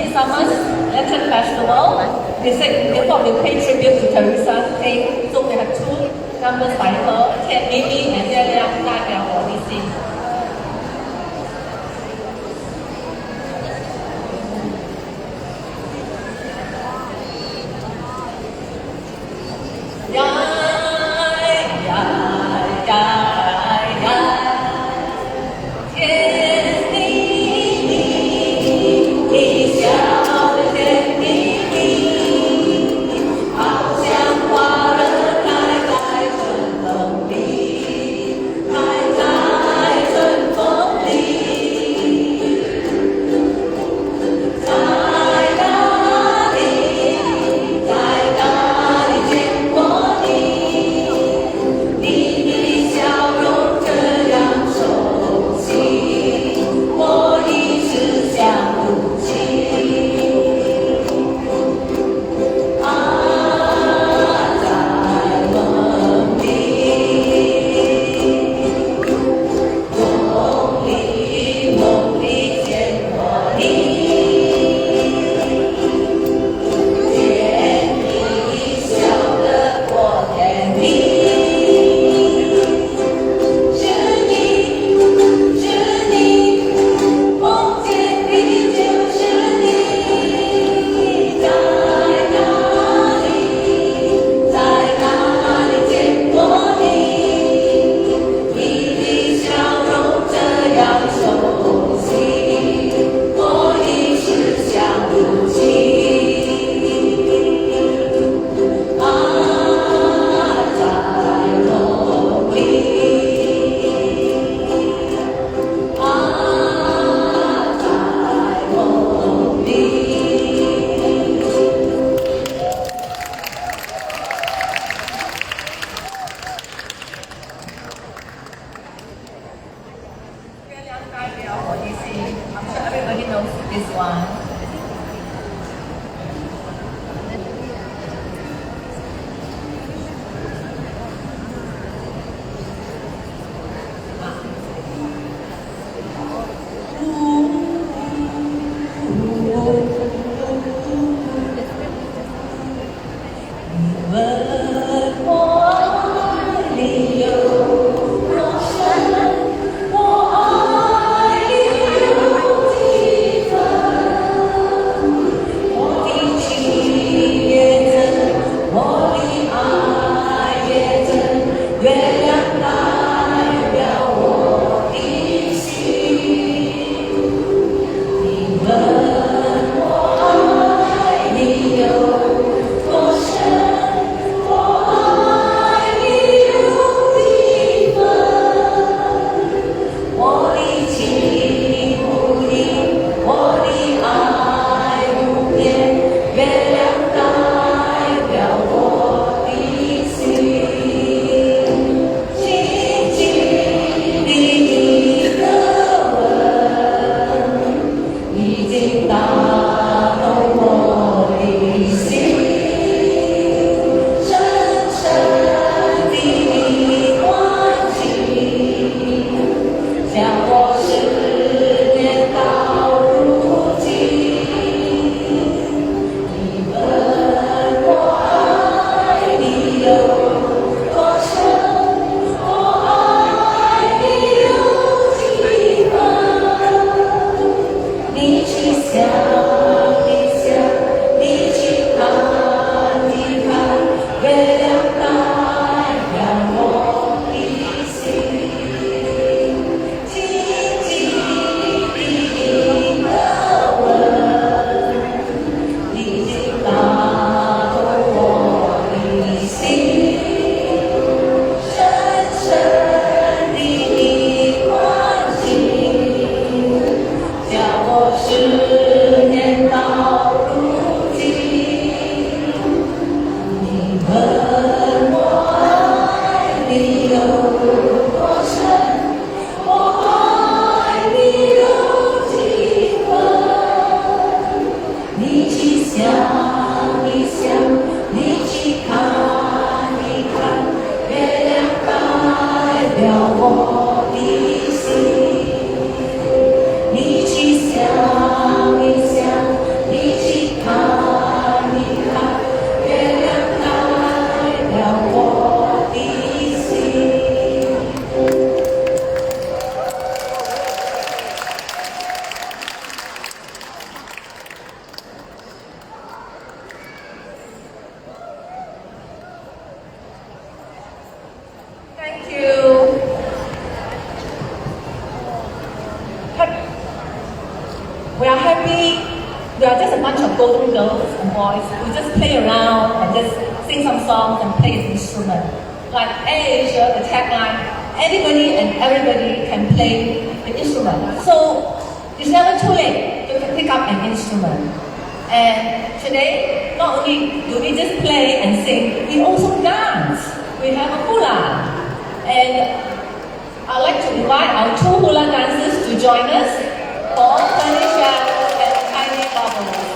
Midsummer's Lantern Festival. They thought we pay tribute to Teresa King, so we have two numbers by her, Mimi and 月亮代表我的心。I'm sure everybody knows this one. of golden girls and boys who just play around and just sing some songs and play an instrument. Like Asia, the tagline, anybody and everybody can play the instrument. So it's never too late to pick up an instrument. And today, not only do we just play and sing, we also dance. We have a hula. And I'd like to invite our two hula dancers to join us for Tanisha and Tiny Bubbles.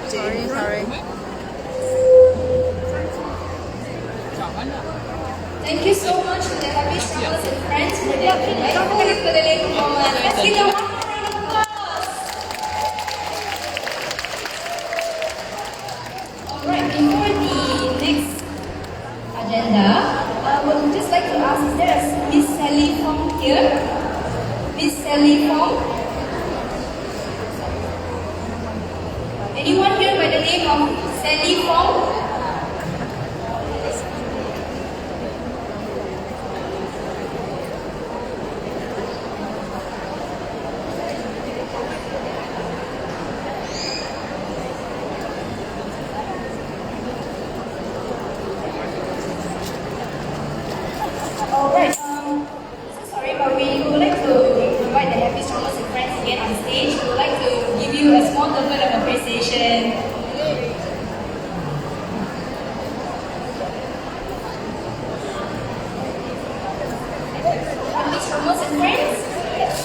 Sorry. Thank you so much to the happy travelers and friends for their invite for the late moment. Let's give them one more round of applause. Alright, before the next here? Miss Sally Fong? Anyone here by the name of Sally Fong? Alright, so sorry, but we would like to invite the Happy Strollers and Friends again on stage. We would like to give you a small token of appreciation. Happy Strollers and Friends? Yes.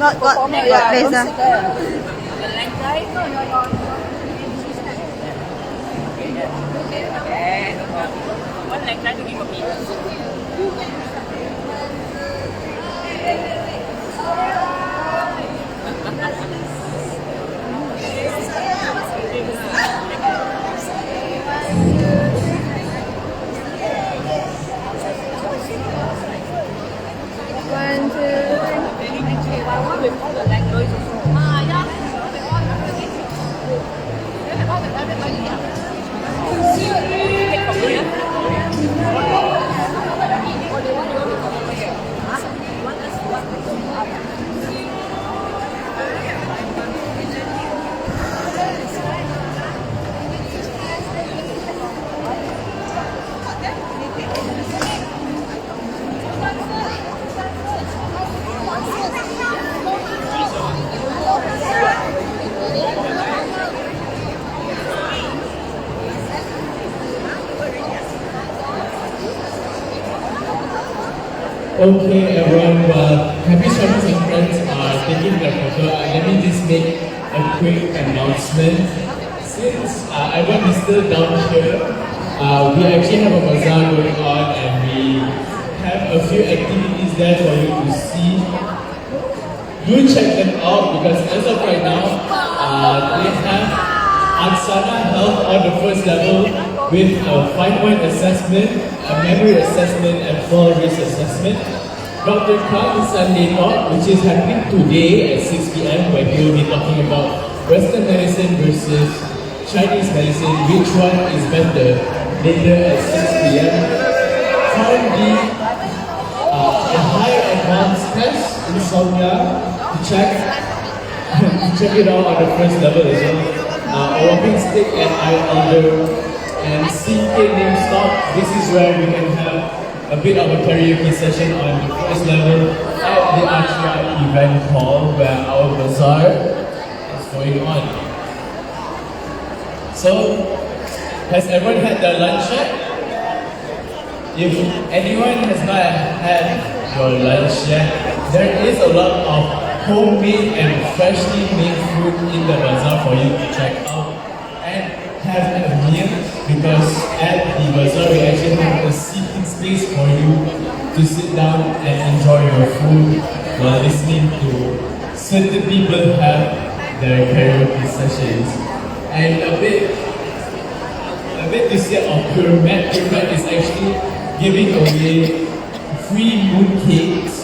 What place One, two, Okay, everyone, Happy Strollers and Friends are taking their photo. Let me just make a quick announcement. Since everyone is still down here, we actually have a bazaar going on and we have a few activities there for you to see. Do check them out because as of right now, they have Aksana Health on the first level with a 5-point assessment, a memory assessment, and full risk assessment. Dr. Khan's Sunday Talk, which is happening today at 6 p.m., where he will be talking about Western medicine versus Chinese medicine, which one is better, later at 6 p.m. Found a high advanced test, insomnia, to check it out on the first level as well. A walking stick and eye elder and CK name stop. This is where we can have a bit of a karaoke session on the first level at the Atria event hall where our bazaar is going on. So, has everyone had their lunch yet? If anyone has not had your lunch yet, there is a lot of homemade and freshly made food in the bazaar for you to check out and have a meal, because at the bazaar we actually have a seating space for you to sit down and enjoy your food while listening to certain people have their karaoke sessions. And a bit to say of Pyramid is actually giving away free mooncakes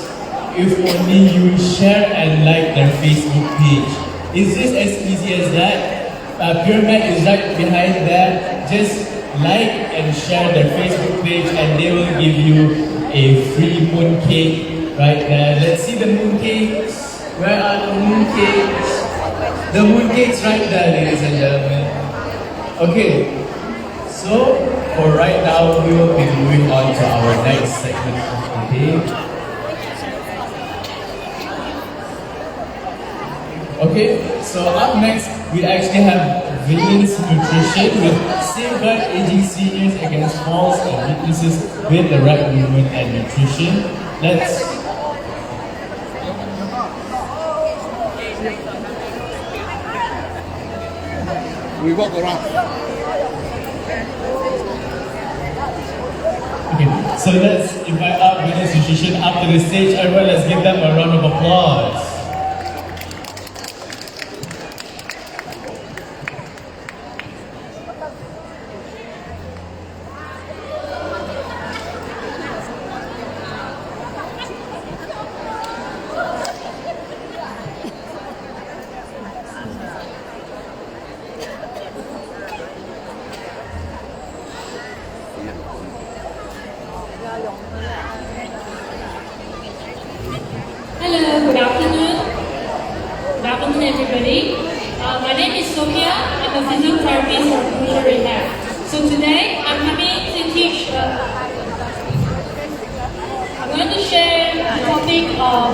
if only you share and like their Facebook page. Is this as easy as that? Pyramid is right behind there. Just like and share their Facebook page and they will give you a free mooncake right there. Let's see the mooncakes. Where are the mooncakes? The mooncakes right there, ladies and gentlemen. Okay, so for right now, we will be moving on to our next segment of the day. Okay, so up next, we actually have Villains Nutrition with safeguard aging seniors against falls and weaknesses with the right movement and nutrition. Let's we walk around. Okay, so let's invite up Villains Nutrition up to the stage. Everyone, let's give them a round of applause. Hello, good afternoon. Good afternoon, everybody. My name is Sophia. I'm a physiotherapist from Crucial Rehab. So today, I'm coming to teach. I'm going to share the topic of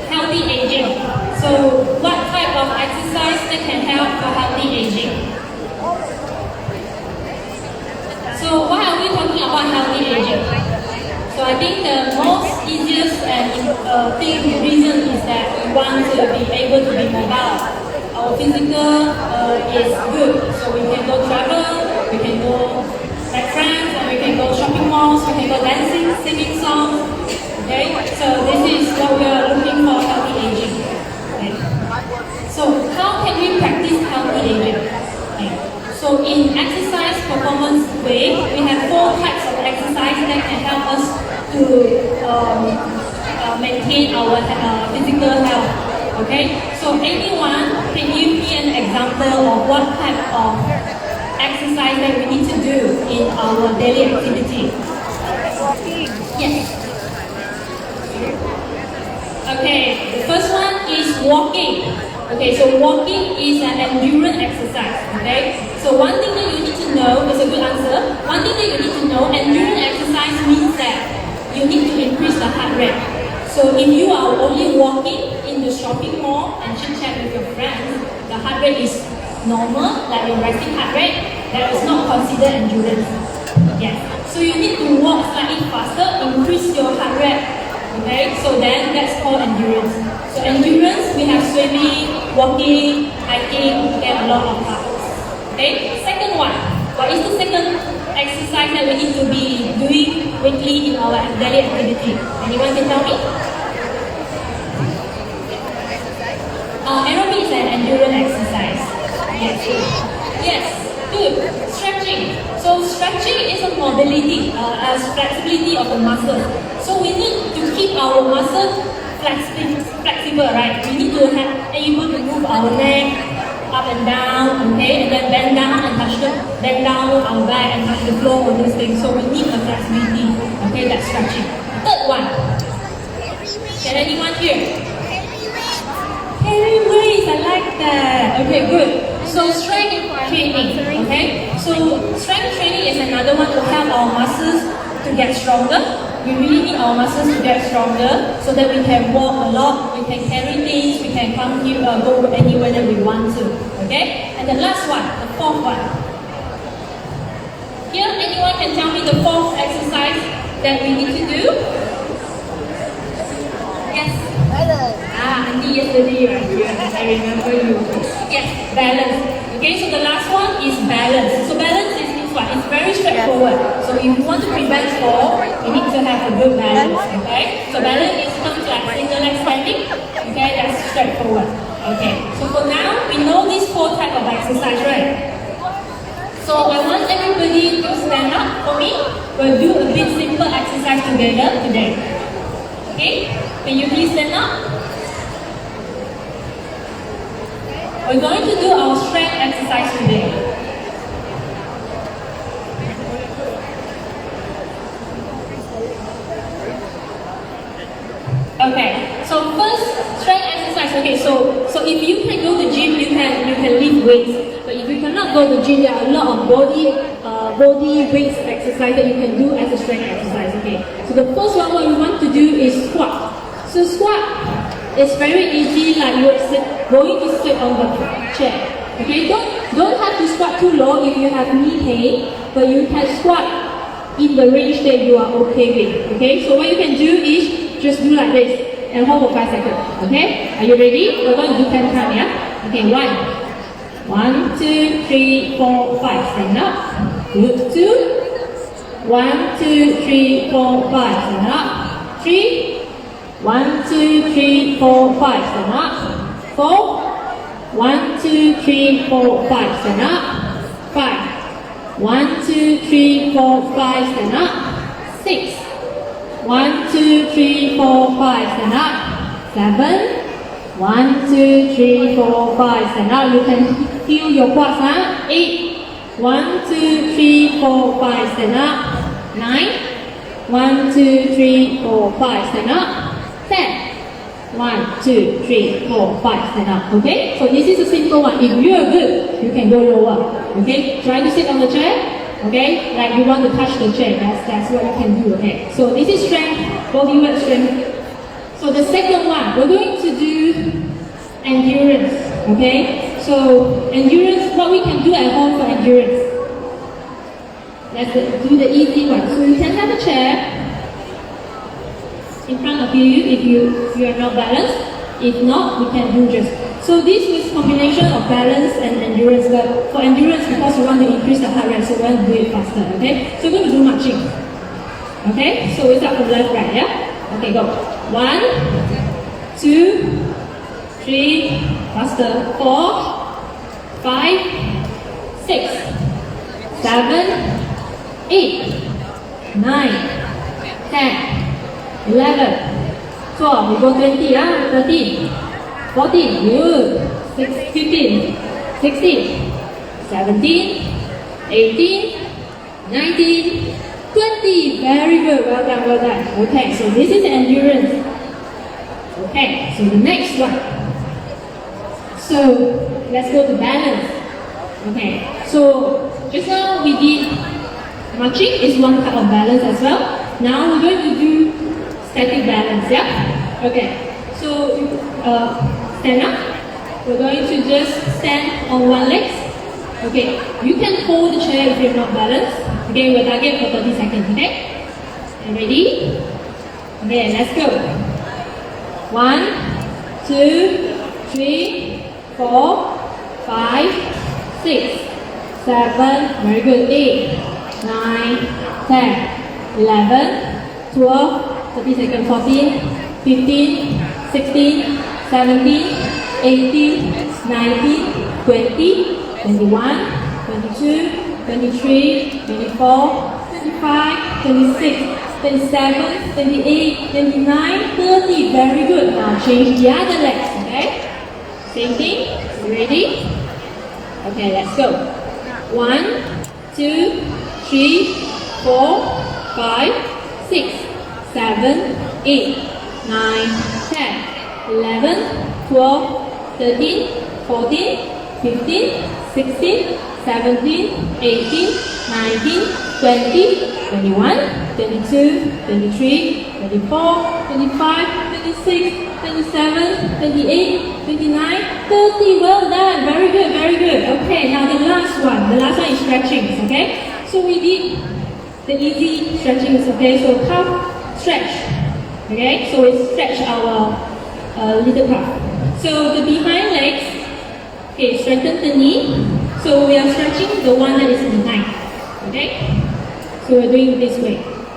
healthy aging. So, what type of exercise that can help for healthy aging? So, why are we talking about healthy aging? So I think the most easiest and reason is that we want to be able to be mobile. Our physical is good, so we can go travel, we can go like friends, and we can go shopping malls, we can go dancing, singing songs. Okay, so this is what we are looking for healthy aging. Okay. So how can we practice healthy aging? Okay. So in exercise performance way, we have 4 types of exercise that can help us to maintain our physical health. Okay, so anyone can give me an example of what type of exercise that we need to do in our daily activity? Yes. Okay, the first one is walking. Okay, so walking is an endurance exercise. Okay, so one thing that you need to know is a good answer. One thing that you need to know, endurance exercise means that you need to increase the heart rate. So if you are only walking in the shopping mall and chit-chat with your friends, the heart rate is normal, like your resting heart rate, that is not considered endurance. Yes. So you need to walk slightly faster, increase your heart rate. Okay, so then that's called endurance. So endurance, we have swimming, walking, hiking, and a lot of parts. Okay, second one. What is the second exercise that we need to be doing weekly in our daily activity? Anyone can tell me? Aerobic is an endurance exercise. Yes. Yes. Good. Stretching. So stretching is a mobility, as flexibility of the muscles. So we need to keep our muscles flexible, right? We need to have able to move our neck up and down, okay, and then bend down and bend down our back and touch the floor, all those things. So we need a flexibility, okay, that's stretching. Third one. Can anyone hear? Carry weights, I like that. Okay, good. So strength training, okay? So strength training is another one to help our muscles to get stronger. We really need our muscles to get stronger so that we can walk a lot, we can carry things, we can come here, go anywhere that we want to. Okay? And the last one, the fourth one. Here, anyone can tell me the fourth exercise that we need to do? Yes? Balance. Auntie, yesterday you are here, I remember you. Yes, balance. Okay, so the last one is balance. So balance is what? It's very straightforward. So if you want to prevent fall, you need to have a good balance. Okay? So balance is comes like single leg standing. Okay, that's straightforward. Okay. So for now, we know these 4 types of exercise, right? So I want everybody to stand up for me. We'll do a bit simple exercise together today. Okay? Can you please stand up? We're going to do our strength exercise today. Okay, so first strength exercise. Okay, so if you can go to the gym, you can lift weights. But if you cannot go to the gym, there are a lot of body weights exercise that you can do as a strength exercise. Okay, so the first one, what you want to do is squat. So squat It's very easy, like you're going to sit on the chair. Okay, don't have to squat too low if you have knee pain, but you can squat in the range that you are okay with. Okay, so what you can do is just do like this and hold for 5 seconds. Okay, are you ready? We're going to do 10 times, yeah? Okay, 1, 2, 3, 4, 5. Stand up. Good. 2. 1, 2, 3, 4, 5. Stand up. 3. 1, 2, 3, 4, 5. Stand up. 4. 1, 2, 3, 4, 5. Stand up. 5. 1, 2, 3, 4, 5. Stand up. 6. 1, 2, 3, 4, 5. Stand up. 7. 1, 2, 3, 4, 5. Stand up. You can feel your quads, huh? 8. 1, 2, 3, 4, 5. Stand up. 9. 1, 2, 3, 4, 5. Stand up. 10. 1, 2, 3, 4, 5. Stand up. Okay? So this is a simple one. If you are good, you can go lower. Okay? Try to sit on the chair. Okay? Like you want to touch the chair. That's what you can do. Okay? So this is strength, body weight strength. So the second one, we're going to do endurance. Okay? So endurance, what we can do at home for endurance. Let's do the easy one. So you can have a chair in front of you if you are not balanced. If not, we can do just. So this is combination of balance and endurance. But for endurance, because we want to increase the heart rate, so we want to do it faster. Okay? So we're going to do marching. Okay? So we start from left, right, yeah? Okay, go. 1, 2, 3, faster. 4, 5, 6, 7, 8, 9, 10. 11, 12, we go 20, 13, 14, good, 15, 16, 17, 18, 19, 20, very good, well done, well done. Okay, so this is endurance. Okay, so the next one. So, let's go to balance. Okay, so just now we did marching is one type of balance as well. Now we're going to do static balance, yeah? Okay, so stand up. We're going to just stand on one leg. Okay, you can hold the chair if you're not balanced. Okay, we'll target for 30 seconds, okay? And ready? Okay, let's go. 1, 2, 3, 4, 5, 6, 7, very good, 8, 9, 10, 11, 12, 30 seconds, 14, 15, 16, 17, 18, 19, 20, 21, 22, 23, 24, 25, 26, 27, 28, 29, 30. Very good. Now change the other legs, okay? Same thing. You ready? Okay, let's go. 1, 2, 3, 4, 5, 6, 7, 8, 9, 10, 11, 12, 13, 14, 15, 16, 17, 18, 19, 20, 21, 22, 23, 24, 25, 26, 27, 28, 29, 30. Well done. Very good, very good. Okay, now the last one. The last one is stretching, okay? So we did the easy stretching, okay? So calf stretch, okay? So we stretch our little calf. So the behind legs, okay, strengthen the knee. So we are stretching the one that is behind, okay? So we're doing it this way.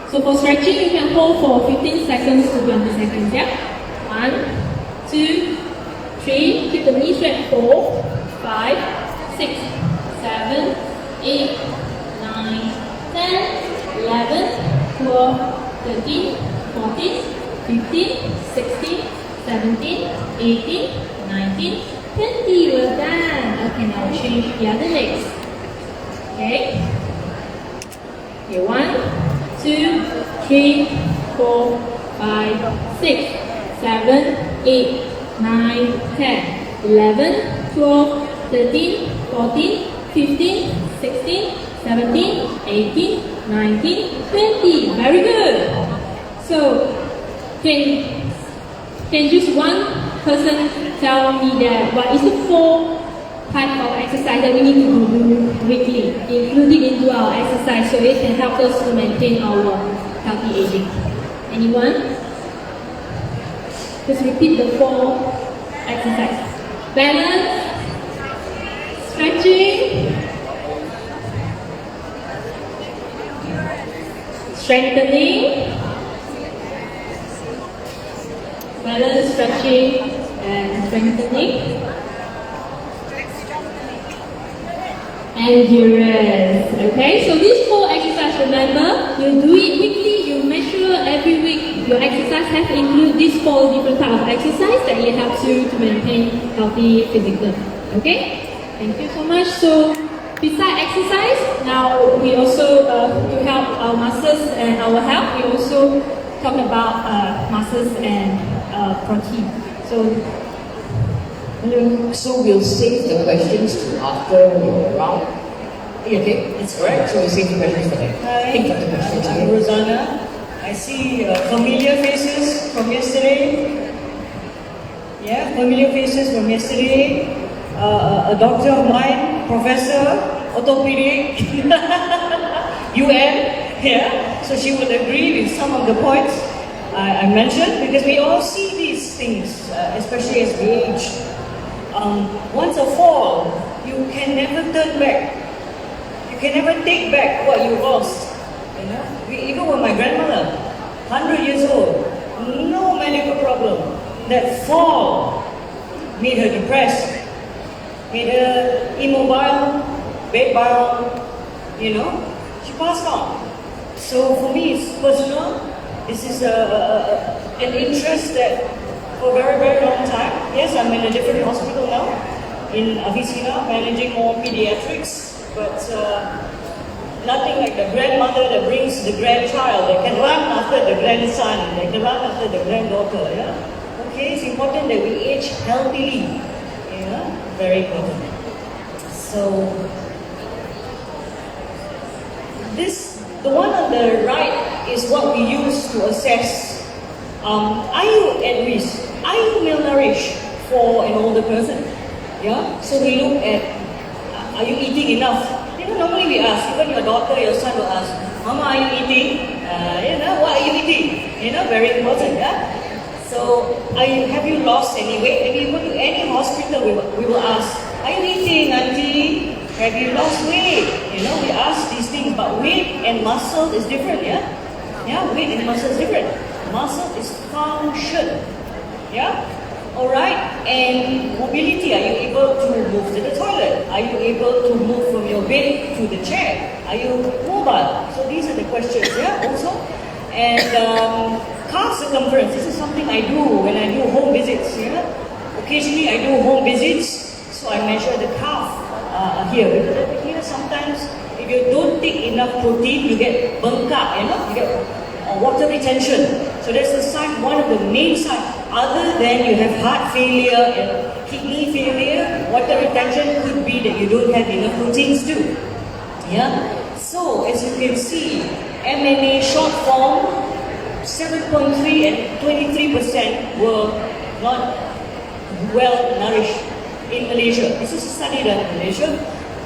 So for stretching, you can hold for 15 seconds to 20 seconds, yeah? 1, 2, 3, keep the knee straight, 4, 5, 6, 7, 8, 9, 10, 11, 12, 13, 14, 15, 16, 17, 18, 19, 20. Well done. Okay, now change the other legs. Okay? Okay, 1, 2, 3, 4, 5, 6, 7, 8, 9, 10, 11, 12, 13, 14, 15, 16, 17, 18, 19, 20. Very good. So, can just one person tell me that what is the 4 type of exercise that we need to do weekly, including into our exercise so it can help us to maintain our healthy aging. Anyone? Just repeat the 4 exercises. Balance, stretching, strengthening, balance, stretching, and strengthening. Endurance. Okay, so these 4 exercises, remember, you do it weekly, you measure every week. Your exercise has to include these 4 different types of exercise that it helps you to maintain healthy physical. Okay, thank you so much. So, besides exercise, now we also, to help our muscles and our health, we also talk about muscles and protein. So we'll save the questions to after your round. Okay, that's correct. So we'll save the questions for that. Think of the questions. I'm Rosanna. I see familiar faces from yesterday. Yeah, familiar faces from yesterday. A doctor of mine, professor, orthopedic, UM. Yeah, so she would agree with some of the points I mentioned because we all see these things, especially as we age. Once a fall, you can never turn back. You can never take back what you lost. You know, even with my grandmother, 100 years old, no medical problem. That fall made her depressed, made her immobile, bedbound. You know, she passed on. So for me, it's personal. This is an interest that for a very, very long time. Yes, I'm in a different hospital now, in Avicenna, managing more pediatrics, but nothing like the grandmother that brings the grandchild, that can run after the grandson, that can run after the granddaughter, yeah? Okay, it's important that we age healthily, yeah? Very important. So, the one on the right is what we use to assess, are you at risk? Are you malnourished for an older person? Yeah. So we look at, are you eating enough? You know, normally we ask, even your daughter, your son will ask, Mama, are you eating? What are you eating? You know, very important. Yeah. So, have you lost any weight? If you go to any hospital, we will ask, are you eating, Auntie? Have you lost weight? You know, we ask these things, but weight and muscle is different. Yeah. Yeah, weight and muscle is different. Muscle is function. Yeah? Alright, and mobility, are you able to move to the toilet? Are you able to move from your bed to the chair? Are you mobile? So these are the questions, yeah, also. And calf circumference, this is something I do when I do home visits, yeah. Occasionally I do home visits, so I measure the calf here. Because here sometimes, if you don't take enough protein, you get bengkak, you know, you get water retention. So that's the sign, one of the main signs. Other than you have heart failure and kidney failure, water retention could be that you don't have enough proteins too. Yeah. So as you can see, MMA short form, 7.3 and 23% were not well nourished in Malaysia. This is a study done in Malaysia.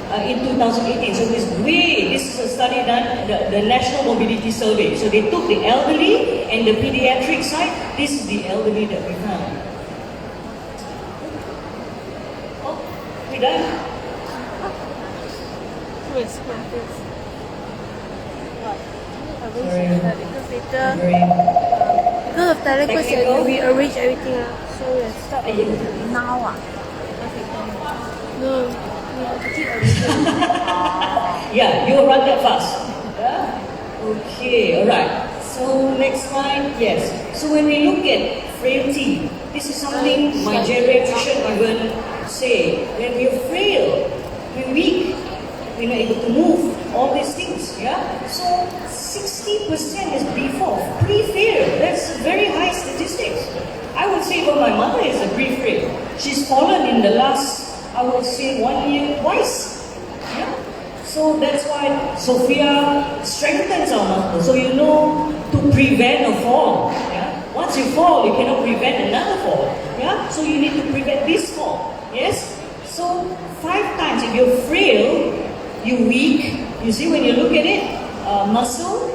In 2018, so this is a study done, the National Mobility Survey. So they took the elderly and the pediatric side. This is the elderly that we found. Oh, we done? Because of telequest, we arrange everything. So we start now. No. Yeah, you run that fast. Yeah? Okay, alright. So next slide, yes. So when we look at frailty, this is something my geriatrician even say. When we're frail, we're weak, we're not able to move, all these things, yeah? So 60% is before, pre-frail. That's a very high statistics. I would say, well, my mother is a pre-frail. She's fallen in the last, I would say, 1 year twice. Yeah? So that's why Sophia strengthens our muscles. So you know to prevent a fall. Yeah? Once you fall, you cannot prevent another fall. Yeah? Yeah, so you need to prevent this fall. Yes, so 5 times. If you're frail, you're weak. You see when you look at it, muscle,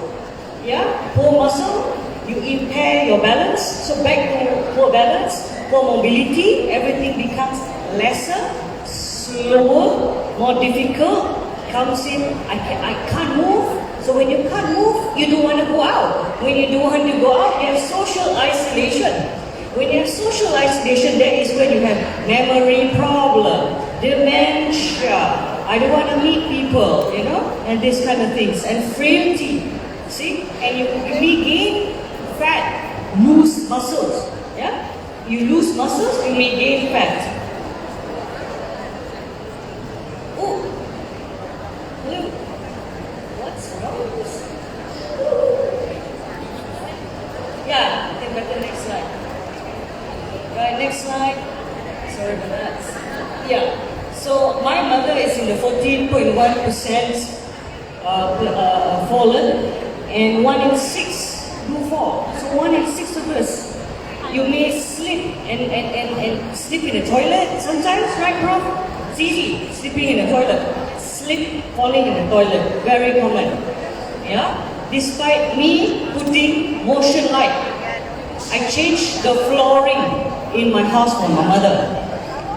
yeah, poor muscle, you impair your balance. So back to poor balance, poor mobility, everything becomes lesser, slower, more difficult. Comes in, I can't move. So when you can't move, you don't want to go out. When you don't want to go out, you have social isolation. When you have social isolation, that is when you have memory problem, dementia, I don't want to meet people, you know, and these kind of things, and frailty. See, and you may gain fat, lose muscles. Yeah, you lose muscles, you may gain fat. Oh, hello. What's wrong with this? Yeah, I think better next slide. Right, next slide. Sorry about that. Yeah. So my mother is in the 14.1% fallen, and 1 in 6 do fall. So 1 in 6 of us, you may slip and slip in the toilet sometimes, right, Prof? It's easy, slipping in the toilet. Slip, falling in the toilet, very common. Yeah. Despite me putting motion light, I changed the flooring in my house for my mother.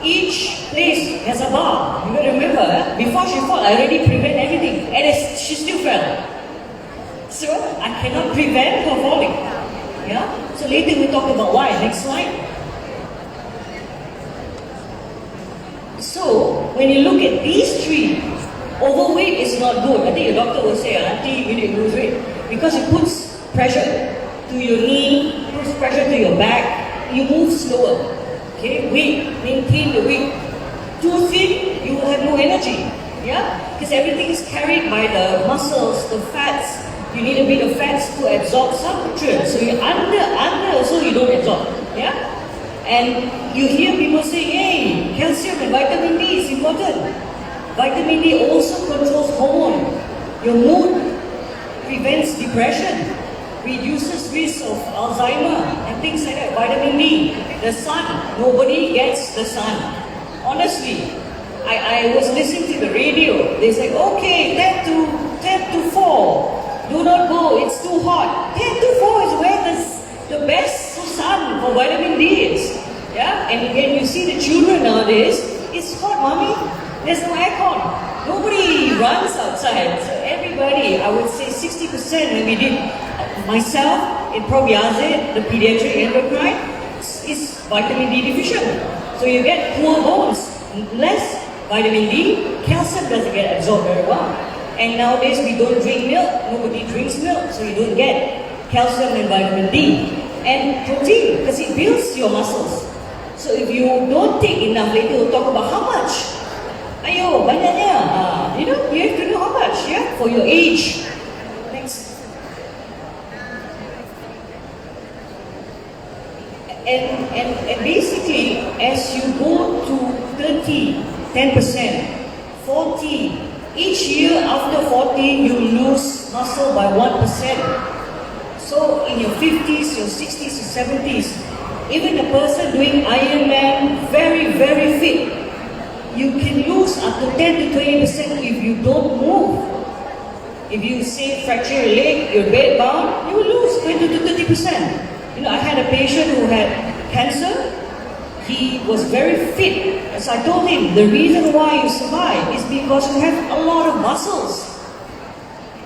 Each place has a bar. You gotta remember, before she fall, I already prevent everything, and she still fell. So I cannot prevent her falling. Yeah. So later we talk about why. Next slide. So when you look at these 3, overweight is not good. I think your doctor will say, Auntie, you need to lose weight, because it puts pressure to your knee, puts pressure to your back. You move slower. Okay, weight, maintain the weight. Too thin, you will have no energy. Yeah, because everything is carried by the muscles, the fats. You need a bit of fats to absorb some nutrients. So you under also you don't absorb. Yeah, and you hear people say, hey, calcium and vitamin D is important. Vitamin D also controls hormone. Your mood, prevents depression, reduces risk of Alzheimer and things like that. Vitamin D, the sun, nobody gets the sun. Honestly, I was listening to the radio. They say, okay, 10 to 4. Do not go, it's too hot. 10 to 4 is where the best sun for vitamin D is. Yeah, and when you see the children nowadays, it's hot, mommy. There's no aircon. Nobody runs outside. So everybody, I would say 60% when we did myself in Probiazid, the pediatric endocrine, is vitamin D deficient. So you get poor bones, less vitamin D, calcium doesn't get absorbed very well. And nowadays we don't drink milk, nobody drinks milk, so you don't get calcium and vitamin D. And protein, because it builds your muscles. So if you don't take enough, later we'll talk about how much. Ayo, banyaknya. You know, you have to know how much, yeah, for your age. Next. And basically, as you go to 30, 10%, 40, each year after 40, you lose muscle by 1%. So in your 50s, your 60s, your 70s, even a person doing Ironman, very, very fit, you can lose up to 10 to 20% if you don't move. If you say fracture your leg, you're bed bound, you will lose 20 to 30%. You know, I had a patient who had cancer. He was very fit. So I told him, the reason why you survive is because you have a lot of muscles.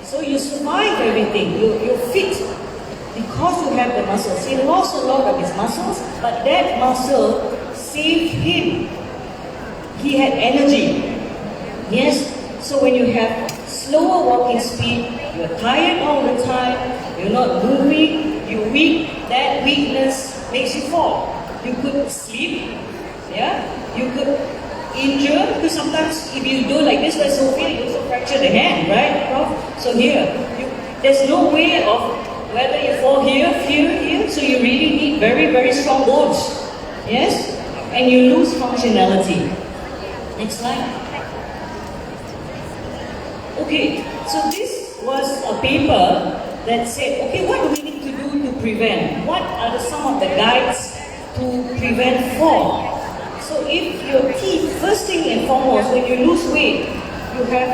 So you survive everything. You're fit because you have the muscles. He lost a lot of his muscles, but that muscle saved him. He had energy. Yes? So when you have slower walking speed, you're tired all the time, you're not moving, you're weak, that weakness makes you fall. You could sleep, yeah? You could injure, because sometimes if you do like this, like Sophia, you also fracture the hand, right, Prof? So here, there's no way of whether you fall here, so you really need very, very strong bones, yes? And you lose functionality. Next slide. Okay, so this was a paper that said, okay, what do we need to do to prevent? What are some of the guides to prevent fall. So if your teeth, first thing and foremost, when you lose weight, you have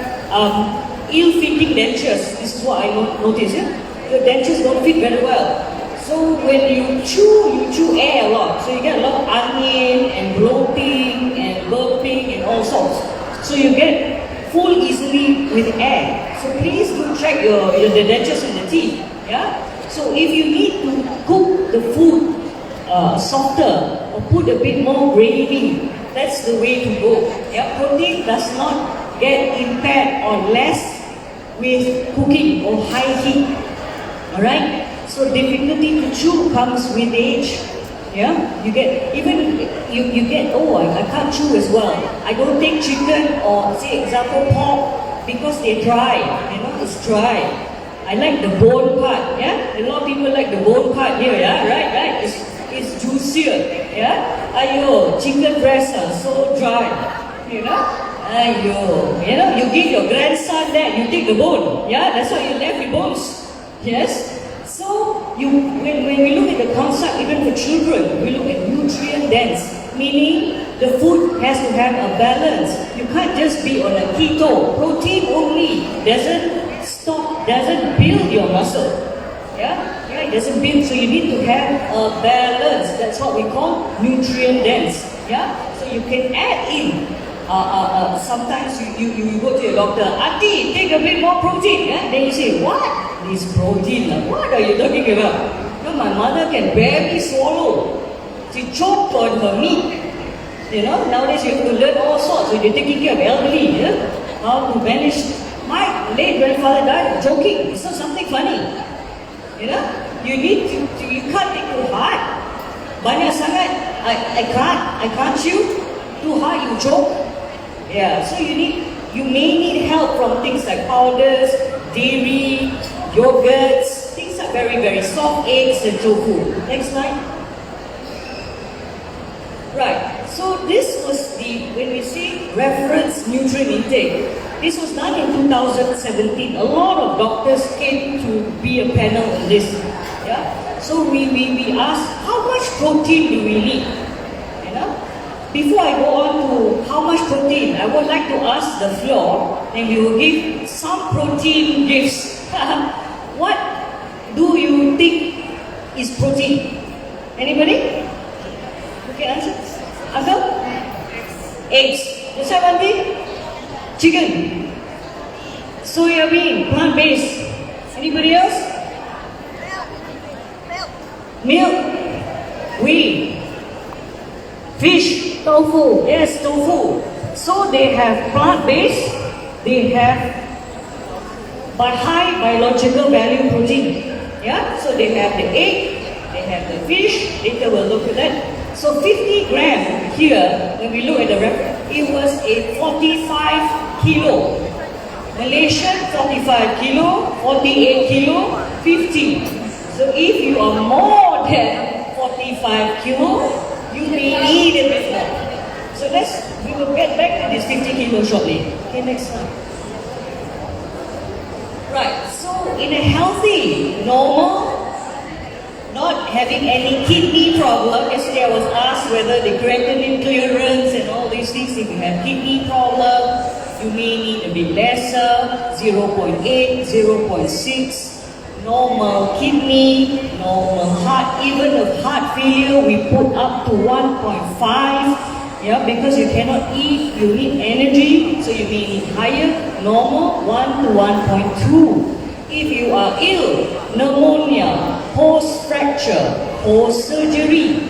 ill-fitting dentures. This is what I noticed. Yeah? Your dentures don't fit very well. So when you chew air a lot. So you get a lot of onion and bloating and burping and all sorts. So you get full easily with air. So please do check the dentures in the teeth. Yeah. So if you need to cook the food softer or put a bit more gravy, that's the way to go. Yeah. Protein does not get impaired or less with cooking or high heat. Alright? So difficulty to chew comes with age. Yeah? You get, oh, I can't chew as well. I don't take chicken or, say, example, pork because they're dry. You know, it's dry. I like the bone part. Yeah? A lot of people like the bone part here. Yeah? Right? It's juicier. Yeah? Ayo, chicken breasts are so dry. You know? Ayo. You know, you give your grandson that, you take the bone. Yeah? That's why you left the bones. Yes? So, when we look at the concept, even for children, we look at nutrient dense, meaning the food has to have a balance. You can't just be on a keto. Protein only doesn't build your muscle. Yeah, it doesn't build. So you need to have a balance. That's what we call nutrient dense. Yeah, so you can add in. Sometimes you go to your doctor, Auntie, take a bit more protein. Yeah? Then you say, what? This protein, what are you talking about? You know, my mother can barely swallow. She choked on her meat. You know, nowadays you have to learn all sorts. So you're taking care of elderly, yeah? How to manage. My late grandfather died joking. It's not something funny. You know, you can't take too hard. Banyak sangat, I can't chew. Too hard, you choke. Yeah, so you may need help from things like powders, dairy, yogurts, things are very, very soft, eggs and tofu. Next slide. Right, so this was when we say reference nutrient intake, this was done in 2017. A lot of doctors came to be a panel on this. Yeah? So we asked, how much protein do we need? You know? Before I go on to how much protein, I would like to ask the floor, and we will give some protein gifts. What do you think is protein? Anybody? You can answer? Answer? Eggs. Yes, Auntie? Chicken. Soya bean, plant-based. Anybody else? Milk. Wheat. Fish. Tofu. Yes, tofu. So they have plant-based, they have high biological value protein. Yeah, so they have the egg, they have the fish, later we'll look at that. So 50 grams here, when we look at the reference, it was a 45 kilo. Malaysian 45 kilo, 48 kilo, 50. So if you are more than 45 kilo, you may need a bit more. So we will get back to this 50 kilo shortly. Okay, next slide. Right, so in a healthy, normal, not having any kidney problem, yesterday I was asked whether the creatinine clearance and all these things, if you have kidney problem, you may need a bit lesser, 0.8, 0.6. Normal kidney, normal heart, even of heart failure, we put up to 1.5. Yeah, because you cannot eat, you need energy, so you may need higher. Normal, 1 to 1.2. If you are ill, pneumonia, post-fracture, post-surgery,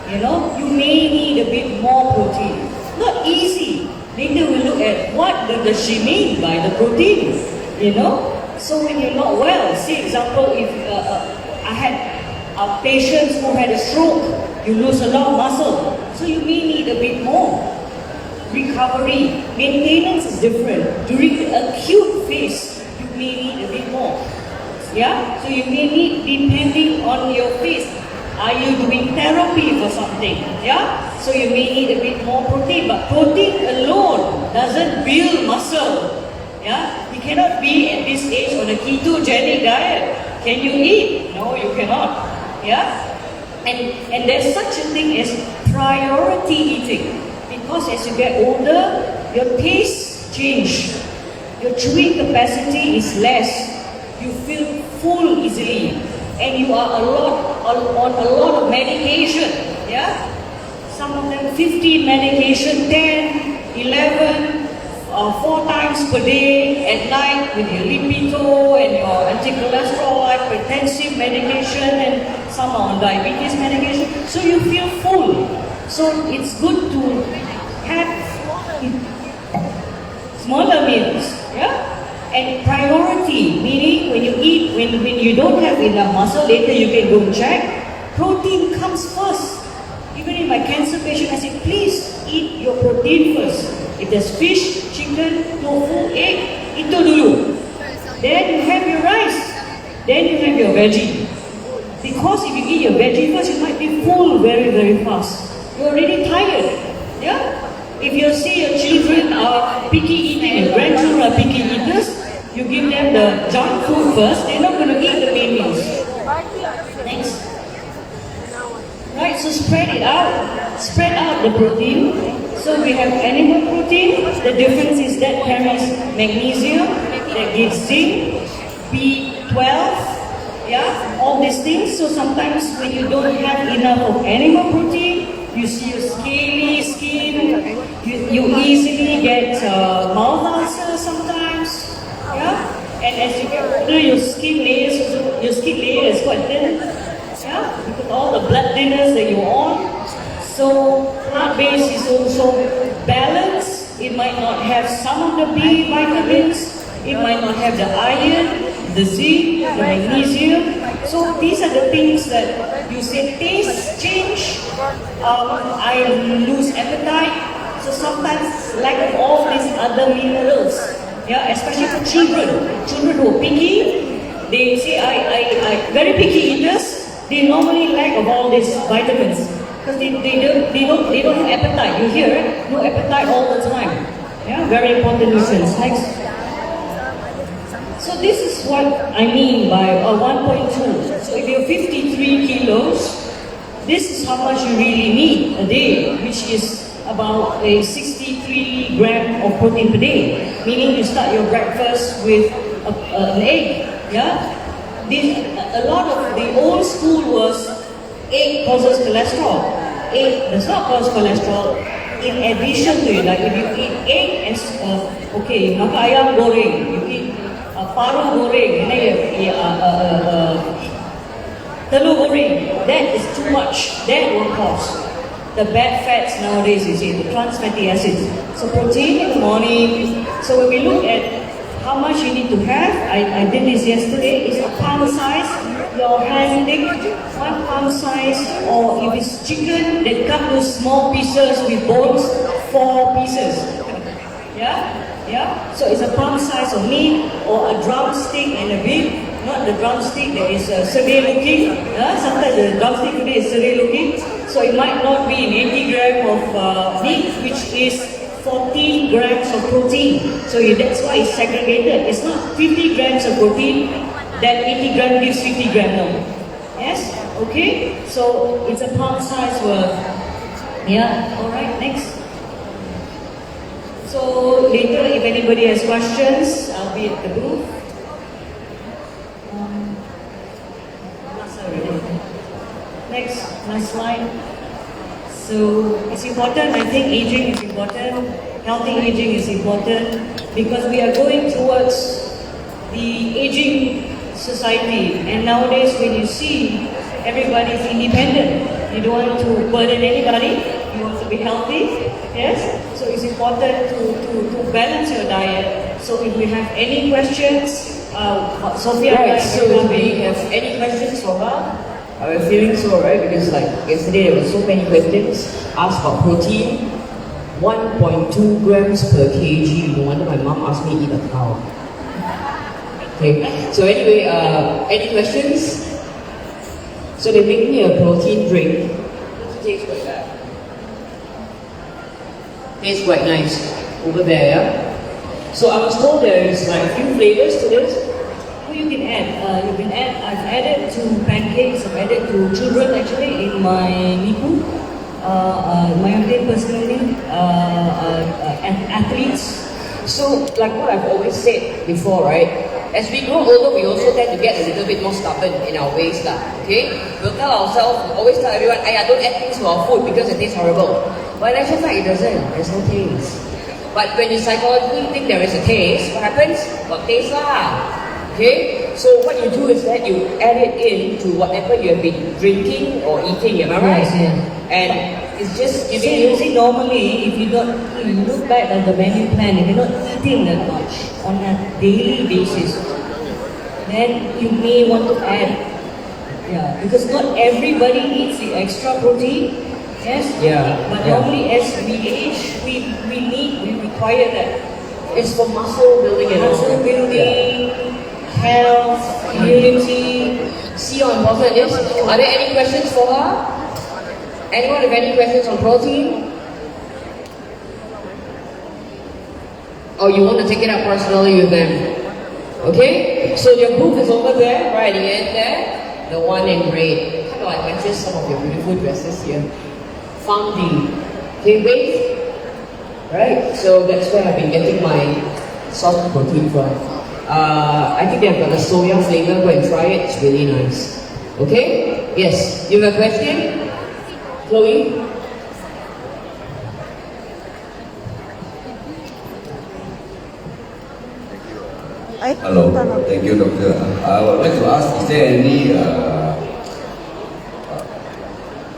you may need a bit more protein. Not easy. Later we'll look at what does she mean by the protein, So when you're not well, say example, if I had patients who had a stroke, you lose a lot of muscle, so you may need a bit more. Recovery, maintenance is different. During the acute phase, you may need a bit more. Yeah, so you may need, depending on your phase. Are you doing therapy for something? Yeah, so you may need a bit more protein, but protein alone doesn't build muscle. Yeah, you cannot be at this age on a ketogenic diet. Can you eat? No, you cannot. Yeah. And there's such a thing as priority eating. Because as you get older, your taste change. Your chewing capacity is less. You feel full easily. And you are on a lot of medication. Yeah? Some of them 15 medication, 10, 11, 4 times per day at night with your lipido and your anti-cholesterol, hypertensive medication, and some are on diabetes medication. So you feel full. So it's good to have smaller meals. Yeah? And priority, meaning when you eat, when you don't have enough muscle, later you can go check, protein comes first. Even in my cancer patient, I say, please eat your protein first. If there's fish, chicken, tofu, egg, itu dulu. Then you have your rice. Then you have your veggie. Because if you eat your veggie first, you might be full very, very fast. You're already tired. Yeah? If you see your children are picky eating, your grandchildren are picky eaters, you give them the junk food first, they're not going to eat the main meals. Next. Right, so spread it out. Spread out the protein. So we have animal protein. The difference is that carries magnesium, that gives zinc, B12, yeah, all these things. So sometimes when you don't have enough of animal protein, you see your scaly skin, you easily get mouth ulcer sometimes, yeah. And as you get older, your skin layer is quite thin. Yeah, because all the blood thinners that you're on. So plant base is also balanced. It might not have some of the B vitamins. It might not have the iron, the zinc, the magnesium. So these are the things that you say taste change. I lose appetite. So sometimes lack of all these other minerals. Yeah, especially for children. Children who are picky, they say I very picky eaters. They normally lack of all these vitamins because they don't have appetite. You hear it? No appetite all the time. Yeah, very important nutrients. Next. So this is what I mean by 1.2. So if you're 53 kilos, this is how much you really need a day, which is about a 63 gram of protein per day. Meaning you start your breakfast with an egg. Yeah. A lot of the old school was egg causes cholesterol. Egg does not cause cholesterol. In addition to it, like if you eat egg as okay, makan ayam goreng, you eat paru goreng, and then you telur goreng. That is too much. That will cause the bad fats nowadays. You see the trans fatty acids. So protein in the morning. So when we look at how much you need to have, I did this yesterday, is a palm size, your hand thick, 1 palm size, or if it's chicken, they cut those small pieces with bones, 4 pieces. Yeah? Yeah? So it's a palm size of meat, or a drumstick and a bit, not the drumstick that is sedih looking. Sometimes the drumstick today is sedih looking, so it might not be in 80 grams of meat, which is 14 grams of protein. So that's why it's segregated. It's not 50 grams of protein, then 80 grams gives 50 grams. No. Yes? Okay? So it's a palm size worth. Yeah? Alright, next. So later, if anybody has questions, I'll be at the booth. Next slide. So it's important, I think aging is important, healthy aging is important, because we are going towards the aging society, and nowadays when you see everybody is independent, you don't want to burden anybody, you want to be healthy, yes? So it's important to balance your diet. So if we have any questions, Sophia, right, so do we have any questions for her? I'm feeling so alright because like yesterday there were so many questions asked about protein. 1.2 grams per kg. No wonder my mom asked me to eat a cow. Okay, so anyway, any questions? So they make me a protein drink. It tastes quite bad. Tastes quite nice over there, yeah? So I was told there is like a few flavors to this. Who You can add. I've added to pancakes. I've added to children actually in my nipu. My own personally, athletes. So, like what I've always said before, right? As we grow older, we also tend to get a little bit more stubborn in our ways, lah. Okay? We'll tell ourselves, always tell everyone, "Hey, don't add things to our food because it tastes horrible." But in actual fact, it doesn't. There's no taste. But when you psychologically think there is a taste, what happens? Got taste lah. Okay? So what you do is that you add it in to whatever you have been drinking or eating, am I right? Yes, yeah. And it's just You giving see, normally, if you look back at the menu plan, if you're not eating that much on a daily basis, then you may want to add. Yeah, because not everybody needs the extra protein. Yes. Yeah. But Yeah. normally, as we age, we require that. It's for muscle building and all. Muscle building, health, immunity. See how important it is. Are there any questions for her? Anyone have any questions on protein? Or you want to take it up personally with them? Okay? So your booth is over there, right at the end there. The one in red. How do I mention some of your beautiful dresses here? Foundy. Okay, wait. Right? So that's where I've been getting my soft protein from. I think they've got a soya flavor. Go and try it. It's really nice. Okay? Yes. You have a question? Chloe? Hello, thank you, Doctor. I would like to ask, is there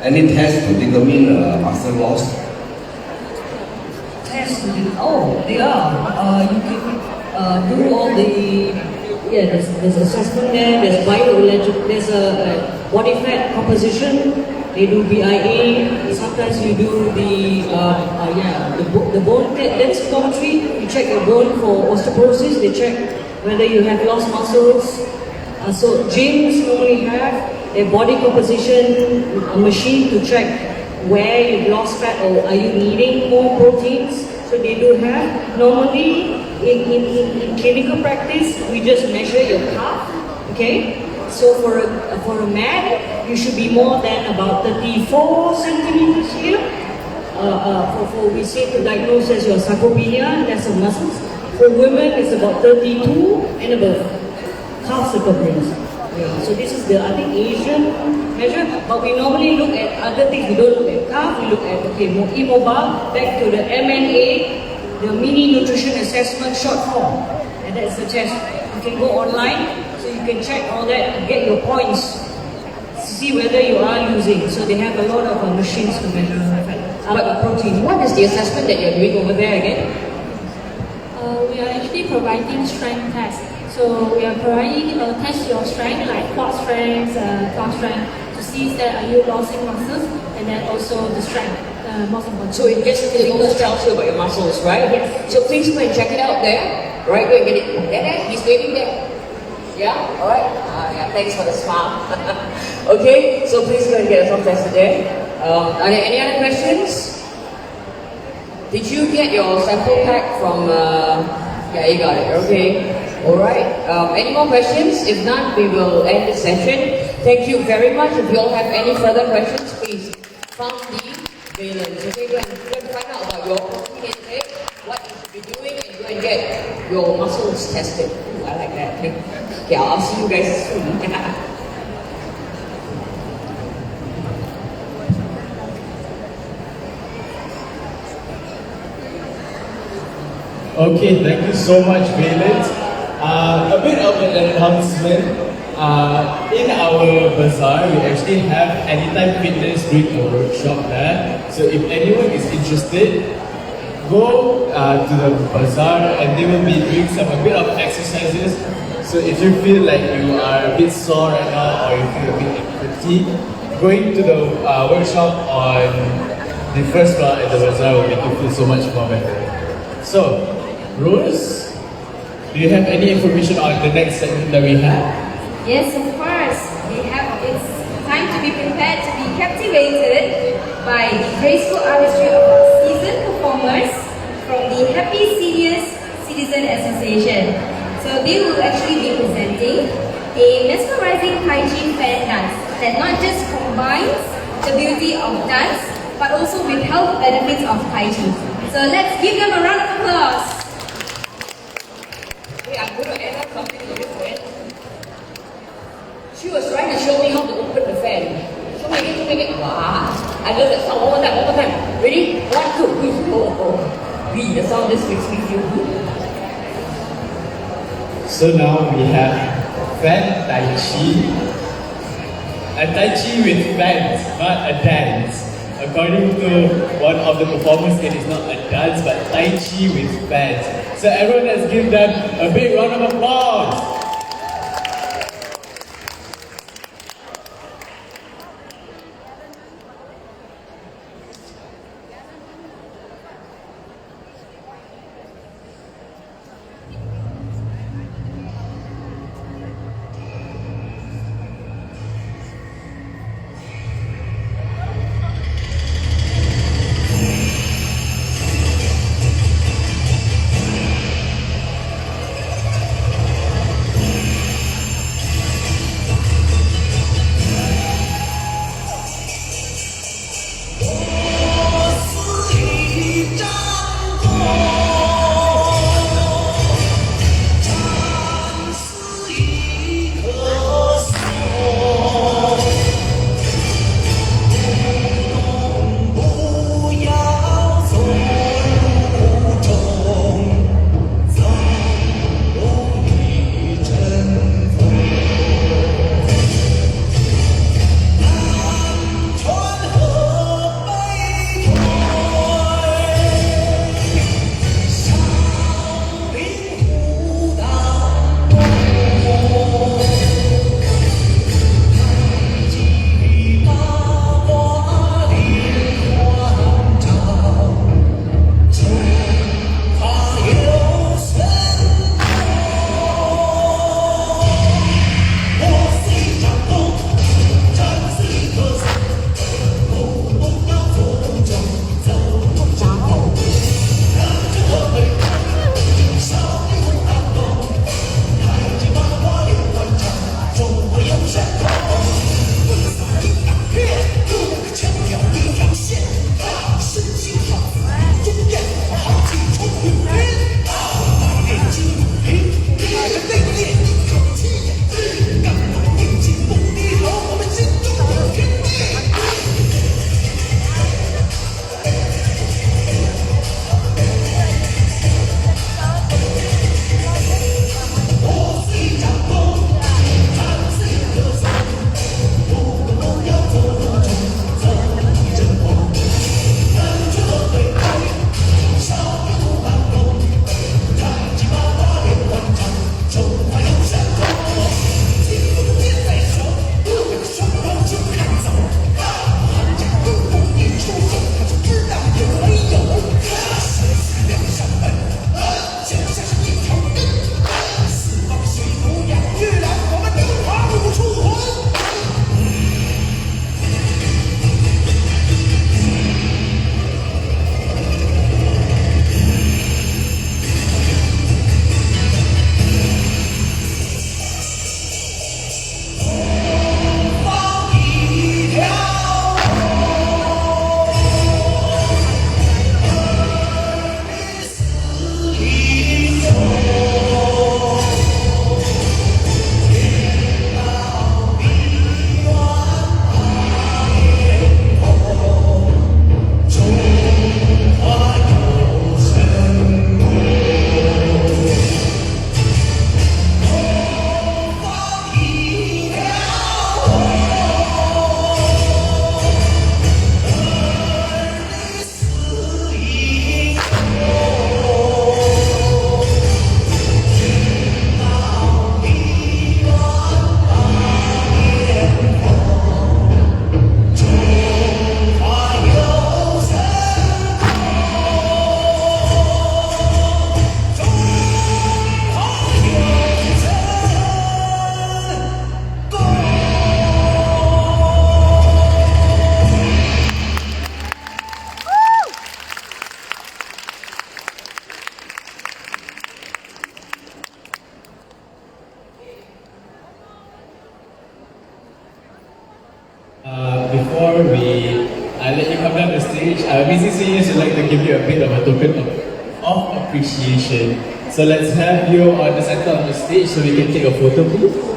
any test to determine muscle loss? Test. Oh, they are. You can do all the. Yeah, there's assessment there. There's there's a body fat composition. They do BIA. Sometimes you do the bone densitometry. You check your bone for osteoporosis. They check whether you have lost muscles. So gyms normally have a body composition a machine to check where you've lost fat or are you needing more proteins. So they do have. Normally in clinical practice, we just measure your calf. Okay. So for a man, you should be more than about 34 centimeters here. We say to diagnose as your sarcopenia, that's of muscles. For women, it's about 32 and above. Calf circumference. Yeah. So this is the Asian measure. But we normally look at other things. We don't look at calf. We look at more immobile. Back to the MNA, the mini nutrition assessment short form, and that's the test. You can go online. You can check all that and get your points, see whether you are losing. So they have a lot of machines to measure protein. What is the assessment that you're doing over there again? We are actually providing strength tests. So we are providing test your strength, like quad strength, core strength, to see that are you losing muscles, and then also the strength, most important. So it just tells you about your muscles, right? Yes. So please go and check it out there. Right, go and get it. There, he's waiting there. Yeah, alright. Yeah, thanks for the smile. Okay, so please go and get a soft test today. Are there any other questions? Did you get your sample pack from, yeah, you got it, okay. Alright, any more questions? If not, we will end the session. Thank you very much. If you all have any further questions, please found the valence. Okay, go and find out about your protein intake, what you should be doing, and go and get your muscles tested. Ooh, I like that. Okay, I'll see you guys soon. Okay, thank you so much, Valent. A bit of an announcement. In our bazaar, we actually have Anytime Fitness doing a workshop there. So if anyone is interested, go to the bazaar and they will be doing a bit of exercises. So if you feel like you are a bit sore right now or you feel a bit fatigued, going to the workshop on the first floor at the bazaar will make you feel so much more better. So, Rose, do you have any information on the next segment that we have? Yes, of course. It's time to be prepared to be captivated by the graceful artistry of our seasoned performers from the Happy Seniors Citizen Association. So they will actually be presenting mesmerizing Tai Chi fan dance that not just combines the beauty of dance, but also with health benefits of Tai Chi. So let's give them a round of applause. Hey, I'm going to add up something to this one. She was trying to show me how to open the fan. Show me again. Wow. I love that sound. One more time. Ready? 1, 2, 3. Oh. The sound just makes me feel good. So now we have fan Tai Chi. A Tai Chi with fans, not a dance. According to one of the performers, it is not a dance but Tai Chi with fans. So everyone, let's give them a big round of applause. Amazing Seniors would like to give you a bit of a token of appreciation. So let's have you on the center of the stage so we can take a photo, please.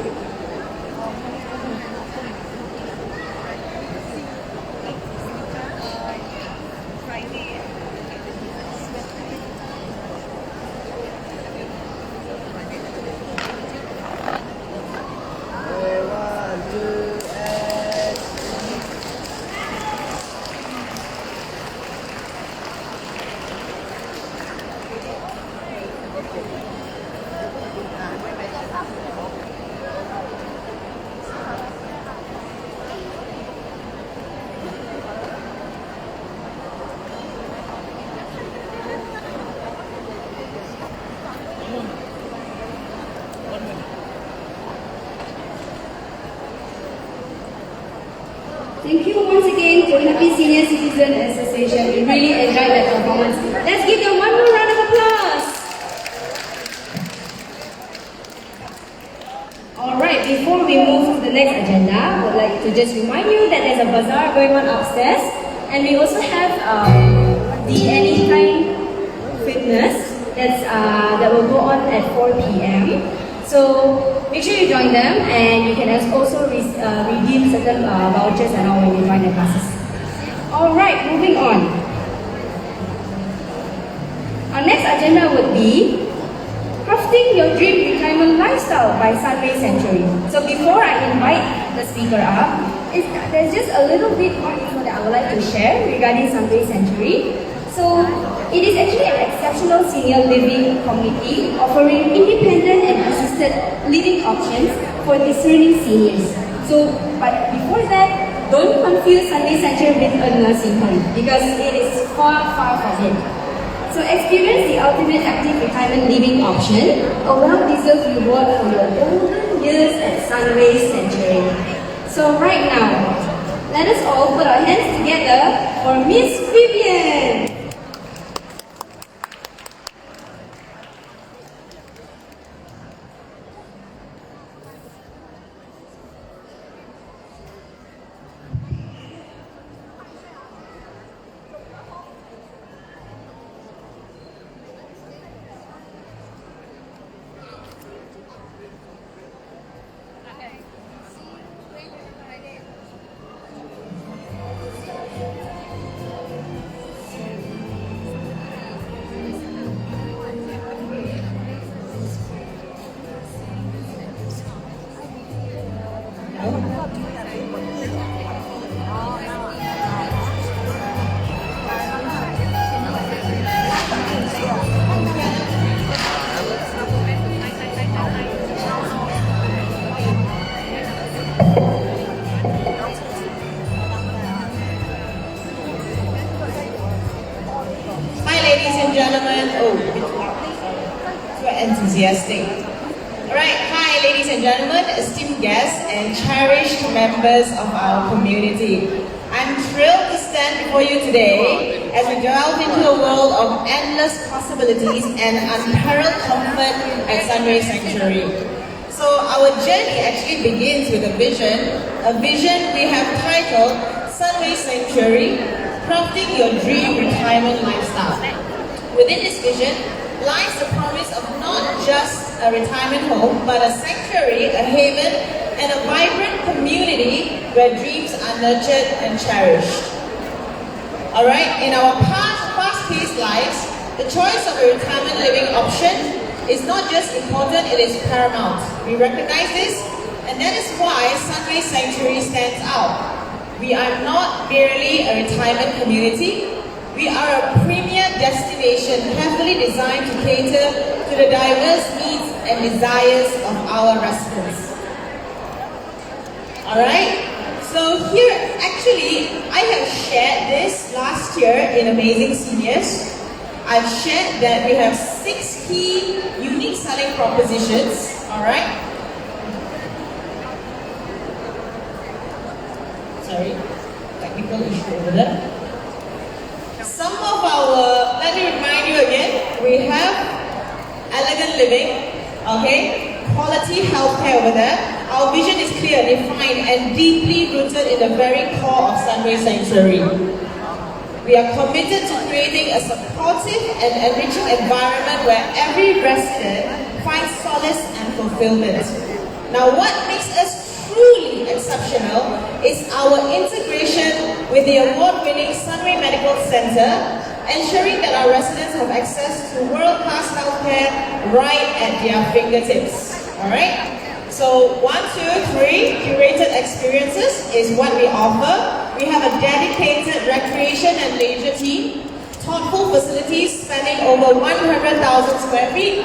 Thank you once again to Happy Senior Citizen Association. We really enjoyed that performance. Let's give them one more round of applause. Alright, before we move to the next agenda, I would like to just remind you that there's a bazaar going on upstairs, and we also have the Anytime Fitness that will go on at 4 p.m. So make sure you join them, and you can also redeem certain vouchers and all when you join the classes. Alright, moving on. Our next agenda would be Crafting Your Dream Retirement Lifestyle by Sunway Sanctuary. So before I invite the speaker up, there's just a little bit more info that I would like to share regarding Sunway Sanctuary. So it is actually an exceptional senior living community offering independent and assisted living options for discerning seniors. So, but before that, don't confuse Sunway Sanctuary with a nursing home because it is far, far from it. So experience the ultimate active retirement living option, a well-deserved reward for your golden years at Sunway Sanctuary. So right now, let us all put our hands together for Miss Vivian. Gentlemen, so enthusiastic. Alright, hi ladies and gentlemen, esteemed guests and cherished members of our community. I'm thrilled to stand before you today as we delve into a world of endless possibilities and unparalleled comfort at Sunway Sanctuary. So our journey actually begins with a vision we have titled Sunway Sanctuary, Crafting Your Dream Retirement Lifestyle. Within this vision lies the promise of not just a retirement home, but a sanctuary, a haven, and a vibrant community where dreams are nurtured and cherished. Alright, in our fast-paced lives, the choice of a retirement living option is not just important, it is paramount. We recognize this, and that is why Sunway Sanctuary stands out. We are not merely a retirement community. We are a premier destination carefully designed to cater to the diverse needs and desires of our residents. Alright, so here actually I have shared this last year in Amazing Seniors. I've shared that we have 6 key unique selling propositions. Alright. Sorry, technical issue over there. Some of our, let me remind you again, we have elegant living, okay, quality healthcare over there. Our vision is clear, defined, and deeply rooted in the very core of Sunway Sanctuary. We are committed to creating a supportive and enriching environment where every resident finds solace and fulfillment. Now, what makes us truly exceptional is our integration with the award-winning Sunway Medical Center, ensuring that our residents have access to world-class healthcare right at their fingertips. Alright? So 1, 2, 3, curated experiences is what we offer. We have a dedicated recreation and leisure team, thoughtful facilities spanning over 100,000 square feet.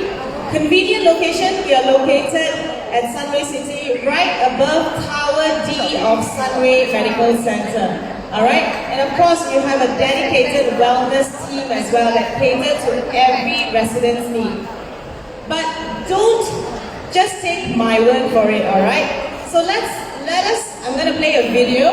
Convenient location, we are located at Sunway City, right above Tower D of Sunway Medical Center. Alright? And of course, we have a dedicated wellness team as well that caters to every resident's need. But don't just take my word for it, alright? So I'm going to play a video,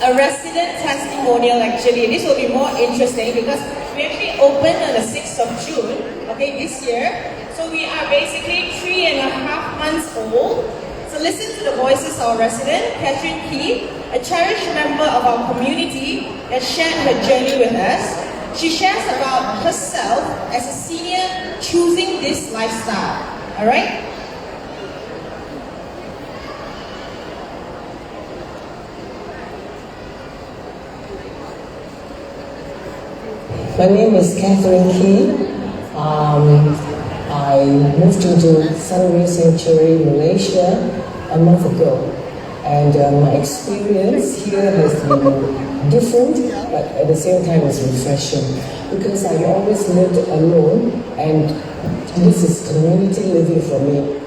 a resident testimonial actually. This will be more interesting because we actually opened on the 6th of June, okay, this year. So we are basically 3.5 months old. So listen to the voices of our resident, Catherine P, a cherished member of our community that shared her journey with us. She shares about herself as a senior choosing this lifestyle. Alright? My name is Catherine Key. I moved into Sunway Sanctuary, Malaysia a month ago. And my experience here has been different, but at the same time it's refreshing. Because I've always lived alone, and this is community living for me.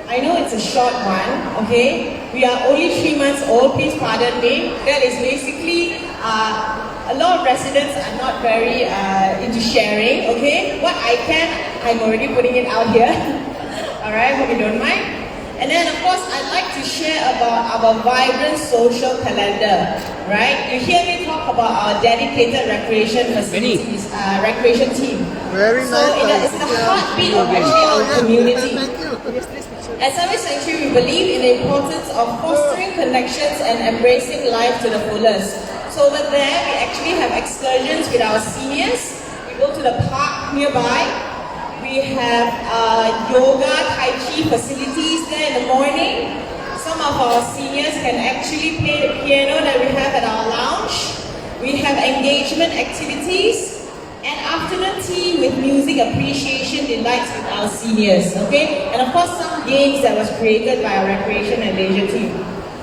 I know it's a short one, okay? We are only 3 months old, please pardon me. That is basically, a lot of residents are not very into sharing, okay? What I can, I'm already putting it out here. Alright, hope you don't mind. And then of course, I'd like to share about our vibrant social calendar, right? You hear me talk about our dedicated recreation facilities, recreation team. Very so nice. it's the heartbeat of actually our community. At Sunway Sanctuary, we believe in the importance of fostering connections and embracing life to the fullest. So over there, we actually have excursions with our seniors. We go to the park nearby. We have yoga, tai chi facilities there in the morning. Some of our seniors can actually play the piano that we have at our lounge. We have engagement activities and afternoon tea with music appreciation delights with our seniors, okay? And of course, some games that was created by our recreation and leisure team.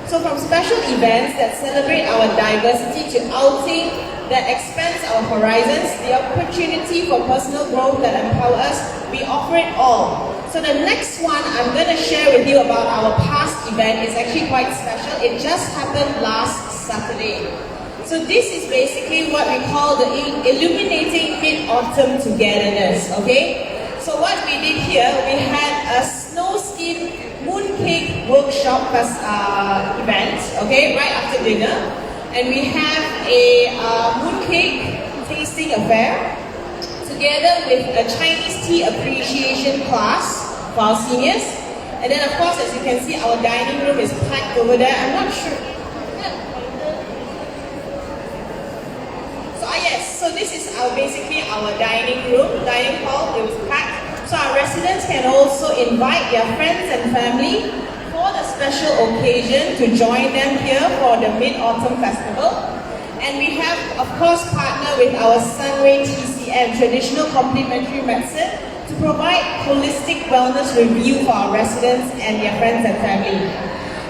So from special events that celebrate our diversity to outing that expands our horizons, the opportunity for personal growth that empower us, we offer it all. So the next one I'm going to share with you about our past event is actually quite special. It just happened last Saturday. So this is basically what we call the Illuminating Mid-Autumn Togetherness, okay? So what we did here, we had a snow skin mooncake workshop event, okay, right after dinner. And we have a mooncake tasting affair together with a Chinese tea appreciation class for our seniors. And then of course, as you can see, our dining room is packed over there. I'm not sure. So yes, so this is basically our dining hall. It was packed. So our residents can also invite their friends and family for the special occasion to join them here for the Mid-Autumn Festival. And we have, of course, partnered with our Sunway TCM, Traditional Complementary Medicine, to provide holistic wellness review for our residents and their friends and family.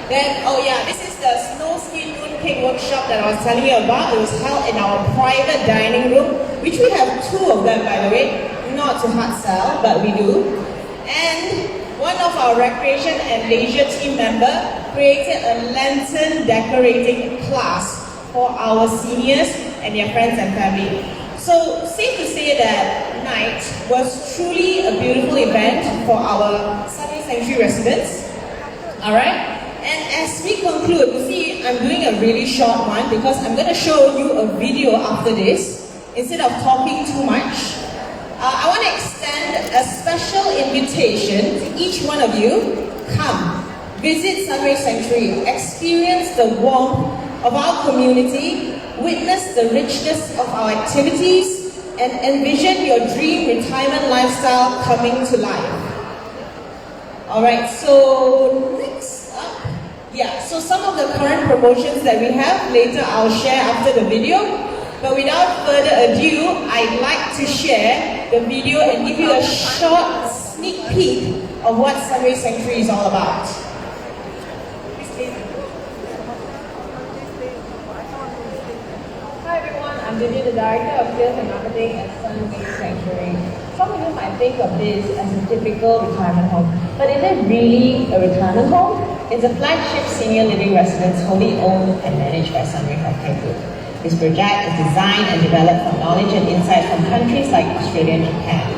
Then, oh yeah, this is the snow skin mooncake workshop that I was telling you about. It was held in our private dining room, which we have 2 of them, by the way. Not to hard sell, but we do. And one of our recreation and leisure team member created a lantern decorating class for our seniors and their friends and family. So safe to say that night was truly a beautiful event for our Sunway Sanctuary residents. Alright? And as we conclude, you see, I'm doing a really short one because I'm going to show you a video after this instead of talking too much. I want to extend a special invitation to each one of you. Come, visit Sunway Sanctuary, experience the warmth of our community, witness the richness of our activities, and envision your dream retirement lifestyle coming to life. Alright, so next up, so some of the current promotions that we have, later I'll share after the video. But without further ado, I'd like to share the video and give you a short sneak peek of what Sunway Sanctuary is all about. Hi everyone, I'm Vivian, the Director of Sales and Marketing at Sunway Sanctuary. Some of you might think of this as a typical retirement home, but is it really a retirement home? It's a flagship senior living residence wholly owned and managed by Sunway Healthcare Group. This project is designed and developed from knowledge and insight from countries like Australia and Japan.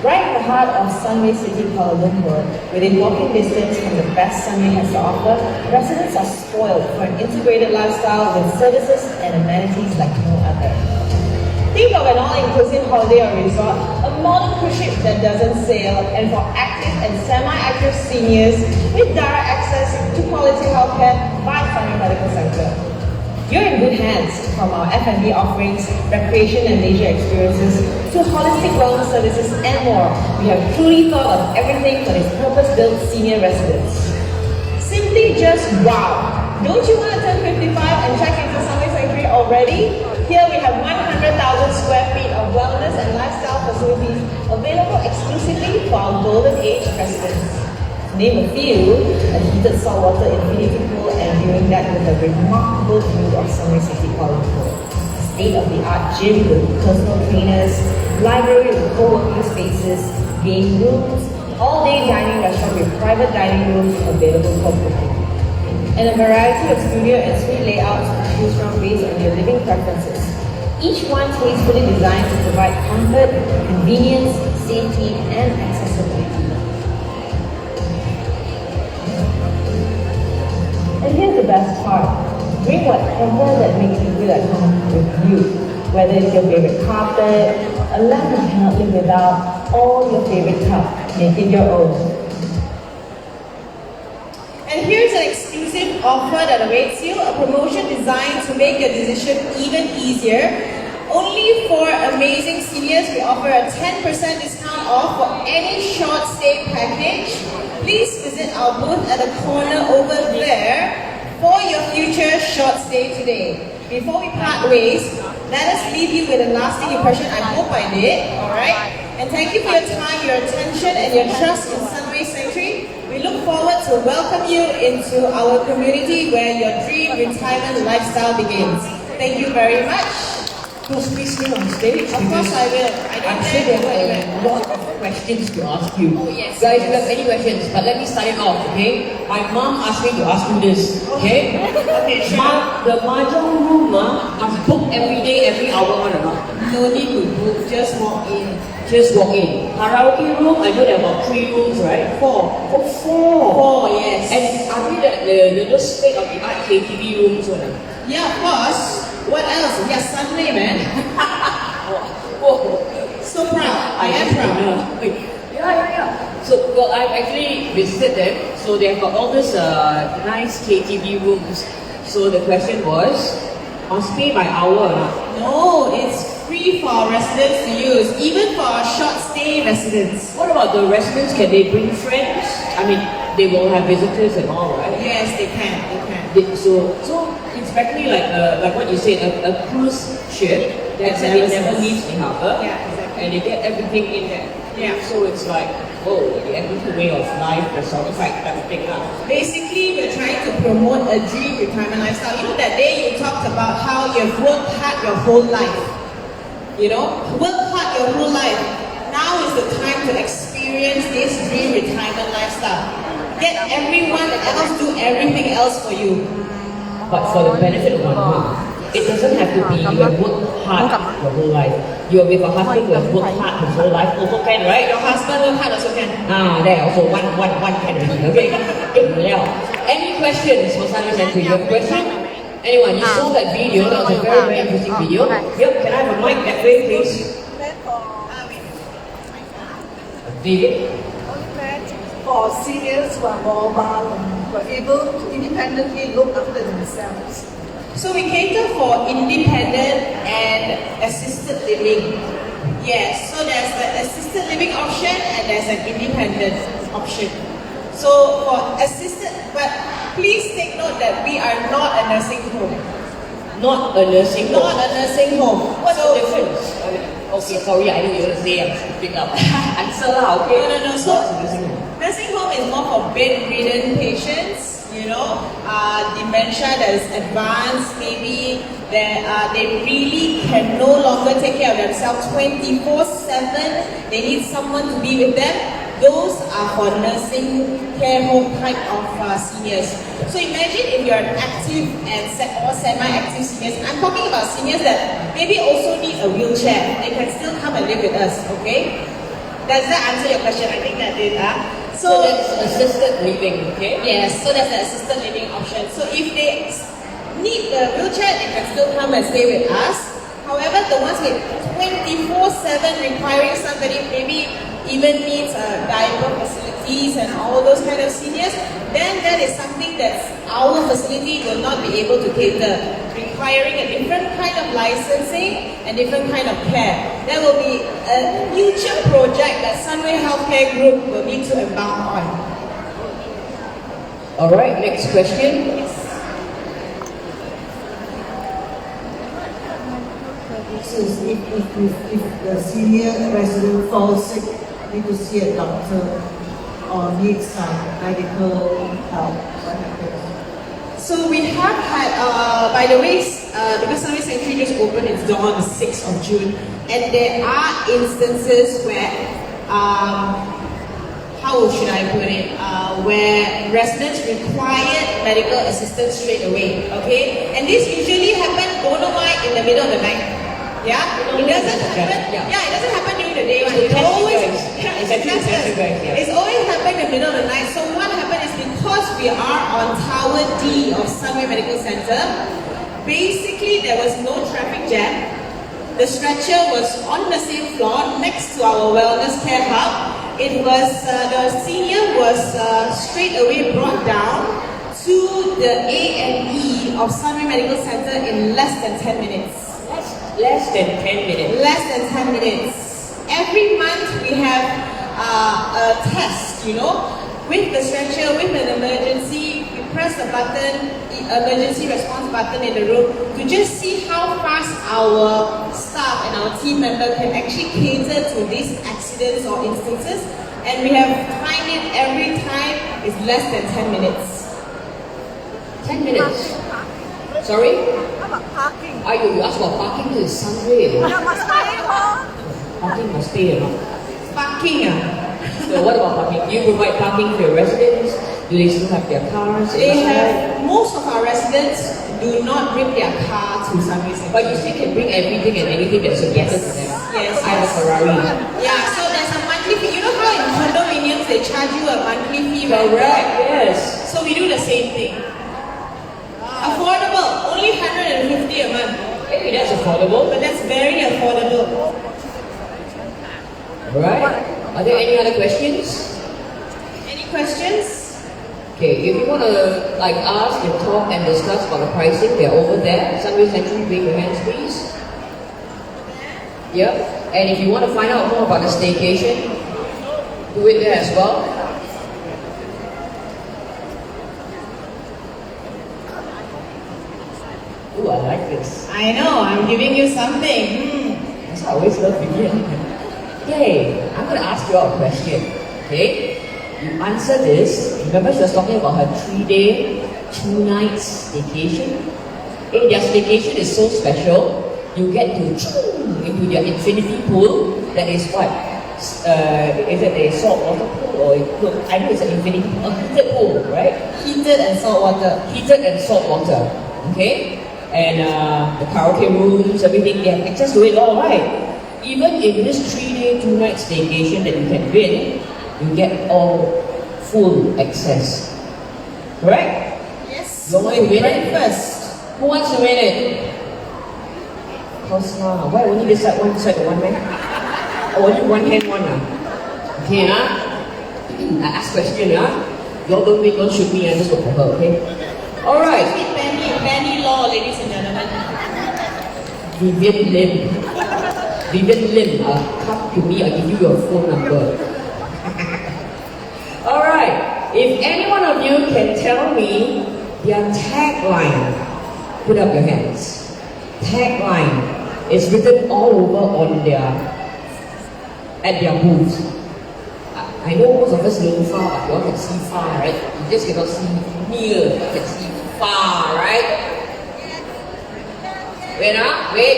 Right in the heart of Sunway City, Kuala Lumpur, within walking distance from the best Sunway has to offer, residents are spoiled for an integrated lifestyle with services and amenities like no other. Think of an all-inclusive holiday or resort, a modern cruise ship that doesn't sail, and for active and semi-active seniors with direct access to quality healthcare by Sunway Medical Centre. You're in good hands, from our F&B offerings, recreation and leisure experiences, to holistic wellness services and more. We have truly thought of everything for this purpose-built senior residence. Simply just wow! Don't you want to turn 55 and check into Sunway Sanctuary already? Here we have 100,000 square feet of wellness and lifestyle facilities available exclusively for our golden age residents. To name a few, a heated saltwater infinity pool and viewing that with a remarkable view of Sunway City, Kuala Lumpur. State-of-the-art gym with personal trainers, library with co-working spaces, game rooms, all-day dining restaurant with private dining rooms available for booking. And a variety of studio and suite layouts to choose from based on your living preferences. Each one tastefully designed to provide comfort, convenience, safety, and accessibility. And here's the best part. Bring whatever that makes you feel at home with you. Whether it's your favorite carpet, a lamp you cannot live without, or your favorite cup. Make it your own. And here's an exclusive offer that awaits you, a promotion designed to make your decision even easier. Only for amazing seniors, we offer a 10% discount off for any short stay package. Please visit our booth at the corner over there for your future short stay today. Before we part ways, let us leave you with a lasting impression. I hope I did, alright? And thank you for your time, your attention, and your trust in Sunway Sanctuary. We look forward to welcome you into our community where your dream retirement lifestyle begins. Thank you very much. Please stay on stage. Of course I will. I'm sure there are a lot of questions to ask you. Oh, yes. Guys, you have many questions, but let me start it off, okay? My mom asked me to ask you this, okay? Okay, sure. The mahjong room must book every day, every hour, or not? No need to book, just walk in. Just walk in. Karaoke room, I know there are about 3 rooms, right? 4. Oh, 4. 4, yes. And are they the state-of-the-art KTV rooms or not? Yeah, of course. What else? Yeah, Sunday, man. Oh. So proud. I am proud. Yeah. So, well, I've actually visited them. So they have got all these nice KTV rooms. So the question was, must pay by hour or not? No, it's free for our residents to use, even for our short stay residents. What about the residents? Can they bring friends? I mean, they will have visitors and all, right? Yes, they can. So it's practically like what you said, a cruise ship that never leaves the harbor. Yeah, exactly. And they get everything in there. Yeah. So it's like, whoa, the everyday way of life, the sort of like that thing. Basically, we're trying to promote a dream retirement lifestyle. You know, that day you talked about how you've worked hard your whole life. You know, work hard your whole life. Now is the time to experience this dream retirement lifestyle. Get everyone else do everything else for you. But for the benefit of one mom, it doesn't have to be you have worked hard your whole life. You're with a husband who has worked hard his whole life also can, right? Your husband work hard also can. There also one can already, okay? Any questions for Sunway Sanctuary? You have a question? Anyone? You saw that video, that was a very, very interesting video. Yep, can I have a mic that way, please? David? for seniors who are mobile and who are able to independently look after themselves. So we cater for independent and assisted living. Yes, so there's the assisted living option and there's an independent option. So for assisted, but please take note that we are not a nursing home. Not a nursing home. Not a nursing home. What's the difference? Okay, sorry, I know you're going to say I'm speaking up. Answer lah, okay? No. So nursing home is more for bedridden patients. Dementia that is advanced, maybe they really can no longer take care of themselves 24/7. They need someone to be with them. Those are for nursing care home type of seniors. So imagine if you're an active and or semi-active seniors. I'm talking about seniors that maybe also need a wheelchair. They can still come and live with us, okay? Does that answer your question? I think that did. So that's assisted living, okay? Yes, so that's the assisted living option. So if they need the wheelchair, they can still come and stay with us. However, the ones with 24/7 requiring somebody, maybe even needs diaper facilities and all those kind of seniors, then that is something that our facility will not be able to cater, requiring a different kind of licensing and different kind of care. That will be a future project that Sunway Healthcare Group will need to embark on. Alright, next question. So if the senior resident falls sick, need to see a doctor or needs some medical help, what happens? So we have had, by the way, because Sunway Sanctuary just opened its door on the 6th of June, and there are instances where, how should I put it, where residents required medical assistance straight away, okay? And this usually happens, don't know why, in the middle of the night. Yeah, it doesn't happen. Yeah, it doesn't happen during the day. It's always happened in the middle of the night. So what happened is because we are on Tower D of Sunway Medical Center, basically there was no traffic jam. The stretcher was on the same floor next to our wellness care hub. It was the senior was straight away brought down to the A&E of Sunway Medical Center in less than 10 minutes. Less than 10 minutes. Less than 10 minutes. Every month we have a test, with the stretcher, with an emergency. We press the button, emergency response button in the room to just see how fast our staff and our team member can actually cater to these accidents or instances. And we have timed it every time is less than 10 minutes. 10 minutes? Sorry? How about parking? You asked about parking to Sunway. Must pay, Parking must pay, Parking, So what about parking? Do you provide parking for your residents? Do they still have their cars? Most of our residents do not bring their car to Sunway Center. But you still can bring everything and anything that's important to them. Yes. I have a Ferrari. Yeah, so there's a monthly fee. You know how in condominiums they charge you a monthly fee? Correct, yes. So we do the same thing. Affordable, only 150 a month. Hey, that's affordable. But that's very affordable. Alright. Are there any other questions? Any questions? Okay, if you want to ask and talk and discuss about the pricing, they're over there. Sunway Sanctuary, wave your hands please. Yeah. And if you want to find out more about the staycation, do it there as well. Ooh, I like this. I know, I'm giving you something. That's how I always love begin. Okay, I'm going to ask you all a question. Okay? You answer this. Remember she was talking about her 3-day, 2-night staycation? Okay, their staycation is so special. You get to into their infinity pool. That is what? Is it a salt water pool or I know it's an infinity pool, a heated pool, right? Heated and salt water. Heated and salt water. Okay? And the karaoke rooms, everything, they have access to it all, right? Even in this 3-day, 2-night staycation that you can win, you get all full access. Correct? Yes. You want to win it? Breakfast. Who wants to win it? Cause why only this side, one side, one man? Only one hand, one. Okay, I ask question, Y'all don't shoot me, I just go for her, okay? Alright. Penny Law, ladies and gentlemen. Vivian Lim, come to me, I'll give you your phone number. Alright, if any one of you can tell me their tagline, put up your hands. Tagline is written all over on at their booths. I know most of us know far, but you all can see far, right? You just cannot see near, you can see far, right? Wait,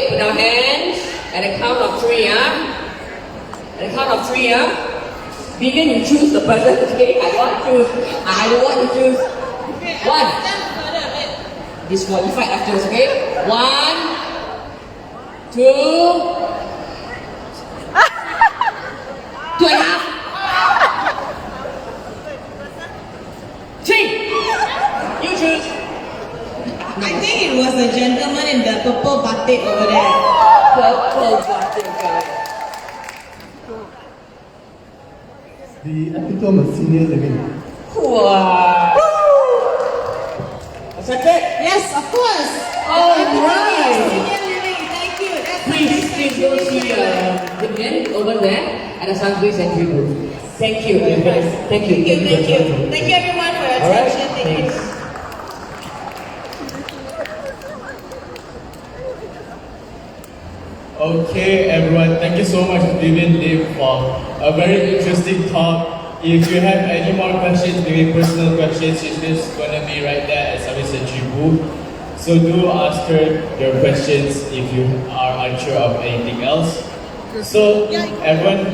put our hands at the count of 3, At the count of 3, Vivian, you choose the person, okay? I don't want to choose. 1. Disqualified afterwards, okay? 1, 2, 2.5. 3. You choose. I think it was the gentleman in the purple batik over there. Purple batik guy. The epitome of senior living. Wow. Accepted? Yes, of course. All right. Senior living, thank you. Please go see Vivian over there at the Sunway Century booth. Thank you. Thank you. Thank you everyone for your attention. Thank you. Okay, everyone, thank you so much, Vivian Lim, for a very interesting talk. If you have any more questions, maybe personal questions, she's just going to be right there at Sunway Century booth. So do ask her your questions if you are unsure of anything else. So, everyone,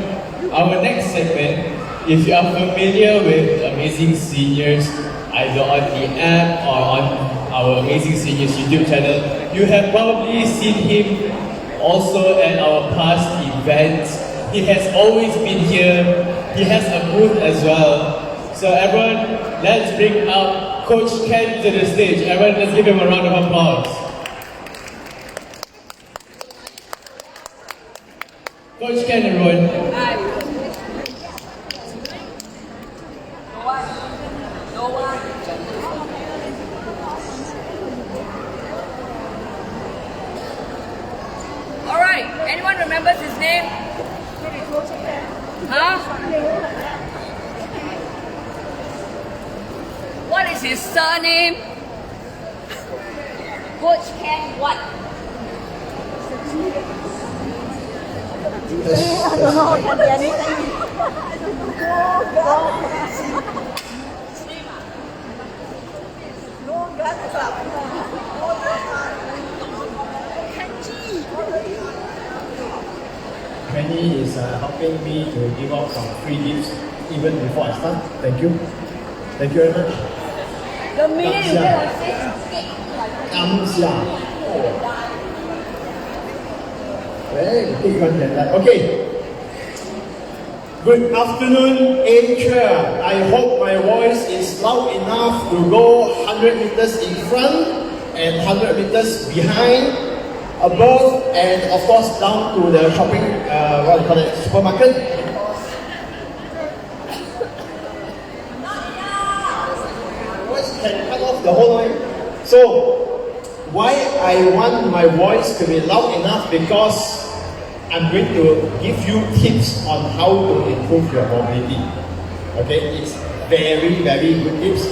our next segment, if you are familiar with Amazing Seniors, either on the app or on our Amazing Seniors YouTube channel, you have probably seen him also at our past events. He has always been here. He has a booth as well. So everyone, let's bring out Coach Ken to the stage. Everyone, let's give him a round of applause. Coach Ken, everyone. Alright, anyone remembers his name? Huh? What is his surname? Coach Ken what? I don't know, can be anything. Penny is helping me to give out some free gifts even before I start. Thank you. Thank you very much. The minute you get on stage, Very big content. Okay. Good afternoon, Asia. I hope my voice is loud enough to go 100 meters in front and 100 meters behind, above, and of course down to the shopping, supermarket. Voice can cut off the whole line. So, why I want my voice to be loud enough? Because I'm going to give you tips on how to improve your mobility. Okay, it's very, very good tips.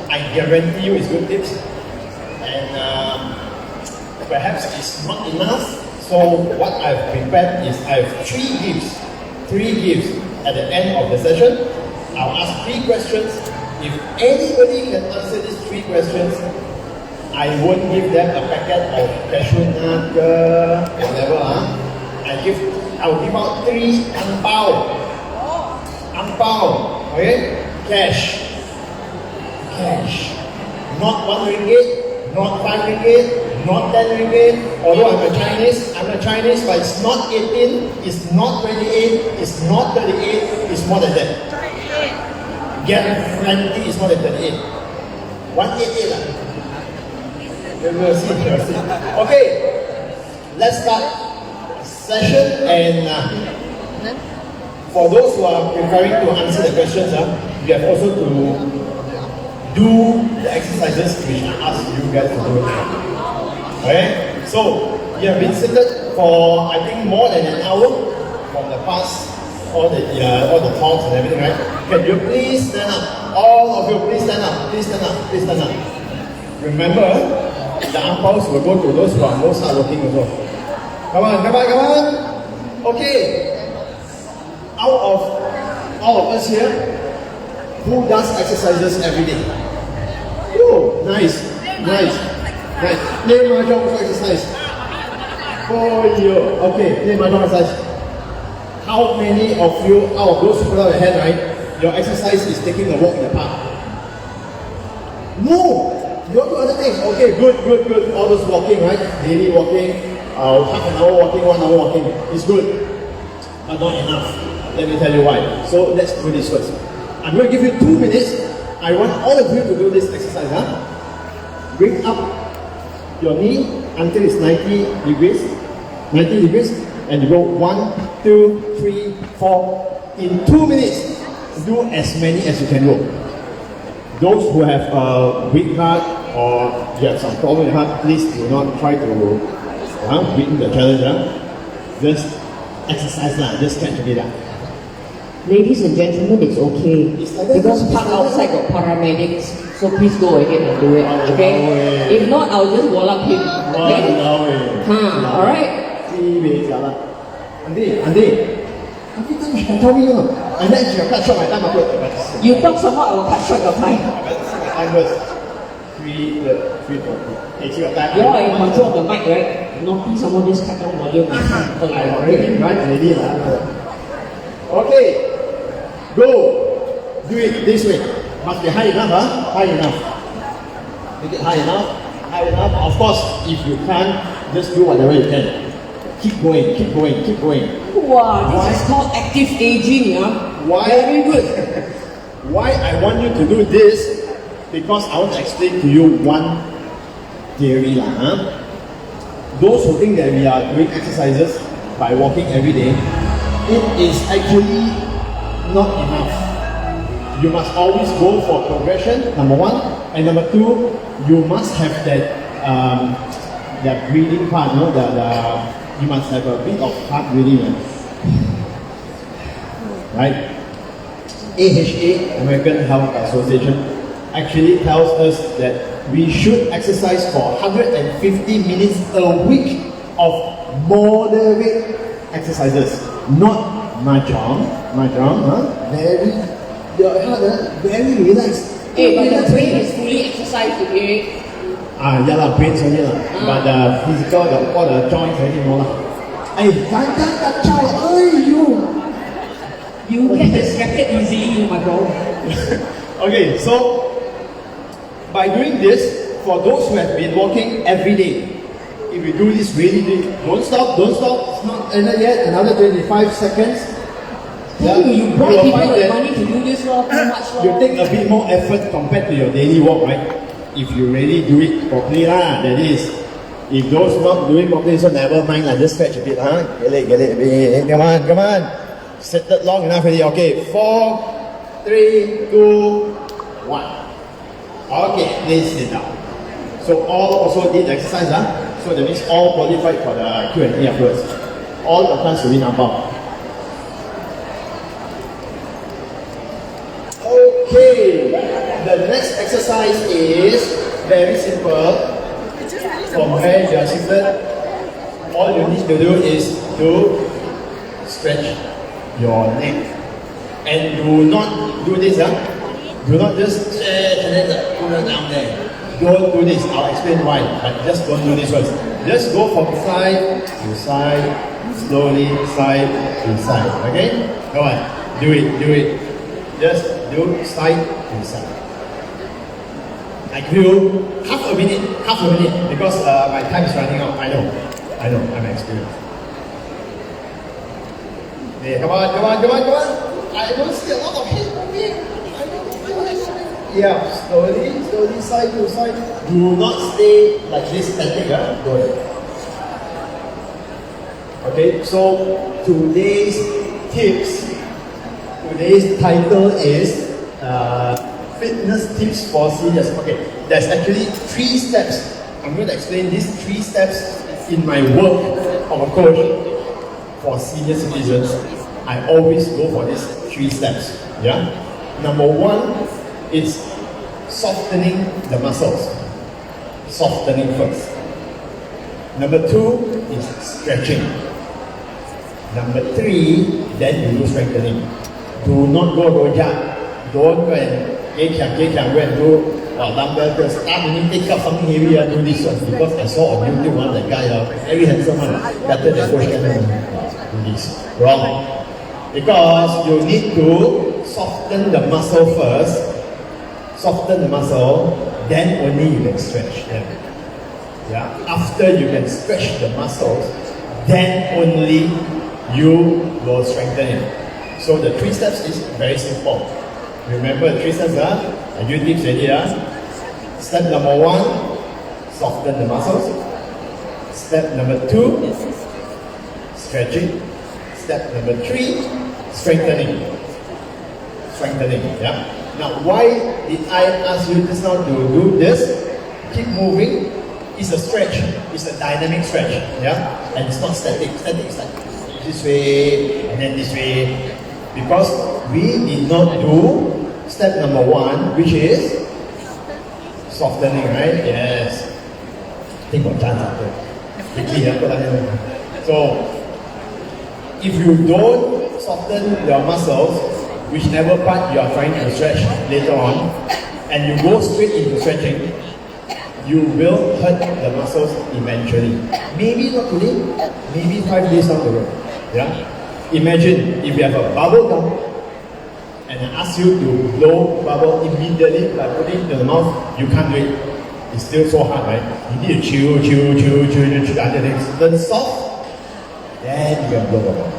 I guarantee you it's good tips. And perhaps it's not enough. So what I've prepared is I have three gifts at the end of the session. I'll ask 3 questions. If anybody can answer these 3 questions, I won't give them a packet of cashew nut, whatever. I'll give out 3 ang pao, okay? Cash. Not 1 ringgit, not 5 ringgit, not 10 ringgit. Although I'm a Chinese, but it's not 18, it's not 28, it's not 38, it's more than that. Guarantee it's more than 38. 188 We'll see. Okay, let's start session and For those who are preparing to answer the questions, you have also to do the exercises which I asked you guys to do. Okay? So, you have been seated for, I think, more than an hour from the past, all the talks and everything, right? Can you please stand up? All of you, please stand up. Please stand up. Please stand up. Remember, the angpaos will go to those who are most hardworking also. Come on, come on, come on. Okay. Out of all of us here, who does exercises every day? Oh, nice, nice, nice. Play mahjong also exercise. Oh, yeah. Okay, play mahjong exercise. How many of you, out of those who put out your hand, right, your exercise is taking a walk in the park? No! You do other things. Okay, good, good, good. All those walking, right? Daily walking, half an hour walking, 1 hour walking. It's good, but not enough. Let me tell you why. So let's do this first. I'm going to give you 2 minutes. I want all of you to do this exercise. Bring up your knee until it's 90 degrees. 90 degrees. And you go 1, 2, 3, 4. In 2 minutes, do as many as you can go. Those who have a weak heart or you have some problem with heart, please do not try to beat the challenge. Just exercise lah. Just catch a bit. Ladies and gentlemen, it's okay. Because park outside got paramedics, so please go ahead and do it, okay? If not, I'll just wall up him. Okay? Alright? Andy, tell me, I let you cut short my time. You talk so much, I will cut short your time. Time first. 3, 4. Hey, see your time. You are in control of the mic, right? Naughty, someone just cut down volume. I already ready. Okay. Go. Do it this way. Must be high enough, High enough. Make it high enough. High enough. Of course, if you can't, just do whatever you can. Keep going, keep going, keep going. Wow, this is called active aging, Why? Very good. Why I want you to do this? Because I want to explain to you one theory. Those who think that we are doing exercises by walking every day, it is actually not enough. You must always go for progression, number 1. And number 2, you must have that breathing part, you must have a bit of heart breathing. Right? AHA, American Health Association, actually tells us that we should exercise for 150 minutes a week of moderate exercises, not mahjong, very relaxed. Hey, but the brain is fully exercised today. Brains only but the physical, all the joints already no lah. You get distracted easily, my bro. Okay, so by doing this, for those who have been walking every day, if you do this really, don't stop, it's not ended yet, another 25 seconds. You bribe people with money to do this, too much. You take a bit more effort compared to your daily walk, right? If you really do it properly, that is. If those not doing properly, so never mind, just stretch a bit, Get it. Come on. Set that long enough already. Okay, 4, 3, 2, 1. Okay, please sit down. So all also did exercise, So that means all qualified for the Q&A afterwards. All the class will be number. Okay, the next exercise is very simple. From where you are seated, all you need to do is to stretch your neck. And do not do this, Do not just stretch and then pull it down there. Don't do this. I'll explain why. But just don't do this first. Just go from side to side, slowly side to side. Okay? Come on. Do it. Just do side to side. I give you half a minute, because my time is running out. I know, I'm experienced. Hey, come on. I don't see a lot of head moving. Yeah, slowly, side to side. Do not stay like this static. Go ahead. Okay, so today's tips Today's title is Fitness Tips for Seniors. Okay, there's actually 3 steps. I'm going to explain these 3 steps in my work of a coach for senior citizens. I always go for these 3 steps. Yeah. Number 1 is softening the muscles. Softening first. Number 2 is stretching. Number 3, then you do strengthening. Do not go rojak. Don't go and go and do dumbbell press. Start and take up something heavy and do this one. Because I saw on YouTube that guy, very handsome one, better than Coach Cannon. Do this. Wrong. Because you need to soften the muscle first. Soften the muscle, then only you can stretch them. Yeah. After you can stretch the muscles, then only you will strengthen it. So the 3 steps is very simple. Remember the 3 steps, you tips ready, Step number 1, soften the muscles. Step number 2, stretching. Step number 3, strengthening. Strengthening, yeah. Now, why did I ask you just now to do this? Keep moving. It's a stretch. It's a dynamic stretch, yeah. And it's not static. Static is like this way and then this way. Because we did not do step number 1, which is softening, right? Yes. Think of chance after. So, if you don't soften your muscles, whichever part you are trying to stretch later on, and you go straight into stretching, you will hurt the muscles eventually. Maybe not today, maybe 5 days down the road. Yeah? Imagine if you have a bubble gum and I ask you to blow bubble immediately by putting it in the mouth, you can't do it. It's still so hard, right? You need to chew until it turns soft, then you can blow bubble.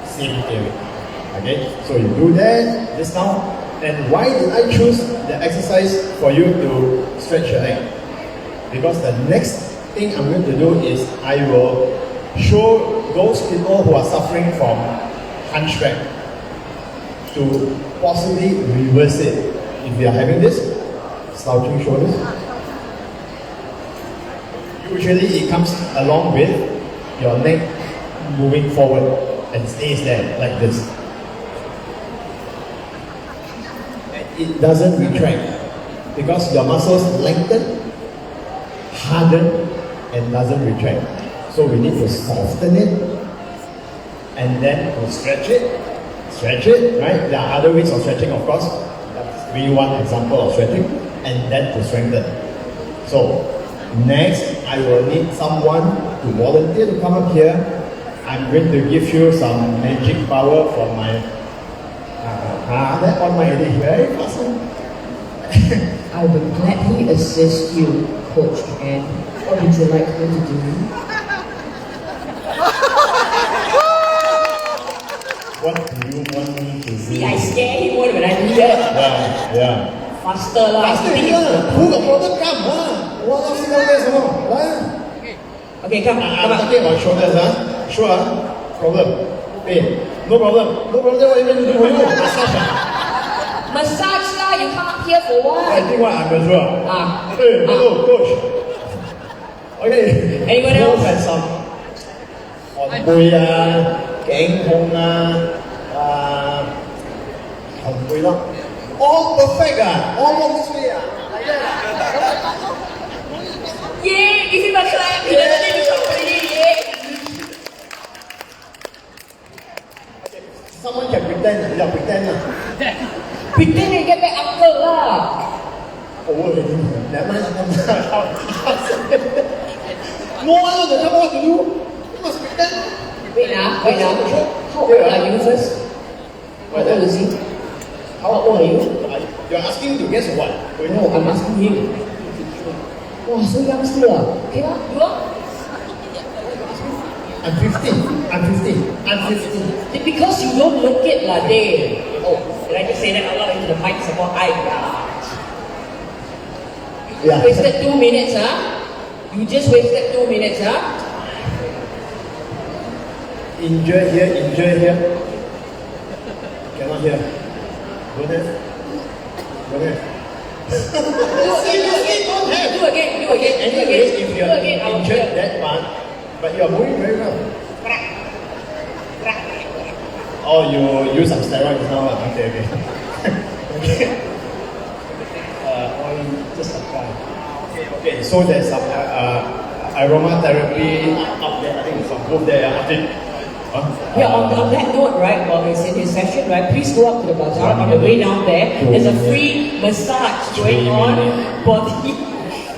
Same theory. Okay? So you do that just now. And why did I choose the exercise for you to stretch your leg? Because the next thing I'm going to do is I will show those people who are suffering from hunchback to possibly reverse it. If you are having this, slouching shoulders, usually it comes along with your neck moving forward and stays there like this. It doesn't retract because your muscles lengthen, harden, and doesn't retract. So we need to soften it and then we'll stretch it, right? There are other ways of stretching, of course. That's one example of stretching, and then to strengthen. So next, I will need someone to volunteer to come up here. I'm going to give you some magic power from my that on my head, very awesome. I will gladly assist you, Coach. And what would you like me to do? What do you want me to do? See, I scare him more when I do that. Yeah. Faster lah. Faster lah. Who got problem? Come on. What else you got? Okay, come. I'm talking about shoulders, Sure, problem. Pain. No problem. No problem. What are you going to do for you? Massage. Massage lah. You come up here for what? I think what I'm going to do. Hey, hello, coach. Okay. Anyone else? Have some on bui gang hong on bui all perfect all this way like that. Yay! Give him a clap. He doesn't need to talk already. Yay! Someone can pretend. Yeah, pretend Pretend you get back uncle lah. Oh, never mind. No one knows the what to do. You must pretend. Wait now. How old are you first? How old is he? How old are you? You're asking to guess what? No, I'm asking him. Wow, so young still ah. Okay lah, you are? I'm 15. Because you don't look it lah, Dave. Oh, did I just say that out loud into the mic support? You wasted 2 minutes, huh? You just wasted 2 minutes, huh? Injure here. Cannot Not here. Don't have? Don't have? Seriously, don't have. Do again. Anyways, if you Do are again. injured that part, but you are moving very well. Oh, you use some steroids now. Okay. Okay. Or you just apply. Okay. So there's some aromatherapy up there. I think it's on both there. I think. Yeah, on that note, right, while he's in his session, right, please go up to the bazaar on the way down there. There's a free massage going on, body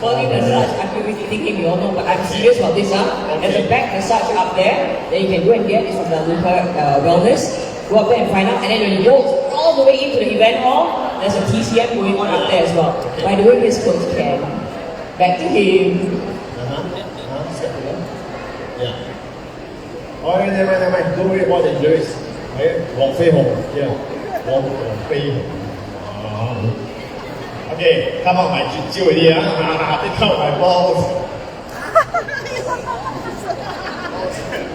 massage. I'm really thinking you all know, but I'm serious about this, There's a back massage up there that you can go and get. It's from the Luca Wellness. Go up there and find out, and then when you go all the way into the event hall, there's a TCM going on up there as well. By the way, Miss Coach Ken, back to him. Yeah. Oh, never mind. Don't worry about the injuries. Okay, Wong Fei Hong. Yeah, Wong Fei Hong. Okay, come out my jiu already. Take out my balls.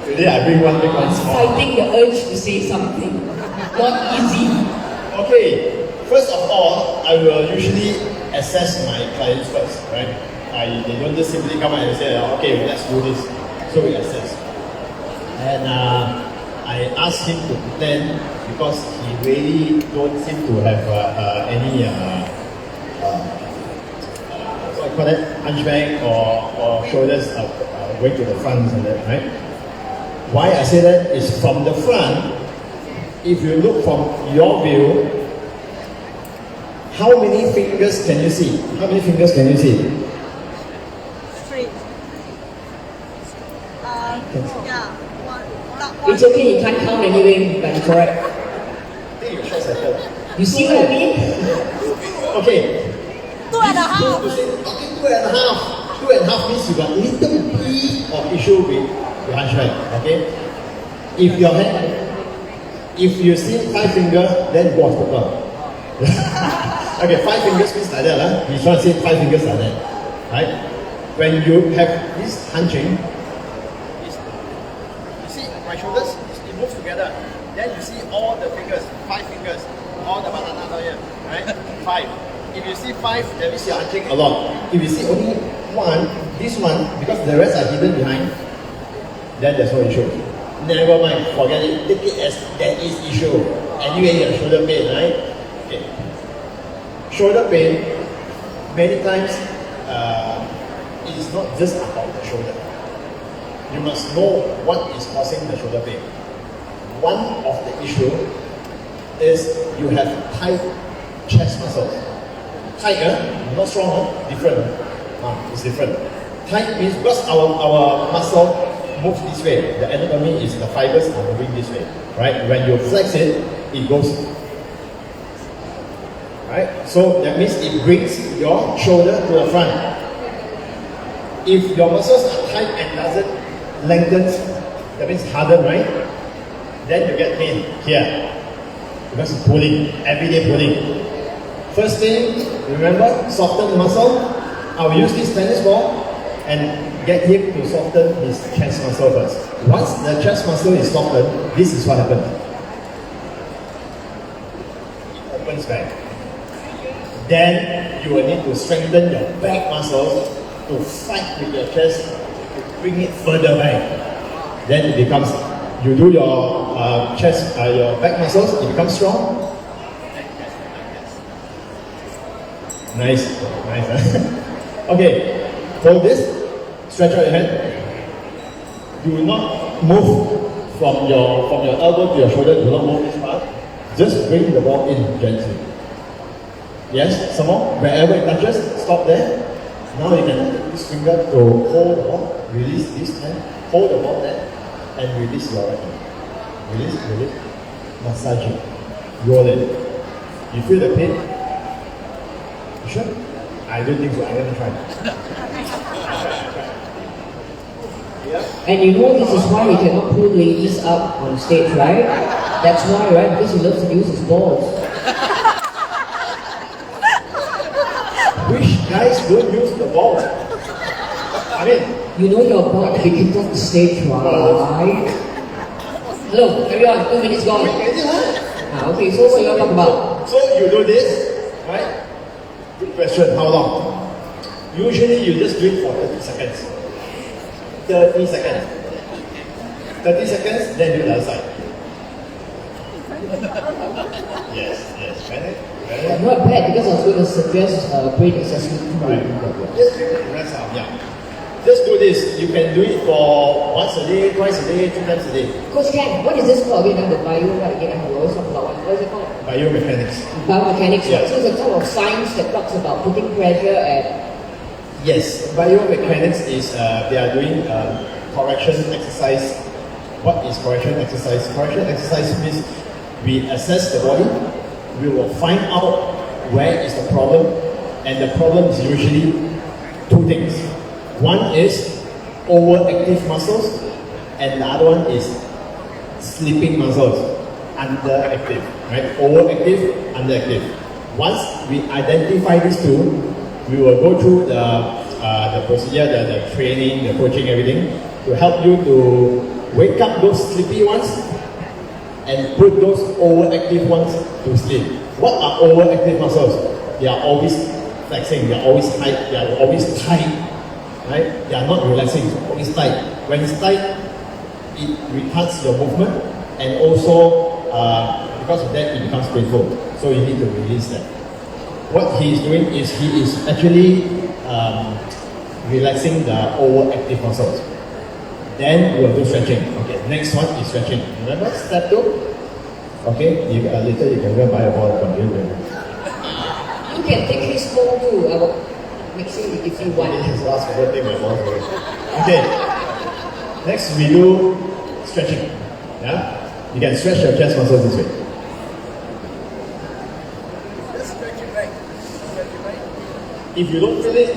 Today I bring one big one small. Fighting the urge to say something. Not easy. Okay, first of all, I will usually assess my clients first, right? They don't just simply come out and say, okay, let's do this. So we assess. And I asked him to pretend because he really don't seem to have any what you call that, hunchback or shoulders going to the front and that, right? Why I say that is from the front, if you look from your view, how many fingers can you see? How many fingers can you see? Three. Yeah. It's okay, you can't count anyway, but it's correct. I think you're short-sighted. You see what I mean? Okay. 2.5. Okay, 2.5. 2.5 means you got a little bit of issue with your hunchback. Okay? If your hand, if you see 5 fingers, then go hospital. Okay, 5 fingers means like that. He's trying to say 5 fingers like that. Right? When you have this hunching, my shoulders, it moves together. Then you see all the fingers, 5 fingers, all the bananas are here, right? 5. If you see 5, that means you're hunching a lot. If you see only 1, this one, because the rest are hidden behind, then there's no issue. Never mind, forget it. Take it as that is issue. Anyway, you have shoulder pain, right? Okay. Shoulder pain, many times, it is not just about the shoulder. You must know what is causing the shoulder pain. One of the issue is you have tight chest muscles. Tight, not strong, different. It's different. Tight means because our muscle moves this way. The anatomy is the fibers are moving this way. Right? When you flex it, it goes. Right? So that means it brings your shoulder to the front. If your muscles are tight and doesn't lengthen, that means harden, right? Then you get pain here. Because it's pulling, everyday pulling. First thing, remember, soften the muscle. I'll use this tennis ball and get him to soften his chest muscle first. Once the chest muscle is softened, this is what happens. It opens back. Then you will need to strengthen your back muscles to fight with your chest to bring it further back. Then it becomes, you do your chest, your back muscles, it becomes strong. Nice, nice. Okay, hold this, stretch out your hand. Do not move from your elbow to your shoulder. Do not move this part. Just bring the ball in gently. Yes, some more. Wherever it touches, stop there. Now you can take this finger to hold the ball. Release this hand. Hold the ball there, and release your right hand. Release, release. Massage it. Roll it. You feel the pain? You sure? I don't think so. I'm gonna try. Yeah. And you know this is why he cannot pull ladies up on stage, right? That's why, right? Because he loves to use his balls. Which guys don't use the ball? I mean, you know you're about to be kicked off the stage, right? Hello, carry on. 2 minutes gone. Okay, so what you want to talk about? So you do this, right? Good question, how long? Usually you just do it for 30 seconds. 30 seconds. 30 seconds, then do the other side. Yes, very good. Not bad, because I was going to suggest brain exercise. Right. Just do the rest out, yeah. Just do this. You can do it for once a day, twice a day, 2 times a day. Coach Ken, what is this called again? The bio, right? Again, we always talk about what is it called? Biomechanics. Biomechanics. Yeah. So it's a type of science that talks about putting pressure at. Yes, biomechanics is they are doing correction exercise. What is correction exercise? Correction exercise means we assess the body, we will find out where is the problem, and the problem is usually 2 things. One is overactive muscles, and the other one is sleeping muscles, underactive, right? Overactive, underactive. Once we identify these 2, we will go through the procedure, the training, the coaching, everything, to help you to wake up those sleepy ones and put those overactive ones to sleep. What are overactive muscles? They are always flexing, they are always tight, they are always tight. Right? They are not relaxing, it's always tight. When it's tight, it retards your movement, and also because of that, it becomes painful. So you need to release that. What he is doing is he is actually relaxing the overactive muscles. Then we will do stretching. Okay, next one is stretching. Remember step 2? Okay, later you can go buy a ball from you. You can take his phone too. I will make sure you give you one. His last birthday, my boss. Okay. Next we do stretching. Yeah? You can stretch your chest muscles this way. If you don't feel it,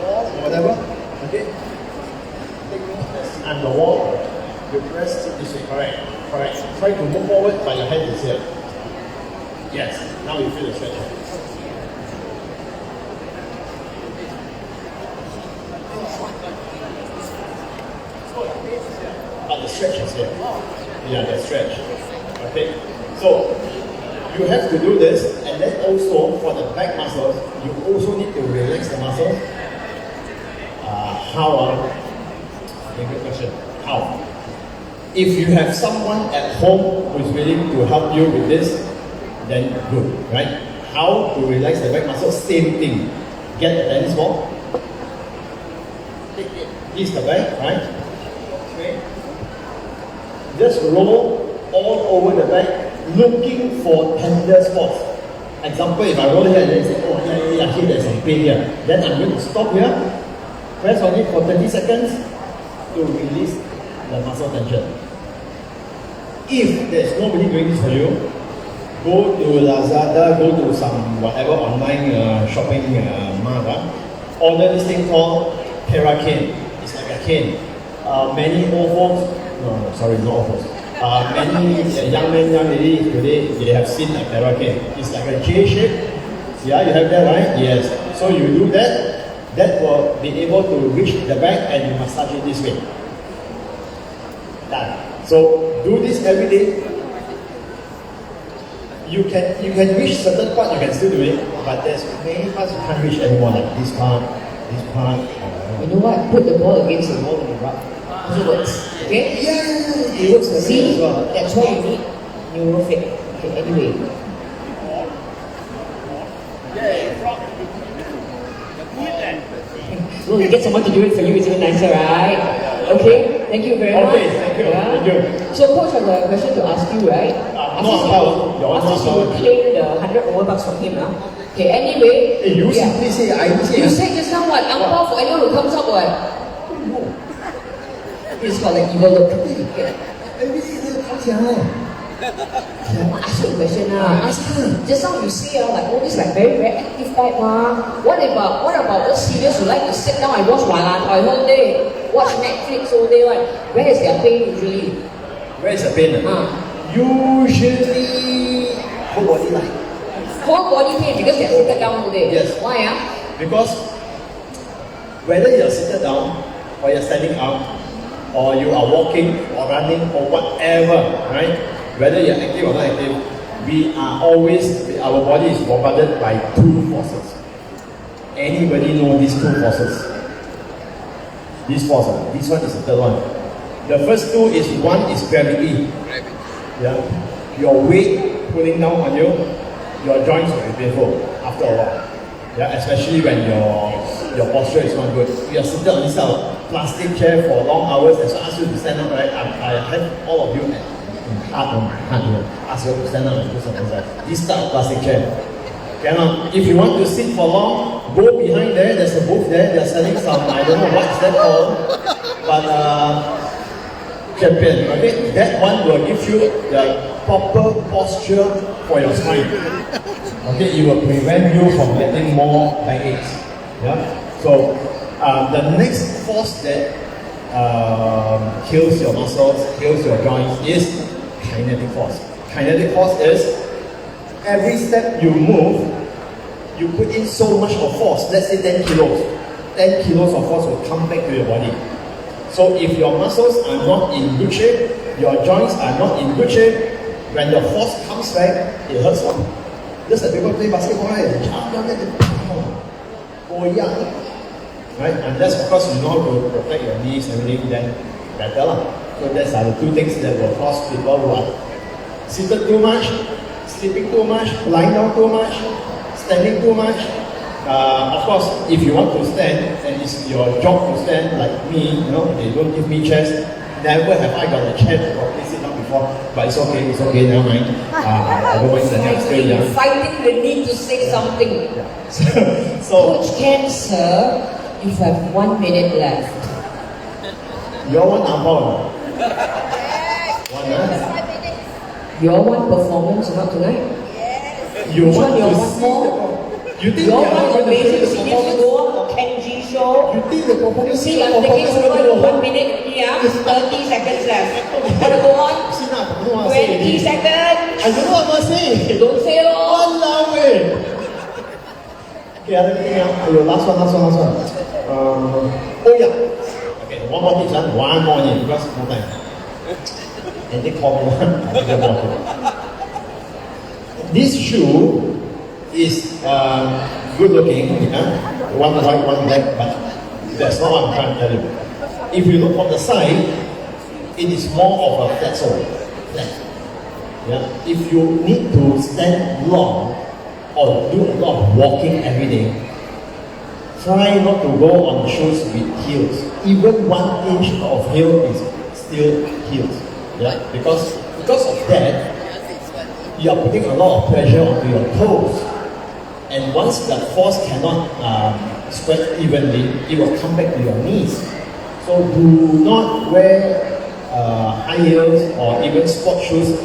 or whatever, okay? And the wall, you press it this way, correct? Try to move forward, but your hand is here. Yes, now you feel the stretch. But the stretch is here. Yeah, the stretch. Okay? So, you have to do this, and then also for the back muscles, you also need to relax the muscles. How? Good question. How? If you have someone at home who is willing to help you with this, then good, right? How to relax the back muscles? Same thing. Get the tennis ball. This is the back, right? Okay. Just roll all over the back, looking for tender spots. Example, if I roll here and then say, oh yeah, here there's some pain here. Then I'm going to stop here, press on it for 30 seconds to release the muscle tension. If there's nobody doing this for you, go to Lazada, go to some whatever online shopping mall, order this thing called Terracane. It's like a cane. Many old folks, not old folks. Many young men, young ladies today, they have seen a Terracane. It's like a J shape. Yeah, you have that, right? Yes. So you do that. That will be able to reach the back and you massage it this way. Done. So do this every day. You can reach certain part, you can still do it, but there's many parts you can't reach anymore, like this part. You know what? Put the ball against the wall and rub. It works. Okay? Yeah, it works. See? Well. That's why you need neurofit. Okay, anyway. Well, you get someone to do it for you, it's even nicer, right? Okay, thank you very much. Okay, thank you. Yeah. Thank you. So, Coach, I have a question to ask you, right? After you claim the 100 over bucks from him, okay, anyway. Hey, you simply say, I say. You said just now what? Ang pao for anyone who comes up, what? It's called like evil look. I ask you a question ask her. Just now you say like all this like very active type What about those seniors who like to sit down and watch Wala Toy whole day, watch Netflix all day, right? Where is their pain usually? Where is the pain? Usually whole body line. Whole body pain because they're seated down all day. Yes. Why Because whether you're seated down or you're standing up or you are walking or running or whatever, right? whether you're active or not active, our body is bombarded by two forces. Anybody know these two forces? This force, this one is the third one. The first two is, one is gravity. Yeah, your weight pulling down on you, your joints will be painful after a while. Yeah, especially when your posture is not good. You are seated on this plastic chair for long hours, and so I ask you to stand up, right? I have all of you ask you to stand up and do something like that. This type of plastic chair. Cannot. If you want to sit for long, go behind there. There's a booth there. They're selling some, I don't know what's that called, but champion. Okay, that one will give you the proper posture for your spine. Okay, it will prevent you from getting more backaches. Yeah. So the next force that kills your muscles, kills your joints is kinetic force. Kinetic force is every step you move, you put in so much of force, let's say 10 kilos. 10 kilos of force will come back to your body. So if your muscles are not in good shape, your joints are not in good shape, when the force comes back, it hurts one. Just like people play basketball, right? Right? Unless of course you know how to protect your knees and everything, then better lah. So that's the two things that will cause people who are seated too much, sleeping too much, lying down too much, standing too much. Of course, if you want to stand, and it's your job to stand, like me, you know, they don't give me chairs. Never have I got a chair to properly sit down before, but it's okay, never mind. I don't mind the next day. You're fighting the need to say something. So, Coach Ken, sir, you have 1 minute left. Your one about Your one performance, not tonight? You Which want one? Your to one see more? You think Your they are one going to see amazing the seniors performance? go on for Kenji show. You think the performance? You see, I'm taking over your 1 minute here. 30 seconds left. Want to go on? 20 seconds. I don't know what I'm saying. Don't say it all. Walao eh. Okay, other thing, last one. Oh yeah. Okay, one more thing, one more thing, because no time. And they call me one. I didn't want it. This shoe is good looking, one white, one black, but that's not what I'm trying to tell you. If you look from the side, it is more of a flat sole. Flat. Yeah? If you need to stand long or do a lot of walking every day, try not to go on shoes with heels. Even 1 inch of heel is still heels. Yeah? Because of that, you are putting a lot of pressure onto your toes. And once the force cannot spread evenly, it will come back to your knees. So do not wear high heels or even sport shoes.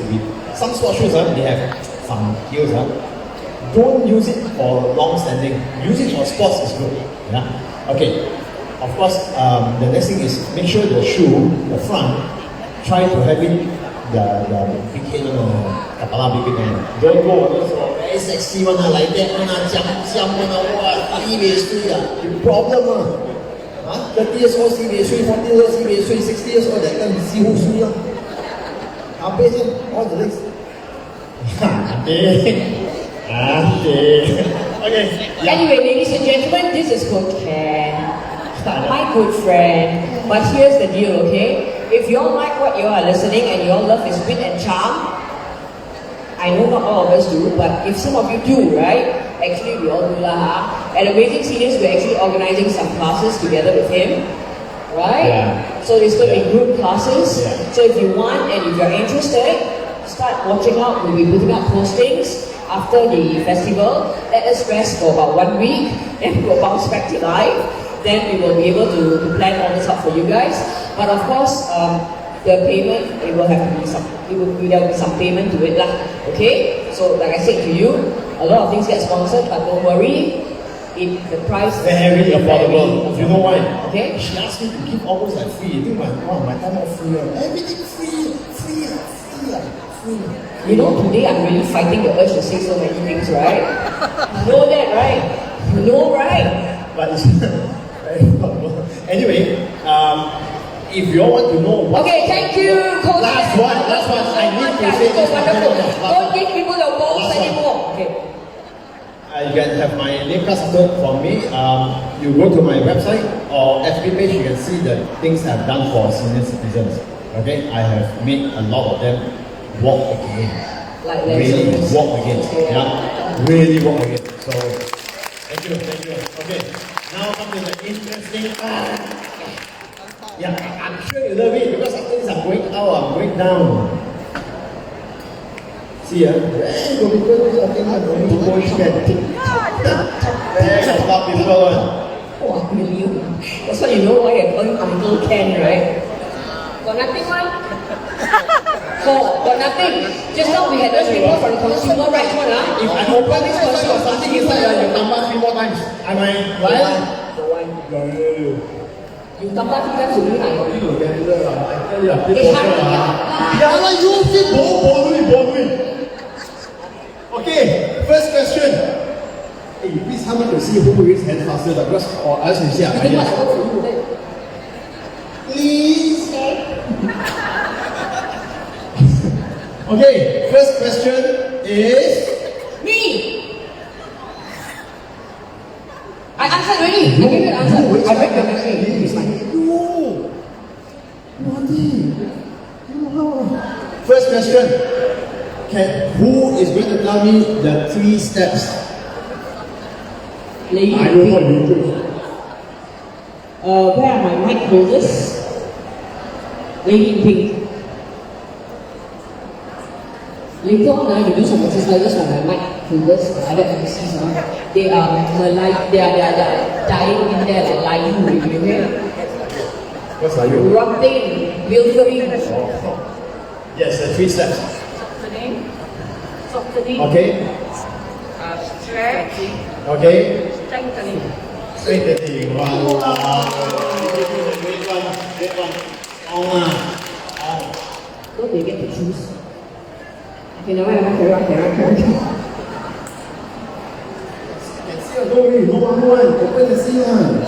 Some sport shoes, they have some heels. Don't use it for long standing. Use it for sports is good. Yeah? Okay. Of course, the next thing is make sure the shoe, the front, try to have it the big head kapala big head. Don't go very sexy one like that one jump wow, the problem 30 years old 40 years old 60 years old that time see who sui all the legs. Okay. Anyway, ladies and gentlemen, this is Coach Ken, my good friend. But here's the deal, okay? If you all like what you are listening and you all love his wit and charm, I know not all of us do, but if some of you do, right? Actually, we all do lah. At Amazing Seniors, we're actually organizing some classes together with him, right? Yeah. So it's going to be group classes. Yeah. So if you want and if you're interested, start watching out. We'll be putting up postings after the festival. Let us rest for about 1 week, and we'll bounce back to life. Then we will be able to plan all this out for you guys. But of course, the payment, it will have to be there will be some payment to it lah. Okay? So like I said to you, a lot of things get sponsored, but don't worry, the price very affordable. You know why? Okay? She asked me to keep all those like free. You think my time not free. Everything free. You know, today I'm really fighting the urge to say so many things, right? You know that, right? You know, right? But it's very affordable. Anyway, if you all want to know what... Okay, thank you, Coach. Last one. I need to say this. Don't give people your balls anymore. Okay. You can have my name card support from me. You go to my website or FB page, you can see the things I've done for senior citizens. Okay, I have made a lot of them walk again. Like really walk again. Yeah, really walk again. So, thank you. Okay, now come to the interesting part. Yeah, I'm sure you love it because after this I'm going out, I'm going down. See, there go people who are thinking of going to go each can. There go stop people. Oh, I believe you. That's why you know why I call him Uncle Ken, right? Got nothing, one? Got nothing. Just now we had those people from consumer rights one, huh? If I open this person or something inside, you come back 3 more times. Am I right? You come back 3 times to me, right? Okay, first question. Hey, please help me to see who raised hand faster because or else you see please. Okay, first question is me. I answered already. I gave you the answer. I read your message. First question. Who is going to tell me the 3 steps? Lady I know what you do. Where are my mic holders? Lady in pink. Later on, you do some exercises for my mic holders, other MCs. They are dying in there, like lying with you. What's are you? Rotting, wildering. Yes, the 3 steps. Softening. Okay. Stretching. Okay. Strengthening. Strengthening. Wow. Great one. Don't they get to choose? Okay, now carry on. Don't worry, no one. Open the sea one.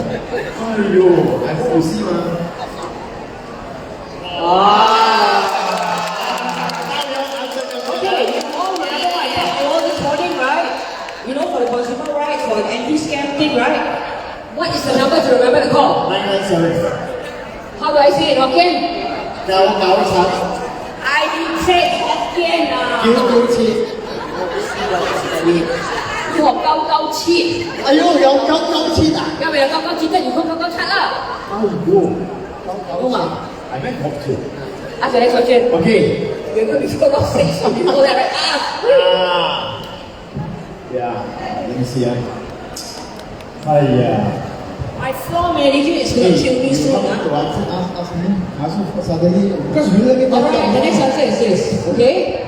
I hope you see one. For the consumer rights, for the anti-scam thing, right? What is the number to remember to call? 997. How do I say it, Hokkien? I dictate Hokkien now. 要學997。哎呦，有997啊！因為有997，即係如果997啦。997。I meant hope to. Ask the next question. Okay. We're going to go 6. You know that, right? Yeah, let me see. My floor manager is going to kill me soon. Alright, the next answer is this, okay?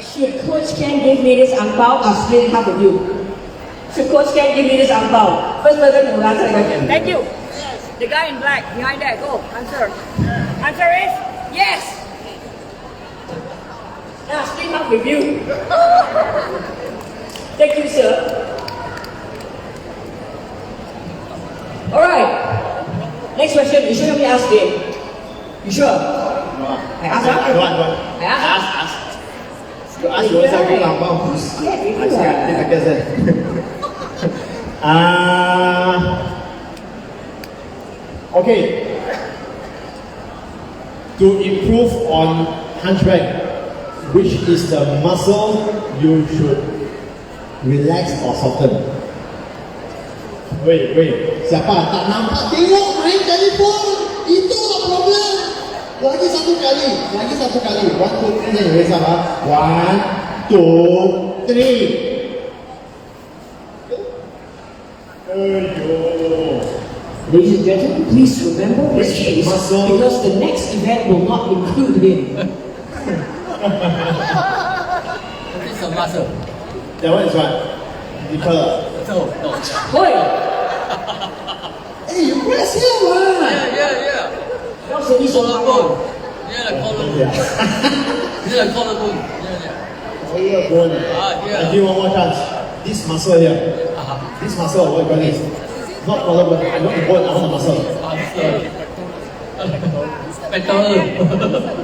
Should Coach Ken give me this ang pao, I'll split half of you. Should Coach Ken give me this ang pao? First person will answer the question. Thank you. The guy in black, behind there, go, answer. Answer is yes. Now split half with you. Thank you, sir. Alright. Next question. You sure let me ask it? You sure? I ask her? Go on. I ask. Ask. You ask yourself in ang pao. Okay. To improve on hunchback, which is the muscle you should relax or soften? Wait. Siapa tak nampak? Tengok main telefon. Itulah problem. Lagi satu kali. 1, 2, 3, raise up. 1, 2, 3. Ladies and gentlemen, please remember this case because the next event will not include him. This is a muscle. That one is what? Because No. Boy! Hey, you press here, man. Yeah. Don't say this on my phone. Yeah, the collarbone. Yeah, the collarbone. Yeah. Collarbone. Yeah. I give one more chance. This muscle here. This muscle, what you call it? Not collarbone. I want the bone, I want the muscle. This Better.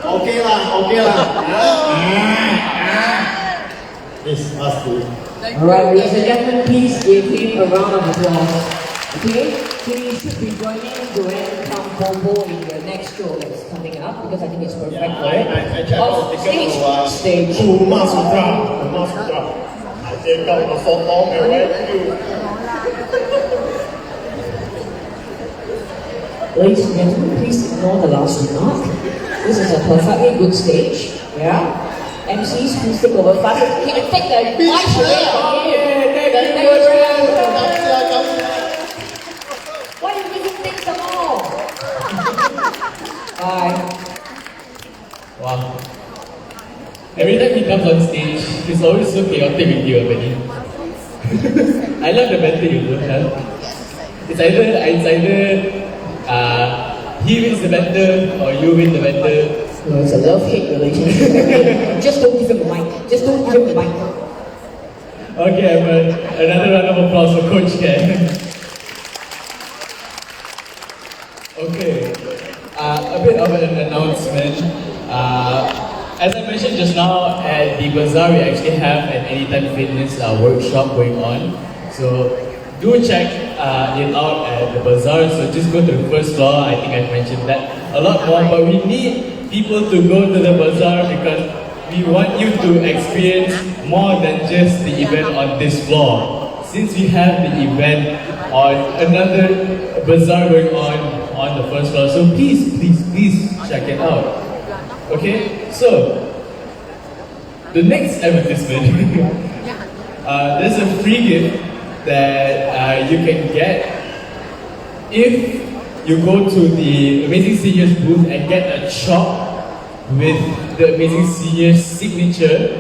Okay lah. This must be. Alright, ladies and gentlemen, please give him a round of applause. Okay, so you should be joining Joanne Kampopo in the next show that's coming up because I think it's perfect for it. I checked out the ticket to Stage. Kuma Sutra. I checked out the so long and went to. Ladies and gentlemen, please ignore the last remark. This is a perfectly good stage. Yeah. MCs, please take over fast. Can you take the mic away from here? Why are you making things some more? Bye. Wow. Every time he comes on stage, he's always so chaotic with you, Benny. I love the banter you do, huh? It's either he wins the banter or you win the banter. No, it's a love-hate relationship. Just don't give him the mic. Just don't give him the mic. Okay, another round of applause for Coach Ken. Okay, a bit of an announcement. As I mentioned just now, at the bazaar we actually have an Anytime Fitness workshop going on. So do check it out at the bazaar. So just go to the first floor. I think I've mentioned that a lot more, but we need people to go to the bazaar because we want you to experience more than just the event on this floor. Since we have the event on another bazaar going on the first floor, so please check it out. Okay, so the next advertisement, there's a free gift that you can get if you go to the Amazing Seniors booth and get a chalk with the Amazing Seniors signature.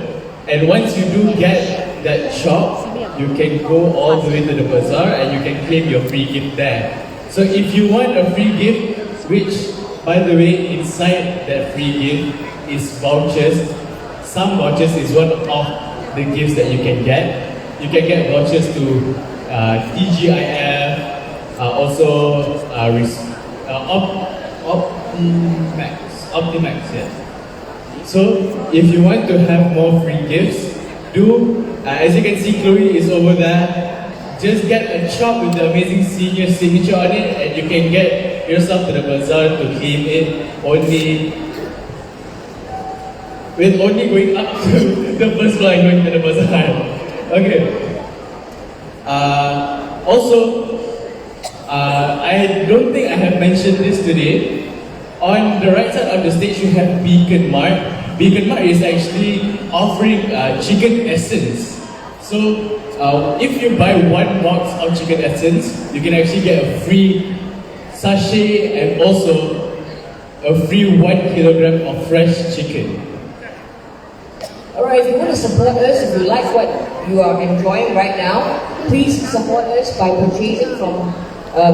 And once you do get that chalk, you can go all the way to the bazaar and you can claim your free gift there. So if you want a free gift, which by the way, inside that free gift is vouchers. Some vouchers is one of the gifts that you can get. You can get vouchers to TGIF, also Optimax, yes. So if you want to have more free gifts, as you can see, Chloe is over there. Just get a chalk with the Amazing Senior signature on it, and you can get yourself to the bazaar to claim it only going up to the first floor and going to the bazaar. Okay. Also, I don't think I have mentioned this today. On the right side of the stage, you have Beacon Mart. Beacon Mart is actually offering chicken essence. So, if you buy one box of chicken essence, you can actually get a free sachet and also a free 1 kilogram of fresh chicken. Alright, if you want to support us, if you like what you are enjoying right now, please support us by purchasing from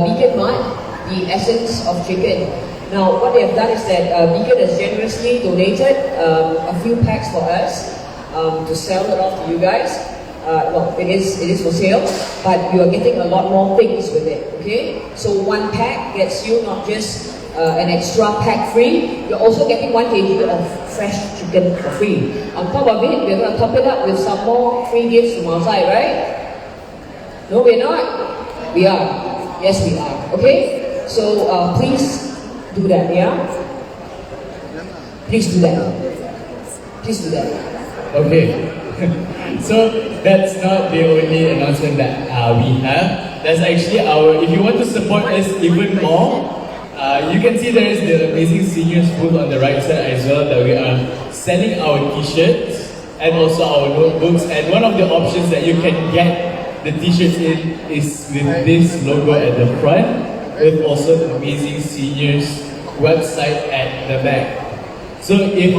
Beacon Mart the essence of chicken. Now, what they have done is that Beacon has generously donated a few packs for us to sell it off to you guys. Well, it is for sale, but you are getting a lot more things with it, okay? So one pack gets you not just an extra pack free, you're also getting 1 kg of fresh chicken for free. On top of it, we're going to top it up with some more free gifts from outside, right? No, we're not? We are. Yes, we are, okay? So please do that, yeah? Please do that. Please do that. Okay. So that's not the only announcement that we have. That's actually if you want to support us even more, you can see there is the Amazing Seniors booth on the right side as well, that we are selling our t-shirts and also our notebooks. And one of the options that you can get the t-shirts in is with this logo at the front, with also the Amazing Seniors website at the back. So if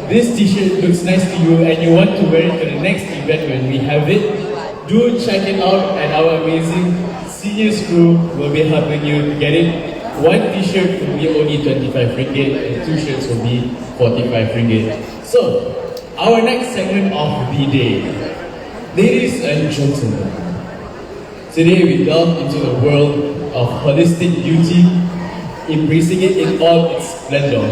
this t-shirt looks nice to you and you want to wear it to the next event when we have it, do check it out, and our Amazing Seniors crew will be helping you to get it. One t-shirt will be only 25 ringgit and 2 shirts will be 45 ringgit. So, our next segment of the day. Ladies and gentlemen, today we delve into the world of holistic beauty, embracing it in all its splendor.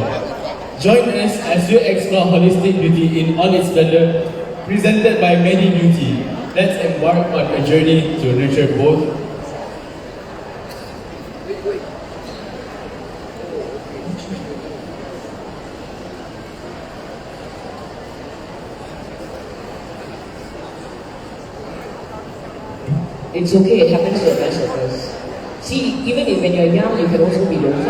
Join us as we explore holistic beauty in all its splendor, presented by Medi Beauty. Let's embark on a journey to nurture both. It's okay, it happens to the best of us. See, even if when you're young, you can also be lonely.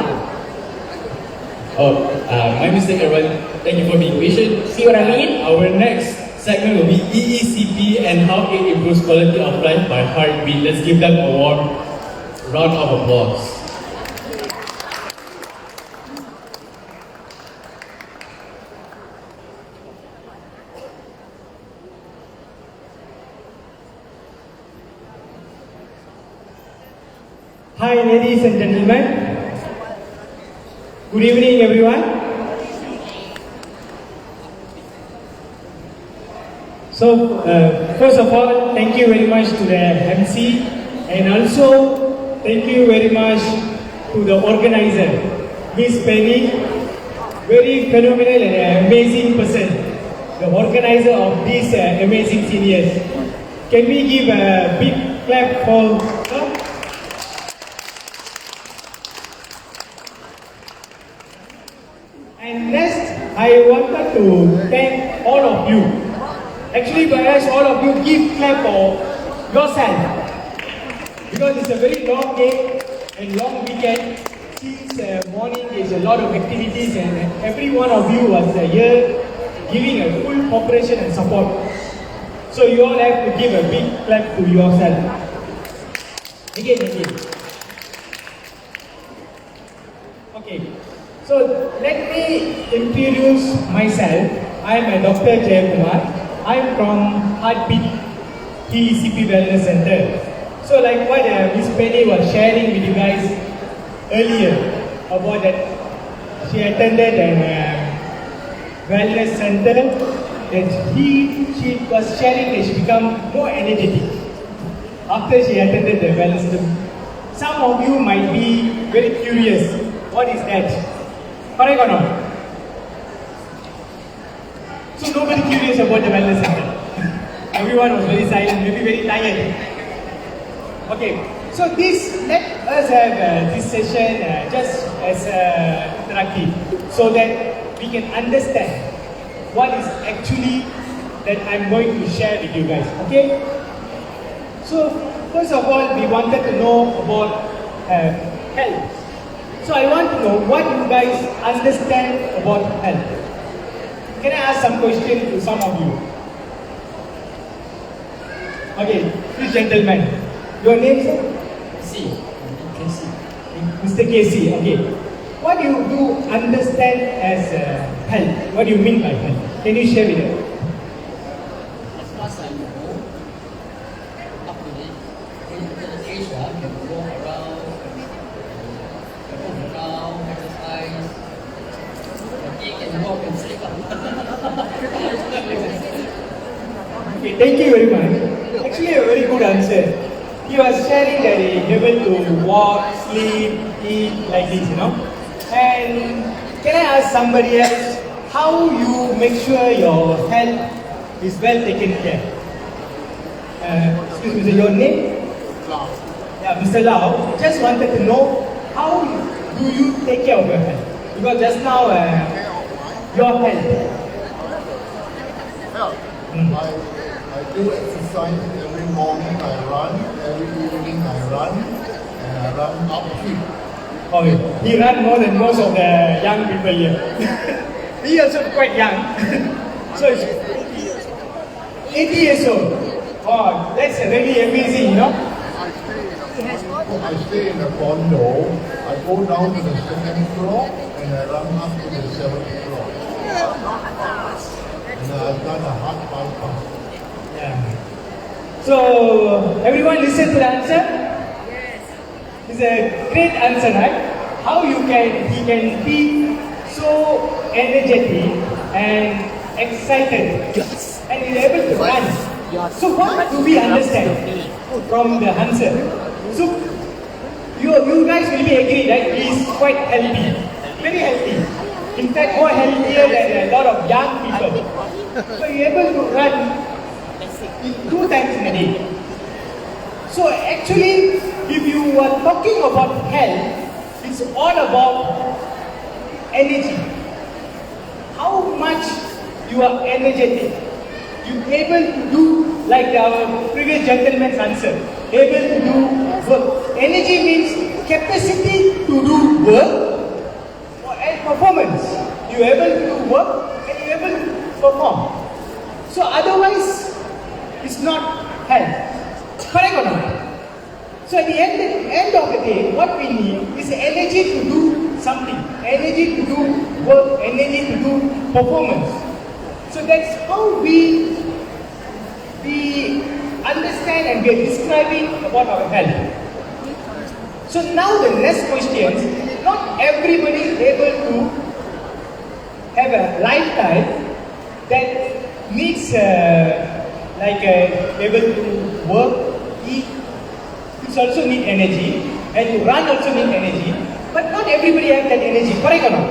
My mistake, everyone. Thank you for being patient. See what I mean? Our next segment will be EECP and how it improves quality of life by heartbeat. Let's give them a warm round of applause. Hi ladies and gentlemen, good evening everyone. So first of all, thank you very much to the MC and also thank you very much to the organizer, Miss Penny, very phenomenal and amazing person, the organizer of these amazing seniors. Can we give a big clap for her? And next, I wanted to thank all of you. Actually, perhaps all of you give clap for yourself. Because it's a very long day and long weekend. Since morning, there's a lot of activities and every one of you was here giving a full cooperation and support. So you all have to give a big clap to yourself. Again. Okay. So let me introduce myself. I am Dr. Jayakumar. I am from Heartbeat TECP Wellness Center. So like what Miss Penny was sharing with you guys earlier about that she attended a wellness center that she was sharing that she become more energetic after she attended the wellness center. Some of you might be very curious, what is that? Correct or not? So nobody curious about the wellness center. Everyone was very silent, maybe very tired. Okay, so let us have this session just as interactive so that we can understand what is actually that I'm going to share with you guys. Okay? So first of all, we wanted to know about health. So I want to know what you guys understand about health. Can I ask some questions to some of you? Okay, please gentlemen. Your name, sir? C. Mr. Casey, okay. What do you understand as health? What do you mean by health? Can you share with us? As far as I know, up to the age, you can walk around, move around, exercise, eat and walk and sleep. Okay, thank you very much. Actually, a very good answer. He was sharing that he is able to walk, sleep, eat like this, you know. And can I ask somebody else how you make sure your health is well taken care? Excuse me, your name? Lau. Yeah, Mr. Lau. Just wanted to know how do you take care of your health? Because just now, your health. I do exercise every morning. I run every evening. I run and I run uphill. Oh, he ran more than most of the young people here. He also quite young. So it's 80 years old. Oh, that's really amazing, you know. I stay in a condo. I go down to the second floor and I run up to the 7th floor. And I've done a heart bypass. Yeah. So everyone listen to the answer? Yes. It's a great answer, right? How he can be so energetic and excited and is able to run. So what do we understand from the answer? So you guys will be agree, right? He is quite healthy, very healthy. In fact, more healthier than a lot of young people. So you're able to run 2 times in a day. So actually, if you are talking about health, it's all about energy. How much you are energetic. You're able to do, like our previous gentleman's answer, able to do work. Energy means capacity to do work and performance. You're able to do work and you're able to perform. So otherwise, it's not health. Correct or not? So at the end of the day, what we need is energy to do something, energy to do work, energy to do performance. So that's how we understand and we are describing about our health. So now the next question is, not everybody is able to have a lifestyle that needs able to work, eat. It also need energy, and to run also need energy. But not everybody has that energy, correct or not?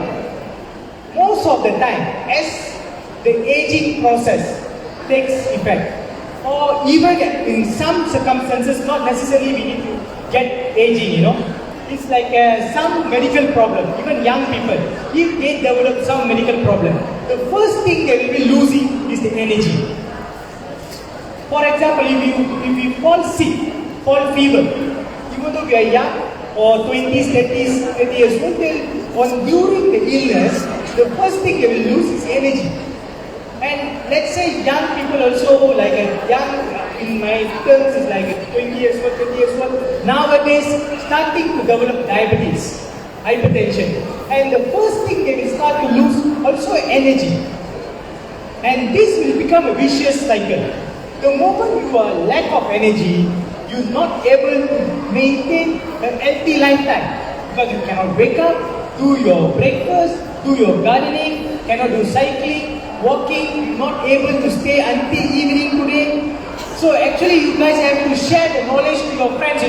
Most of the time, as the aging process takes effect, or even in some circumstances, not necessarily we need to get aging, It's like some medical problem, even young people, if they develop some medical problem, the first thing they will be losing is the energy. For example, if you fall sick, fall fever, even though we are young, or 20s, 30s, 30 years old, during the illness, the first thing they will lose is energy. And let's say young people also, like a young, in my terms, is like 20 years old, 30 years old, nowadays starting to develop diabetes, hypertension. And the first thing they will start to lose also energy. And this will become a vicious cycle. The moment you are lack of energy, you're not able to maintain a healthy lifetime. Because you cannot wake up, do your breakfast, do your gardening, cannot do cycling, walking, not able to stay until evening today. So actually you guys have to share the knowledge to your friends,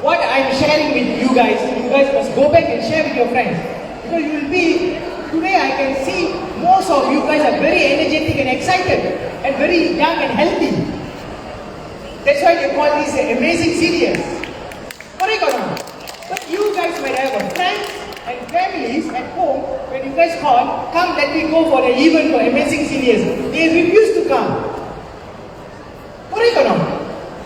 What I'm sharing with you guys must go back and share with your friends. Because you will be, today I can see most of you guys are very energetic and excited and very young and healthy. That's why they call these amazing seniors. Correct or not? But you guys might have a friends and families at home, when you guys call, come let me go for an event for amazing seniors. They refuse to come. Correct or not?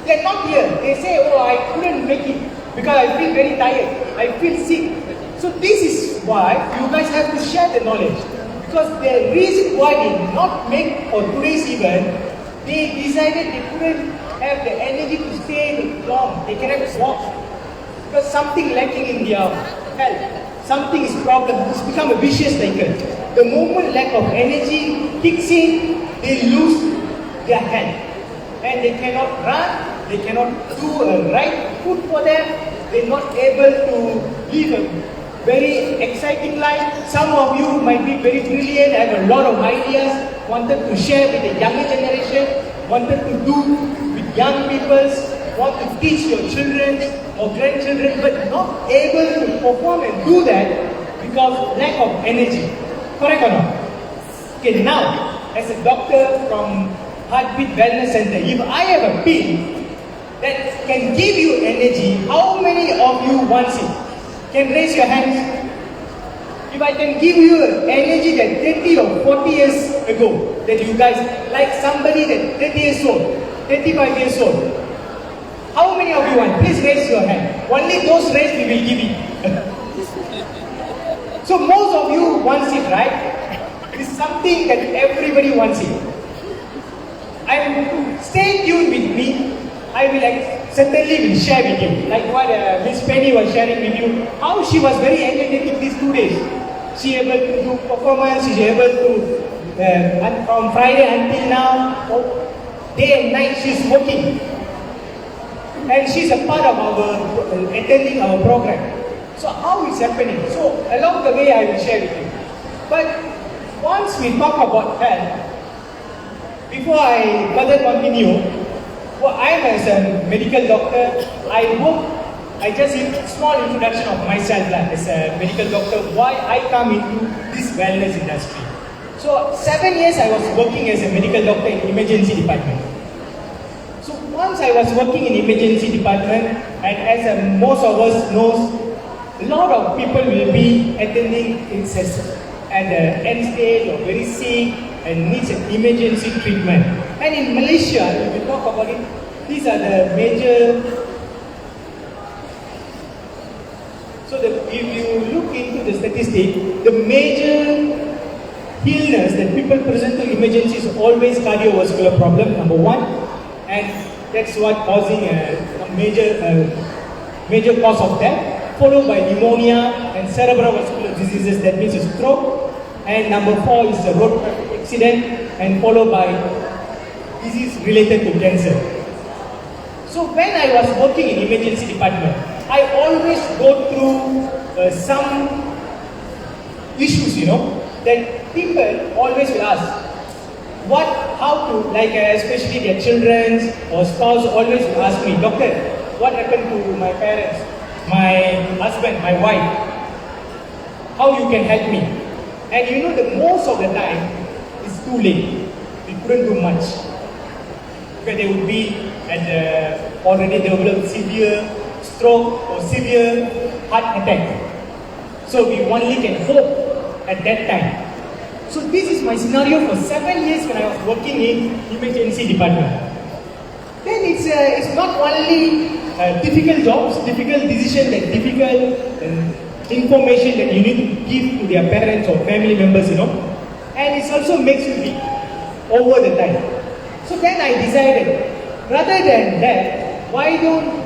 They're not here. They say, I couldn't make it because I feel very tired. I feel sick. So this is why you guys have to share the knowledge. Because the reason why they did not make for today's event, they decided they couldn't have the energy to stay long. They cannot walk. Because something lacking in their health. Something is problem. It's become a vicious cycle. The moment lack of energy kicks in, they lose their health. And they cannot run, they cannot do a right food for them, they're not able to live a very exciting life. Some of you might be very brilliant, have a lot of ideas, wanted to share with the younger generation, wanted to do with young people, want to teach your children or grandchildren, but not able to perform and do that because lack of energy. Correct or not? Okay, now, as a doctor from Heartbeat Wellness Center, if I have a pill that can give you energy, how many of you wants it? Can raise your hands. If I can give you energy that 30 or 40 years ago, that you guys, like somebody that 30 years old, 35 years old, how many of you want? Please raise your hand. Only those raised we will give it. So most of you wants it, right? It is something that everybody wants it. Stay tuned with me. I will certainly will share with you, like what Miss Penny was sharing with you, how she was very energetic these 2 days. She able to do performance, she able to, from Friday until now, day and night she's working. And she's a part of our, attending our program. So how it's happening? So along the way I will share with you. But once we talk about health, before I further continue, I am as a medical doctor, I work I just give a small introduction of myself as a medical doctor, why I come into this wellness industry. So 7 years I was working as a medical doctor in emergency department. So once I was working in emergency department, and as most of us knows, a lot of people will be attending at the end stage or very sick and needs an emergency treatment. And in Malaysia, if we talk about it, these are the major. So if you look into the statistic, the major illness that people present to emergency is always cardiovascular problem, number one, and that's what causing a major cause of death, followed by pneumonia and cerebrovascular diseases, that means a stroke, and number 4 is a road traffic accident, and followed by disease related to cancer. So when I was working in emergency department, I always go through some issues, that people always will ask, how to, especially their children or spouse always will ask me, doctor, what happened to my parents, my husband, my wife? How you can help me? And the most of the time, it's too late. We couldn't do much. Because they would be already developed severe stroke or severe heart attack. So we only can hope at that time. So this is my scenario for 7 years when I was working in emergency department. Then it's not only difficult jobs, difficult decisions, and difficult information that you need to give to their parents or family members, and it also makes you weak over the time. So then I decided, rather than that, why don't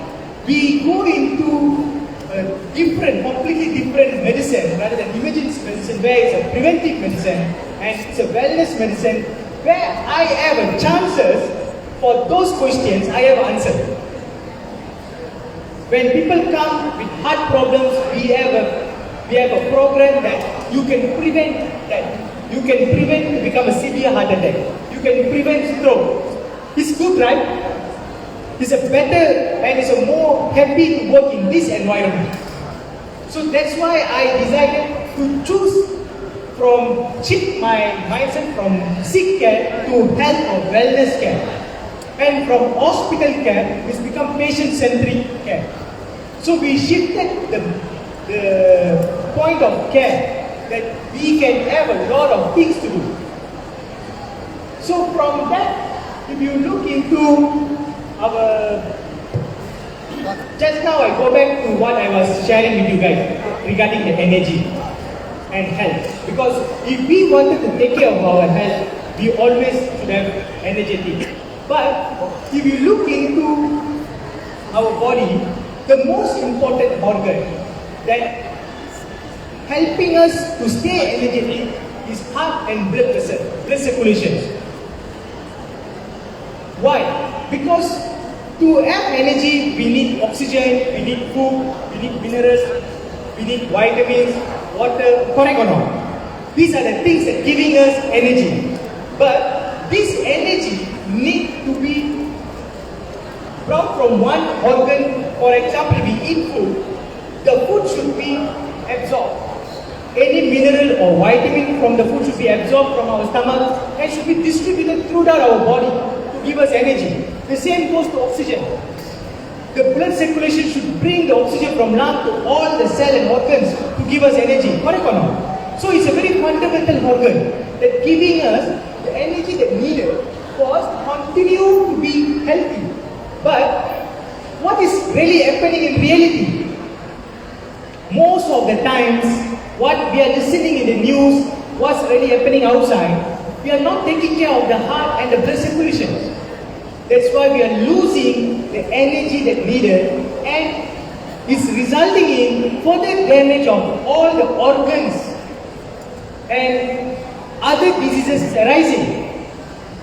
we go into completely different medicine rather than emergency medicine, where it's a preventive medicine and it's a wellness medicine, where I have chances for those questions I have answered. When people come with heart problems, we have a program that you can prevent that. You can prevent to become a severe heart attack. You can prevent stroke. It's good, right? It's a better and it's a more happy to work in this environment. So that's why I decided to choose shift my mindset from sick care to health or wellness care. And from hospital care, it's become patient-centric care. So we shifted the point of care that we can have a lot of things to do. So from that, if you look into just now I go back to what I was sharing with you guys regarding the energy and health. Because if we wanted to take care of our health, we always should have energy. But if you look into our body, the most important organ that helping us to stay energetic is heart and blood vessel, blood circulation. Why? Because to have energy, we need oxygen, we need food, we need minerals, we need vitamins, water, correct or not? These are the things that giving us energy. But this energy needs to be brought from one organ. For example, we eat food, the food should be absorbed. Any mineral or vitamin from the food should be absorbed from our stomach and should be distributed throughout our body to give us energy. The same goes to oxygen. The blood circulation should bring the oxygen from lung to all the cell and organs to give us energy. Correct or not? So it's a very fundamental organ that giving us the energy that needed for us to continue to be healthy. But what is really happening in reality? Most of the times, what we are listening in the news, what's really happening outside, we are not taking care of the heart and the blood circulation. That's why we are losing the energy that needed, and it's resulting in further damage of all the organs and other diseases arising.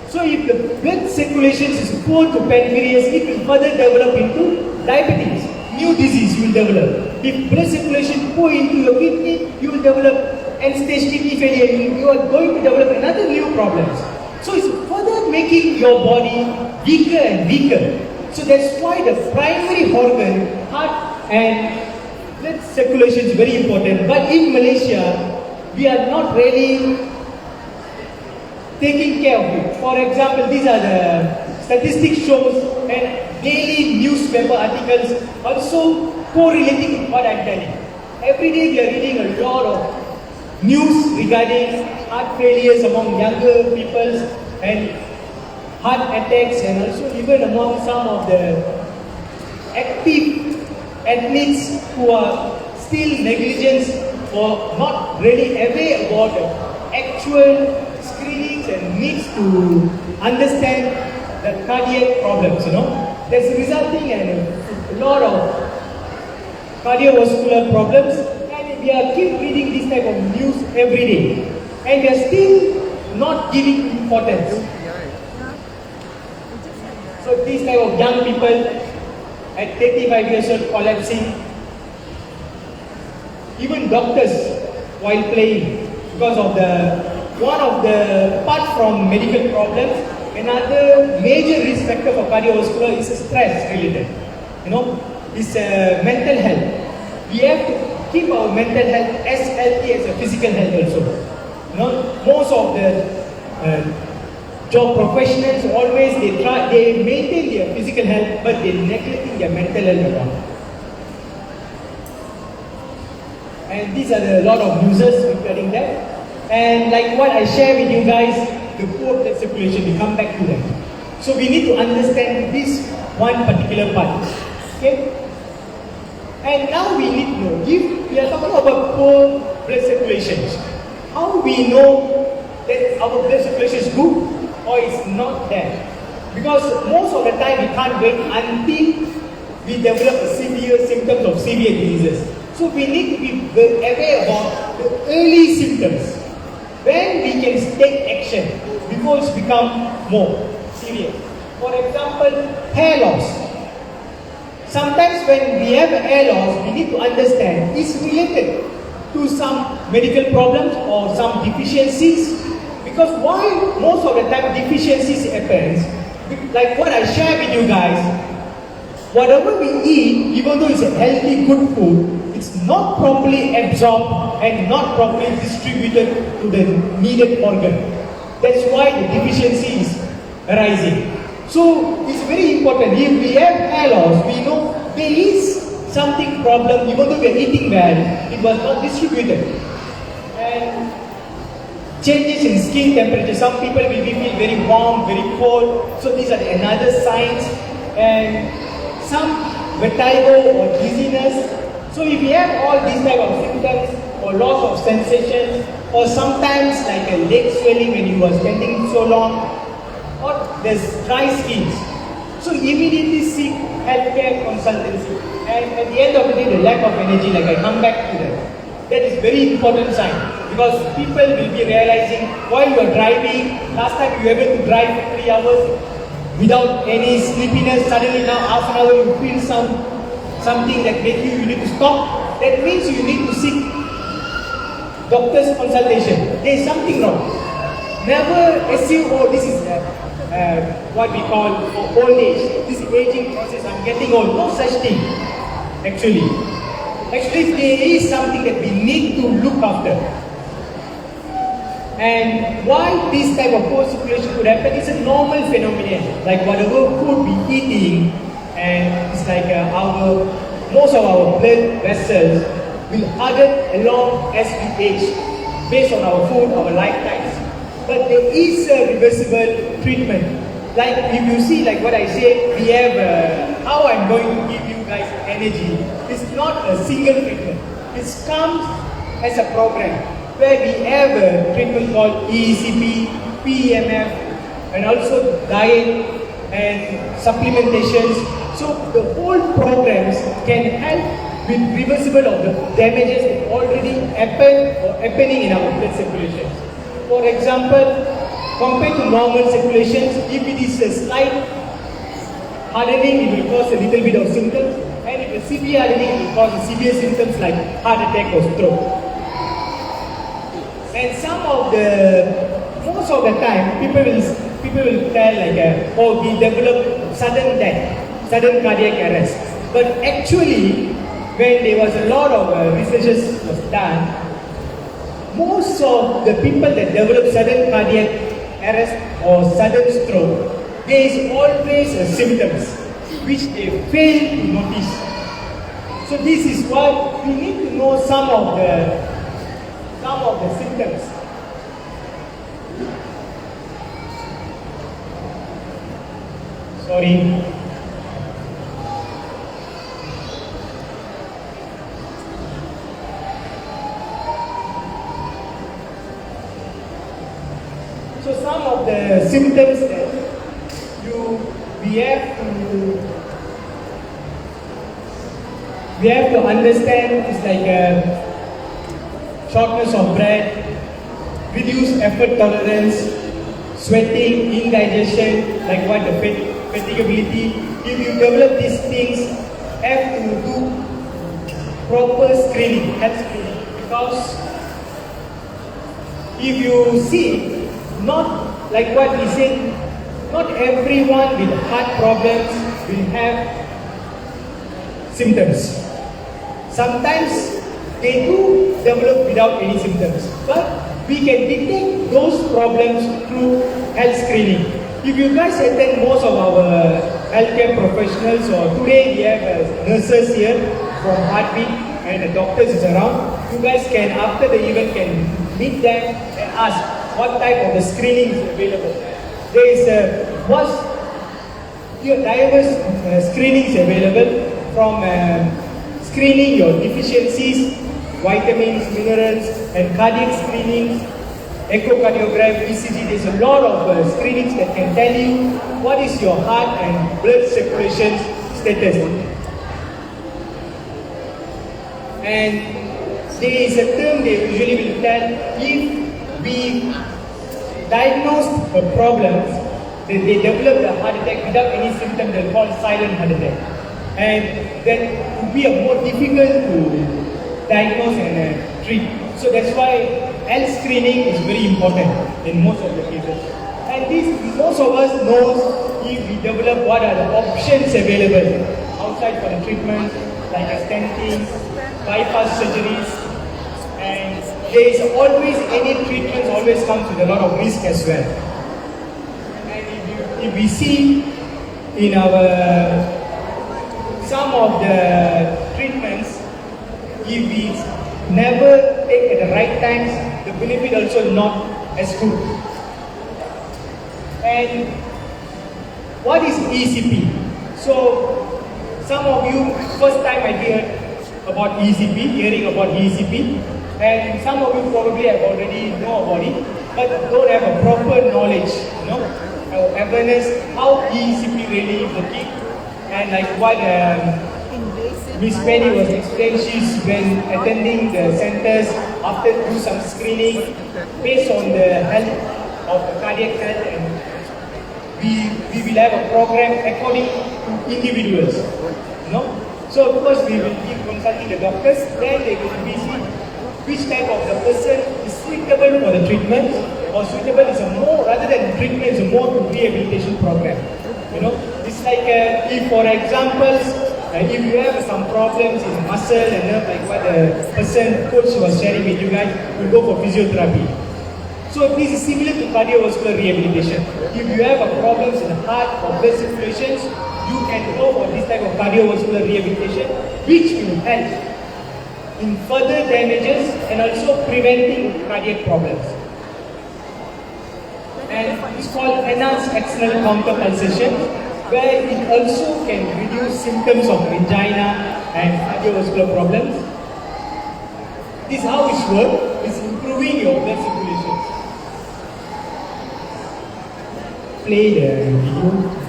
So if the blood circulation is poor to pancreas, it will further develop into diabetes. New disease you will develop. If blood circulation poor into your kidney, you will develop end-stage kidney failure. You are going to develop another new problems. So it's further making your body weaker and weaker. So that's why the primary organ, heart and blood circulation is very important. But in Malaysia, we are not really taking care of it. For example, these are the statistics shows and daily newspaper articles also correlating with what I'm telling. Every day we are reading a lot of news regarding heart failures among younger people and heart attacks, and also even among some of the active athletes who are still negligent or not really aware about the actual screenings and needs to understand the cardiac problems, That's resulting in a lot of cardiovascular problems, and we are keep reading this type of news every day, and we are still not giving importance. So these type of young people at 35 years old collapsing, even doctors while playing because of one of the, apart from medical problems, another major risk factor for cardiovascular is stress related. It's mental health. We have to keep our mental health as healthy as a physical health also. Most of the job professionals always they maintain their physical health, but they neglecting their mental health. And these are a lot of users regarding that. And like what I share with you guys, the poor blood circulation, we come back to that. So we need to understand this one particular part. Okay? And now we need to know, if we are talking about poor blood circulation, how we know that our blood circulation is good or it's not there? Because most of the time we can't wait until we develop severe symptoms of severe diseases. So we need to be aware about the early symptoms, when we can take action before it's become more serious. For example, hair loss. Sometimes when we have hair loss, we need to understand it's related to some medical problems or some deficiencies. Because why most of the time deficiencies happens, like what I share with you guys, whatever we eat, even though it's a healthy, good food, it's not properly absorbed and not properly distributed to the needed organ. That's why the deficiency is arising. So it's very important. If we have hair loss, we know there is something problem, even though we are eating well, it was not distributed. And changes in skin temperature. Some people will feel very warm, very cold. So these are another signs. And some vertigo or dizziness. So if we have all these type of symptoms or loss of sensation, or sometimes like a leg swelling when you are standing so long, or there's dry skin, so immediately seek healthcare consultancy. And at the end of the day, the lack of energy, like I come back to that. That is very important sign, because people will be realizing while you are driving, last time you were able to drive for 3 hours without any sleepiness, suddenly now half an hour you feel something that makes you need to stop. That means you need to seek doctor's consultation. There is something wrong. Never assume, oh, this is what we call old age. This aging process, I'm getting old. No such thing, actually. Actually, there is something that we need to look after. And why this type of poor circulation could happen is a normal phenomenon. Like whatever food we eating, and it's like most of our blood vessels will harden along as we age, based on our food, our lifetimes. But there is a reversible treatment. Like if you see, like what I said, we have how I'm going to give you guys energy. It's not a single treatment. It comes as a program where we have a treatment called ECP, PEMF, and also diet and supplementations. So the whole programs can help with reversible of the damages that already happened or happening in our blood circulation. For example, compared to normal circulations, if it is a slight hardening, it will cause a little bit of symptoms, and if it's severe hardening, it will cause severe symptoms like heart attack or stroke. And most of the time, people will tell like, oh, we develop sudden death, sudden cardiac arrest. But actually, when there was a lot of researches was done, most of the people that develop sudden cardiac arrest or sudden stroke, there is always symptoms which they fail to notice. So this is why we need to know some of the symptoms. Sorry. So some of the symptoms that we have to understand is like shortness of breath, reduced effort tolerance, sweating, indigestion, like what the fatigability. If you develop these things, have to do proper screening, health screening, because if you see, not like what we said, not everyone with heart problems will have symptoms. Sometimes they do develop without any symptoms, but we can detect those problems through health screening. If you guys attend most of our healthcare professionals, or today we have nurses here from Heartbeat and the doctors is around, you guys can, after the event, can meet them and ask what type of the screening is available. There is diverse screenings available, from screening your deficiencies, vitamins, minerals, and cardiac screenings, echocardiogram, ECG. There's a lot of screenings that can tell you what is your heart and blood circulation status. And there is a term they usually will tell, if we diagnose a problem, then they develop the heart attack without any symptom, they're called silent heart attack. And that would be more difficult to diagnose and treat. So that's why health screening is very important in most of the cases. And this, most of us knows, if we develop what are the options available outside for the treatment, like stenting, bypass surgeries, and there is always, any treatment always comes with a lot of risk as well. And if we see in our, some of the treatments, if we never take at the right times, the benefit also not as good. And what is ECP? So some of you, first time I heard about ECP, hearing about ECP, and some of you probably have already know about it, but don't have a proper knowledge, awareness how ECP really is working, and like what Miss Penny was explaining, she's been attending the centers after do some screening based on the health of the cardiac health, and we will have a program according to individuals, So of course we will be consulting the doctors, then they will be see which type of the person is suitable for the treatment, or suitable is a more, rather than treatment, is a more rehabilitation program. It's like if, for example, if you have some problems in muscle and nerve, like what the coach was sharing with you guys, you go for physiotherapy. So this is similar to cardiovascular rehabilitation. If you have problems in the heart or blood circulations, you can go for this type of cardiovascular rehabilitation, which will help in further damages and also preventing cardiac problems. And it's called enhanced external counterpulsation, where it also can reduce symptoms of angina and cardiovascular problems. This is how it works, it's improving your blood circulation. Play the video.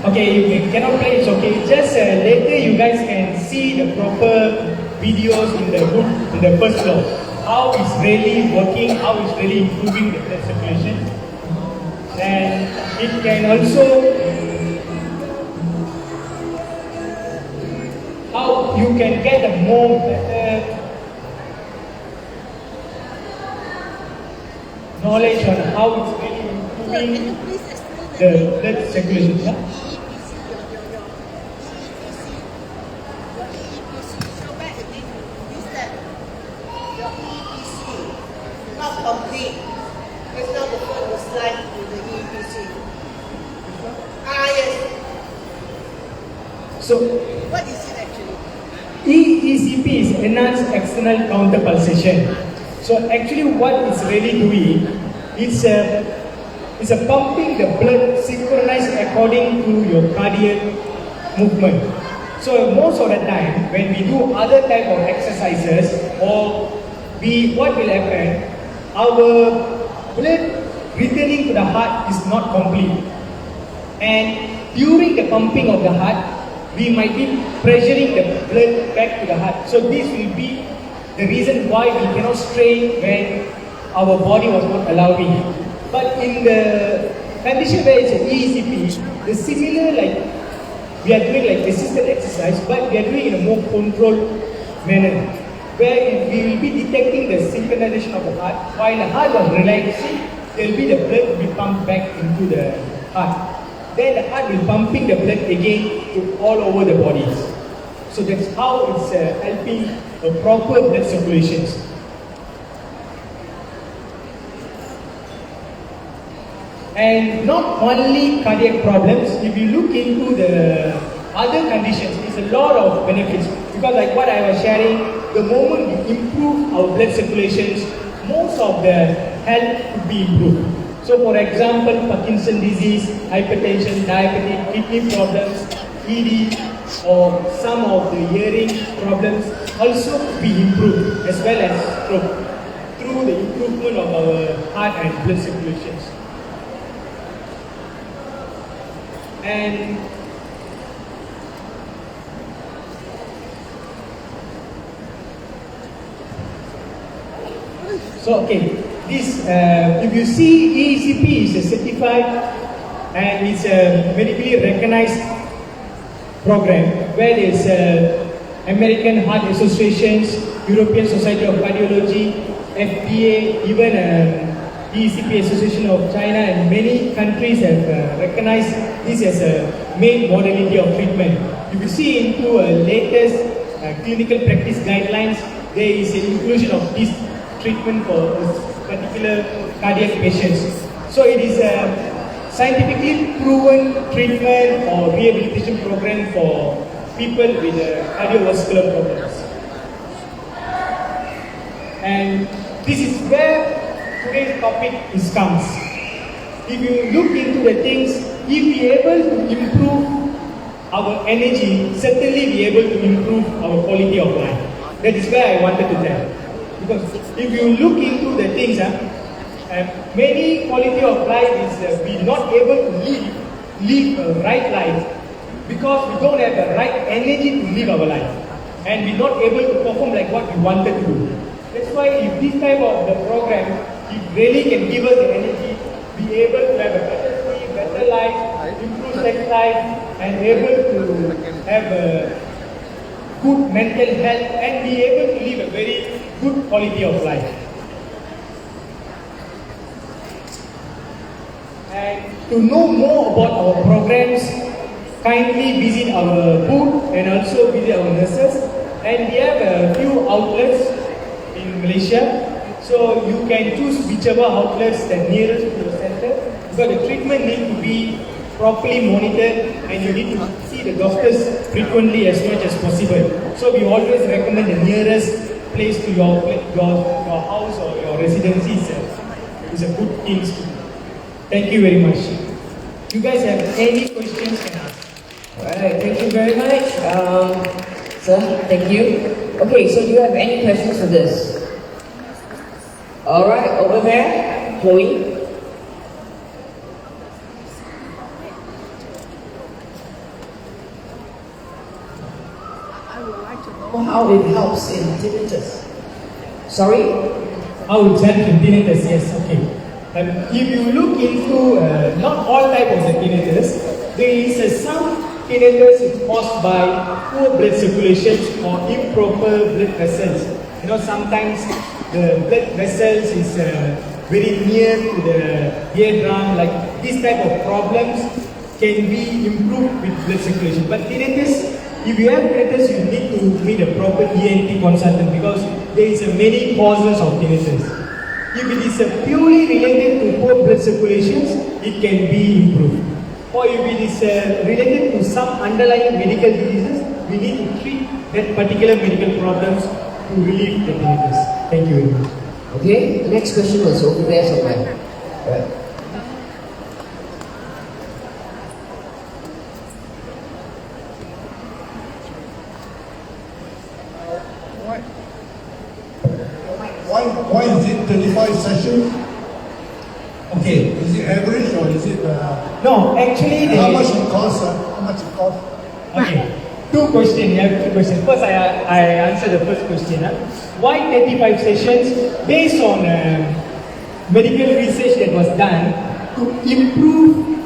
Okay, if you cannot play, it's okay. Just later you guys can see the proper videos in the first floor. How it's really working, how it's really improving the blood circulation. And it can also how you can get a more better knowledge on how it's really improving the blood circulation. Yeah? Not complete. It's not the first slide with the EPC. Yes. So, What is it actually? EECP is enhanced external counter pulsation. So actually what it's really doing, it's a pumping the blood synchronized according to your cardiac movement. So most of the time when we do other type of exercises or what will happen, our blood returning to the heart is not complete. And during the pumping of the heart, we might be pressuring the blood back to the heart. So this will be the reason why we cannot strain when our body was not allowing. But in the condition where it's an EECP, the similar like we are doing like assisted exercise, but we are doing in a more controlled manner, where we will be detecting the synchronization of the heart. While the heart was relaxing, there will be the blood will be pumped back into the heart. Then the heart will pumping the blood again to all over the body. So that's how it's helping a proper blood circulation. And not only cardiac problems, if you look into the other conditions, it's a lot of benefits. Because like what I was sharing, the moment we improve our blood circulations, most of the health could be improved. So for example, Parkinson's disease, hypertension, diabetes, kidney problems, ED, or some of the hearing problems also could be improved, as well as stroke, through the improvement of our heart and blood circulations. And so okay, this if you see EECP is a certified and it's a medically recognized program where there's American Heart Associations, European Society of Cardiology, FDA, even EECP Association of China, and many countries have recognized this as a main modality of treatment. If you see into latest clinical practice guidelines, there is an inclusion of this treatment for particular cardiac patients. So it is a scientifically proven treatment or rehabilitation program for people with cardiovascular problems. And this is where today's topic comes. If you look into the things, if we are able to improve our energy, certainly we are able to improve our quality of life. That is where I wanted to tell. Because if you look into the things, many quality of life is we not able to live a right life because we don't have the right energy to live our life, and we're not able to perform like what we wanted to do. That's why if this type of the program, it really can give us the energy, be able to have a better sleep, better life, improve sex life, and able to have a good mental health and be able to live a very good quality of life. And to know more about our programs, kindly visit our booth and also visit our nurses. And we have a few outlets in Malaysia, so you can choose whichever outlets that nearest to your center, because the treatment needs to be properly monitored and you need to see the doctors frequently as much as possible. So we always recommend the nearest place to your house or your residency is a good thing to do. Thank you very much. You guys have any questions, can ask. Alright, thank you very much. Sir, thank you. Okay, so do you have any questions for this? Alright, over there, Chloe. how it helps in tinnitus. Sorry? How it helps in tinnitus, yes, okay. If you look into not all type of the tinnitus, there is some tinnitus is caused by poor blood circulation or improper blood vessels. You know, sometimes the blood vessels is very near to the eardrum, like this type of problems can be improved with blood circulation. But tinnitus, if you have tinnitus, you need to meet a proper ENT consultant because there is many causes of tinnitus. If it is purely related to poor blood circulations, it can be improved. Or if it is related to some underlying medical diseases, we need to treat that particular medical problems to relieve the tinnitus. Thank you very much. Okay, the next question was over there somewhere. Right. Why is it 35 sessions? Okay. Is it average or is it... No, actually... How much it costs? How much it costs? Okay. Two questions. You have two questions. First, I answer the first question. Why 35 sessions? Based on medical research that was done to improve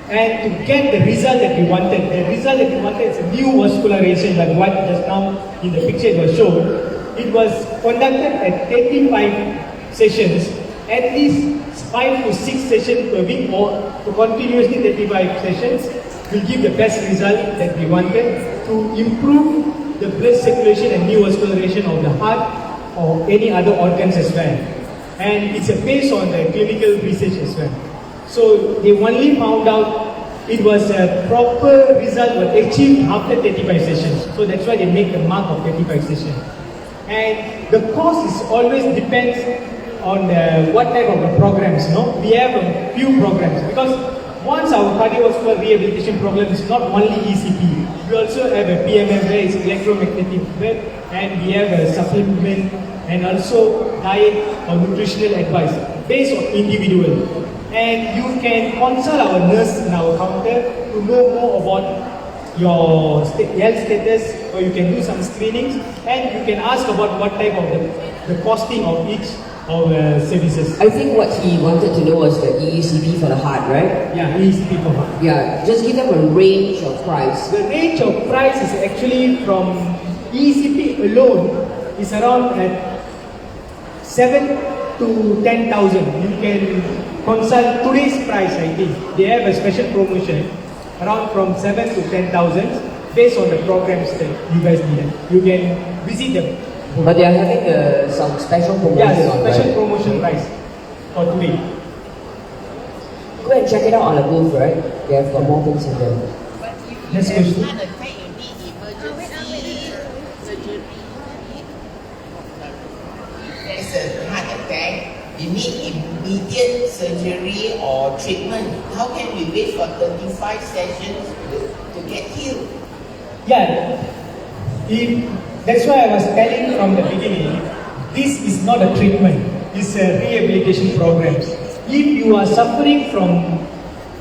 and to get the result that we wanted. The result that we wanted is a new vascularization, like what just now in the picture it was shown. It was conducted at 35 sessions, at least 5 to 6 sessions per week, or to continuously 35 sessions will give the best result that we wanted to improve the blood circulation and new vascularization of the heart or any other organs as well. And it's based on the clinical research as well. So they only found out it was a proper result was achieved after 35 sessions. So that's why they make the mark of 35 sessions. And the cost is always depends on what type of the programs. No, we have a few programs because once our cardiovascular rehabilitation program is not only ECP, we also have a PMM where it's electromagnetic wave, and we have a supplement and also diet or nutritional advice based on individual. And you can consult our nurse in our counter to know more about your health status, or you can do some screenings and you can ask about what type of the costing of each of the services. I think what he wanted to know was the EECP for the heart, right? Yeah, EECP for heart. Yeah, just give them a range of price. The range of price is actually from EECP alone is around at 7 to 10,000. You can consult today's price, I think. They have a special promotion around from 7 to 10,000 based on the programs that you guys need. You can visit them. But they are having some special promotion. Yeah, special promotion price for today. Go and check it out on the booth, right? They have got more things in there. Next question. There's a heart attack. You need immediate surgery or treatment. How can we wait for 35 sessions to get healed? Yeah, that's why I was telling from the beginning, this is not a treatment, it's a rehabilitation program. If you are suffering from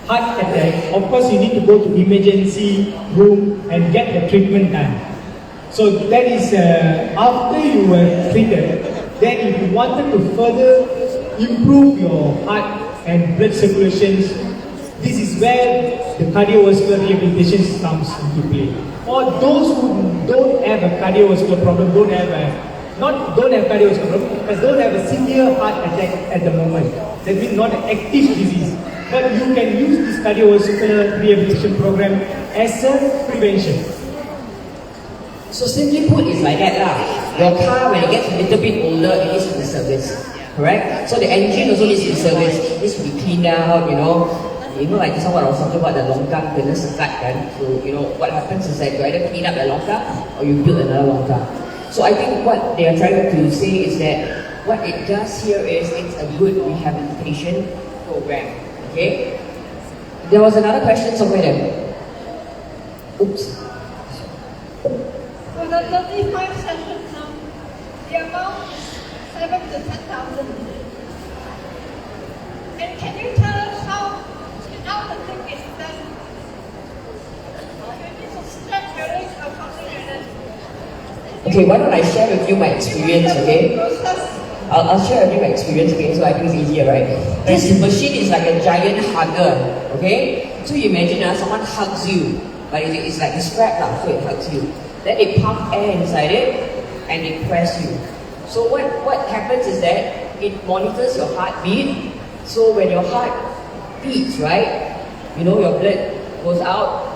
heart attack, of course you need to go to emergency room and get the treatment done. So that is after you were treated, then if you wanted to further improve your heart and blood circulations, this is where the cardiovascular rehabilitation comes into play. For those who don't have a cardiovascular problem, don't have cardiovascular problem, but don't have a severe heart attack at the moment. That means not an active disease. But you can use this cardiovascular rehabilitation program as a prevention. So simply put, it's like that lah. Your car, when it gets a little bit older, it needs to be serviced, correct? So the engine also needs to be serviced. It needs to be cleaned out, you know. You know, like someone was talking about the longkang, kena sekat kan. So, you know, what happens is that you either clean up the longkang or you build another longkang. So I think what they are trying to say is that what it does here is it's a good rehabilitation program. Okay? There was another question somewhere there. Oops. For the 35 sessions now, the amount is 7 to 10,000. And can you tell us how the thing is done? You need to stretch your legs or something like that. Okay, why don't I share with you my experience, okay? I'll share with you my experience, okay, so I think it's easier, right? This machine is like a giant hugger, okay? So you imagine someone hugs you, but it's like a strap now, so it hugs you. Then they pump air inside it, and they press you. So what happens is that it monitors your heartbeat. So when your heart beats, right, you know, your blood goes out,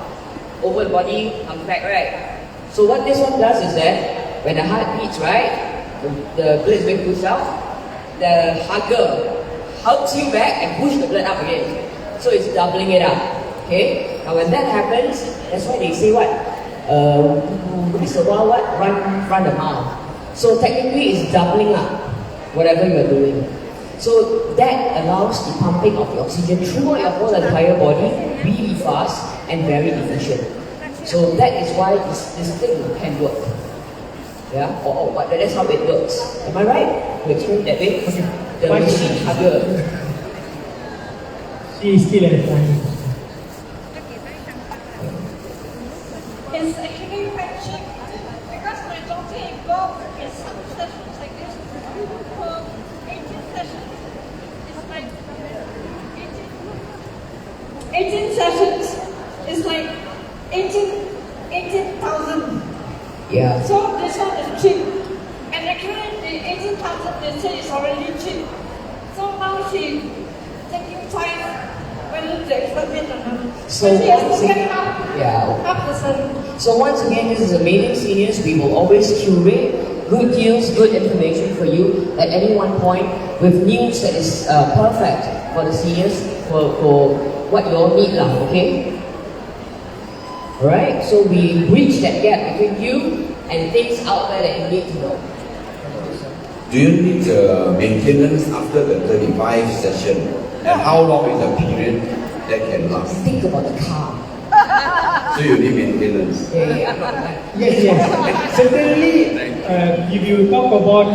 over the body, comes back, right? So what this one does is that when the heart beats, right, the blood is being pushed out, the hugger hugs you back and push the blood up again. So it's doubling it up, okay? Now when that happens, that's why they say what? It's a while what? Run a mile. So technically it's doubling up whatever you're doing. So that allows the pumping of the oxygen throughout your whole entire body really fast and very efficient. So that is why this thing can work. Yeah, but that's how it works. Am I right? To explain that way? The machine hugger. She is still at the point. It's actually quite cheap because my daughter involved in some sessions like this for 18 sessions. It's like 18 sessions is like 18,000. Yeah. So this one is cheap. And actually the 18,000 they say is already cheap. So now she taking time whether to extend it or not. So she has once to get again, half the sum. So once again, this is amazing seniors. We will always curate good deals, good information for you at any one point with news that is perfect for the seniors for what you all need, okay? Alright, so we bridge that gap between you and things out there that you need to know. Do you need maintenance after the 35 session? And how long is the period that can last? Think about the car. So you need maintenance. Yes. Certainly, if you talk about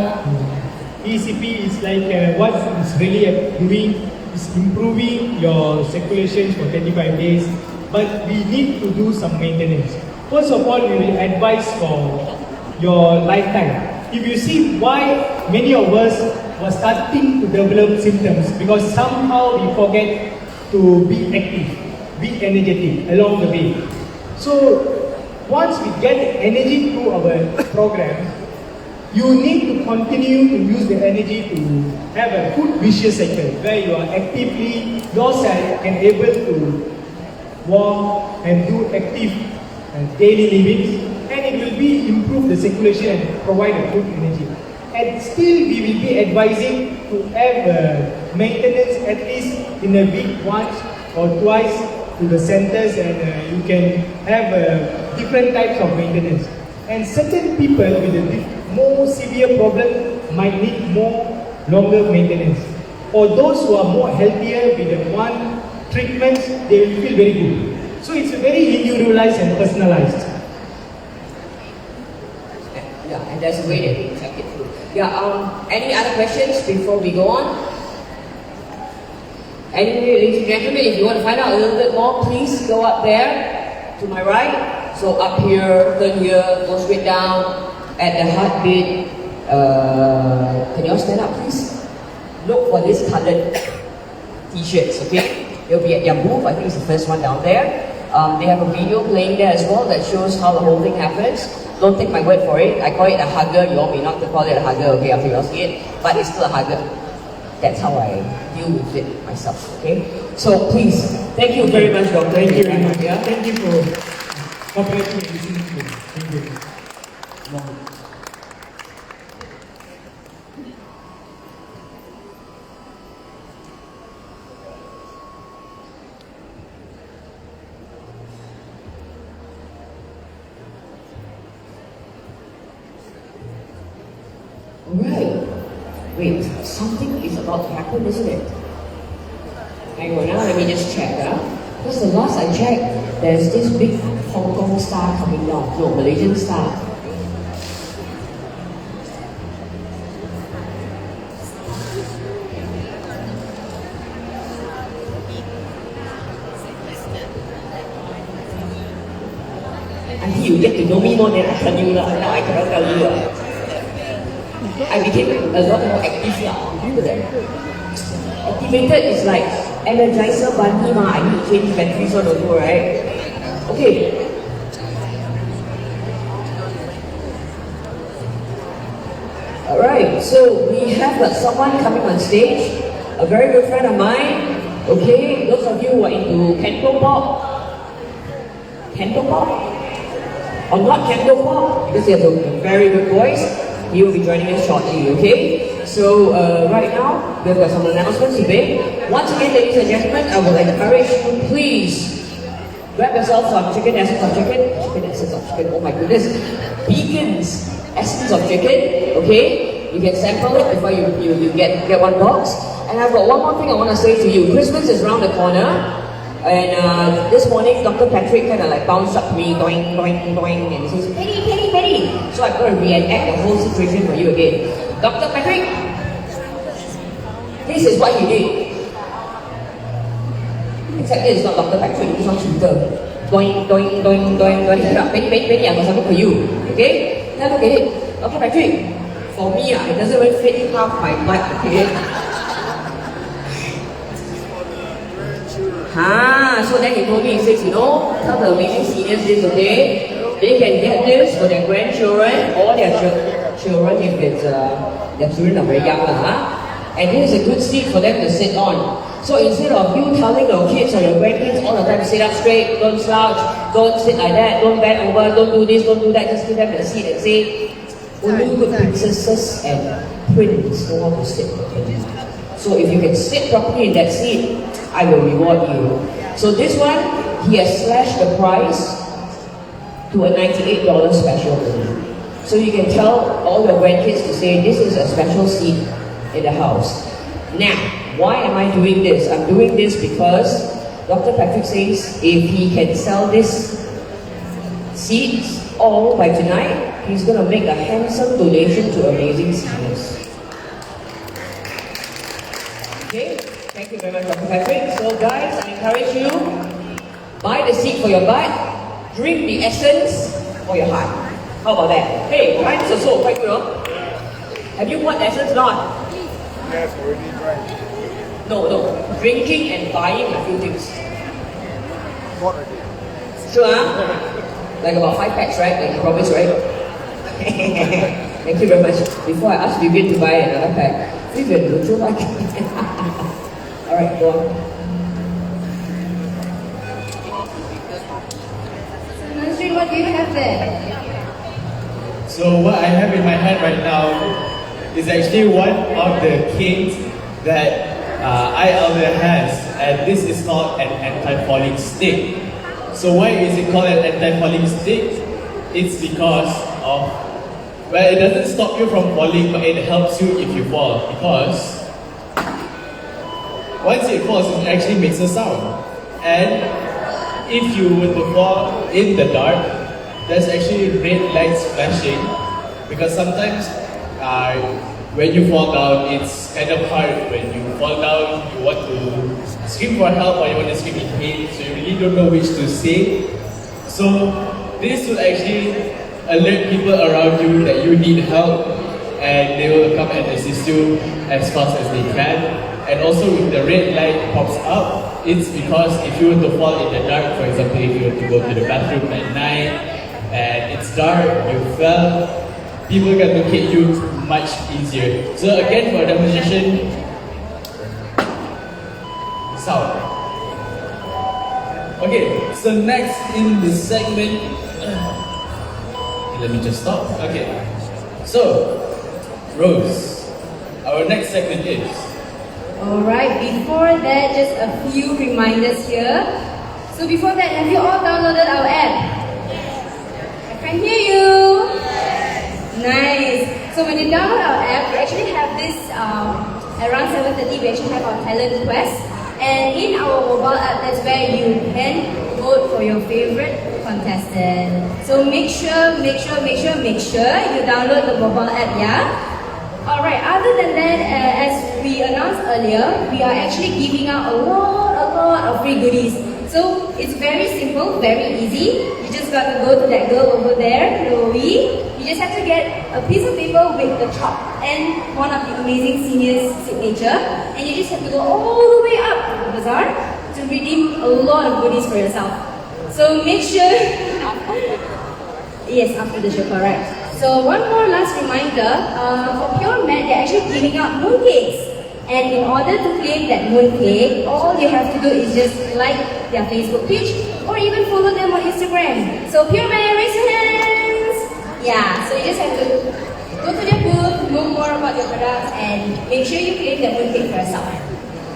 ECP, it's like what it's really doing is improving your circulation for 35 days. But we need to do some maintenance. First of all, we will advise for your lifetime. If you see why many of us were starting to develop symptoms, because somehow we forget to be active, be energetic along the way. So once we get energy through our program, you need to continue to use the energy to have a good vicious cycle where you are actively, yourself can able to walk and do active daily living, and it will be improve the circulation and provide a good energy. And still we will be advising to have maintenance at least in a week once or twice to the centers, and you can have different types of maintenance. And certain people with a more severe problem might need more longer maintenance. For those who are more healthier with the one treatments, they will feel very good. So it's very individualized and personalized. Yeah, and there's a way that we check it through. Yeah, any other questions before we go on? Anyway, ladies and gentlemen, if you want to find out a little bit more, please go up there to my right. So up here, turn here, go straight down at the heartbeat. Can you all stand up, please? Look for this colored t-shirts, okay? They'll be at their booth. I think it's the first one down there. They have a video playing there as well that shows how the whole thing happens. Don't take my word for it. I call it a hugger. You all may not call it a hugger, okay, after you all see it. But it's still a hugger. That's how I deal with it myself, okay? So please, thank you very much, Doctor. Thank you very much. Yeah? Thank you for cooperating and listening to me. Thank you. Alright. Wait, something is about to happen, isn't it? Hang on, let me just check. Because the last I checked, there's this big Hong Kong star coming down. No, Malaysian star. until you get to know me more, then I tell you lah. Now I cannot tell you lah. I became a lot more active lah. Activated is like energizer bunny ma. I need to change batteries on the go, right? Okay. Alright, so we have someone coming on stage, a very good friend of mine. Okay, those of you who are into cantopop, or not cantopop, because he has a very good voice, he will be joining us shortly, okay? So right now, we've got some announcements to make. Once again, ladies and gentlemen, I will encourage you, please, grab yourself some chicken, essence of chicken, oh my goodness, Beacon's essence of chicken, okay? You can sample it before you get one box. And I've got one more thing I want to say to you. Christmas is around the corner, and this morning Dr. Patrick kind of like bounced up to me, doing, and he says, Penny. So I'm going to reenact the whole situation for you again. Dr. Patrick, this is what he did. Except this is not Dr. Patrick, this one's Twitter. Doing. Penny, I got something for you. Okay? Now look at it. Dr. Patrick, for me, it doesn't even fit half my butt, okay? So then he told me, he says, tell the amazing seniors this, okay? They can get this for their grandchildren or their children if it's, their children are very young. And this is a good seat for them to sit on. So instead of you telling your kids or your grandkids all the time, sit up straight, don't slouch, don't sit like that, don't bend over, don't do this, don't do that, just give them the seat and say, only good princesses and princes know how to sit. So if you can sit properly in that seat, I will reward you. So this one, he has slashed the price to a $98 special. So you can tell all your grandkids to say, this is a special seat in the house. Now, why am I doing this? I'm doing this because Dr. Patrick says if he can sell this seats all by tonight, he's going to make a handsome donation to Amazing Seniors. Okay, thank you very much, Dr. Patrick. So guys, I encourage you, buy the seat for your butt, drink the essence for your heart. How about that? Hey, mine's also quite good, huh? Have you bought essence or not? Yes, already drank. No. Drinking and buying a few things. Bought already. Sure, huh? Like about 5 packs, right? Like you promised, right? Thank you very much. Before I ask Vivian to buy another pack, Vivian, would you like it? Alright, go on. Nasrin, what do you have there? So what I have in my hand right now is actually one of the cakes that IELB has, and this is called an anti-falling stick. So why is it called an anti-falling stick? It's because of, well, it doesn't stop you from falling, but it helps you if you fall, because once it falls, it actually makes a sound. And if you were to fall in the dark, there's actually red lights flashing, because sometimes when you fall down, it's kind of hard. When you fall down, you want to scream for help or you want to scream in pain, so you really don't know which to say. So this will actually alert people around you that you need help, and they will come and assist you as fast as they can. And also if the red light pops up, it's because if you were to fall in the dark, for example, if you were to go to the bathroom at night and it's dark, you fell, people can locate you much easier. So again, for a demonstration, sound. Okay, so next in this segment, let me just stop. Okay, so Rose, our next segment is. Alright, before that, just a few reminders here. So before that, have you all downloaded our app? I can hear you. Nice. So when you download our app, we actually have this, around 7:30, we actually have our talent quest. And in our mobile app, that's where you can vote for your favorite contestant. So make sure you download the mobile app, yeah? Alright, other than that, as we announced earlier, we are actually giving out a lot of free goodies. So So it's very simple, very easy. You just got to go to that girl over there, Chloe. You just have to get a piece of paper with the top and one of the amazing seniors' signature, and you just have to go all the way up to the bazaar to redeem a lot of goodies for yourself. So make sure, yes, after the show, correct. So one more last reminder, for Pure Med, they're actually giving out mooncakes. And in order to claim that mooncake, all you have to do is just like their Facebook page or even follow them on Instagram. So Pure Med, raise your hands! Yeah, so you just have to go to their booth, know more about their products, and make sure you claim that mooncake for yourself.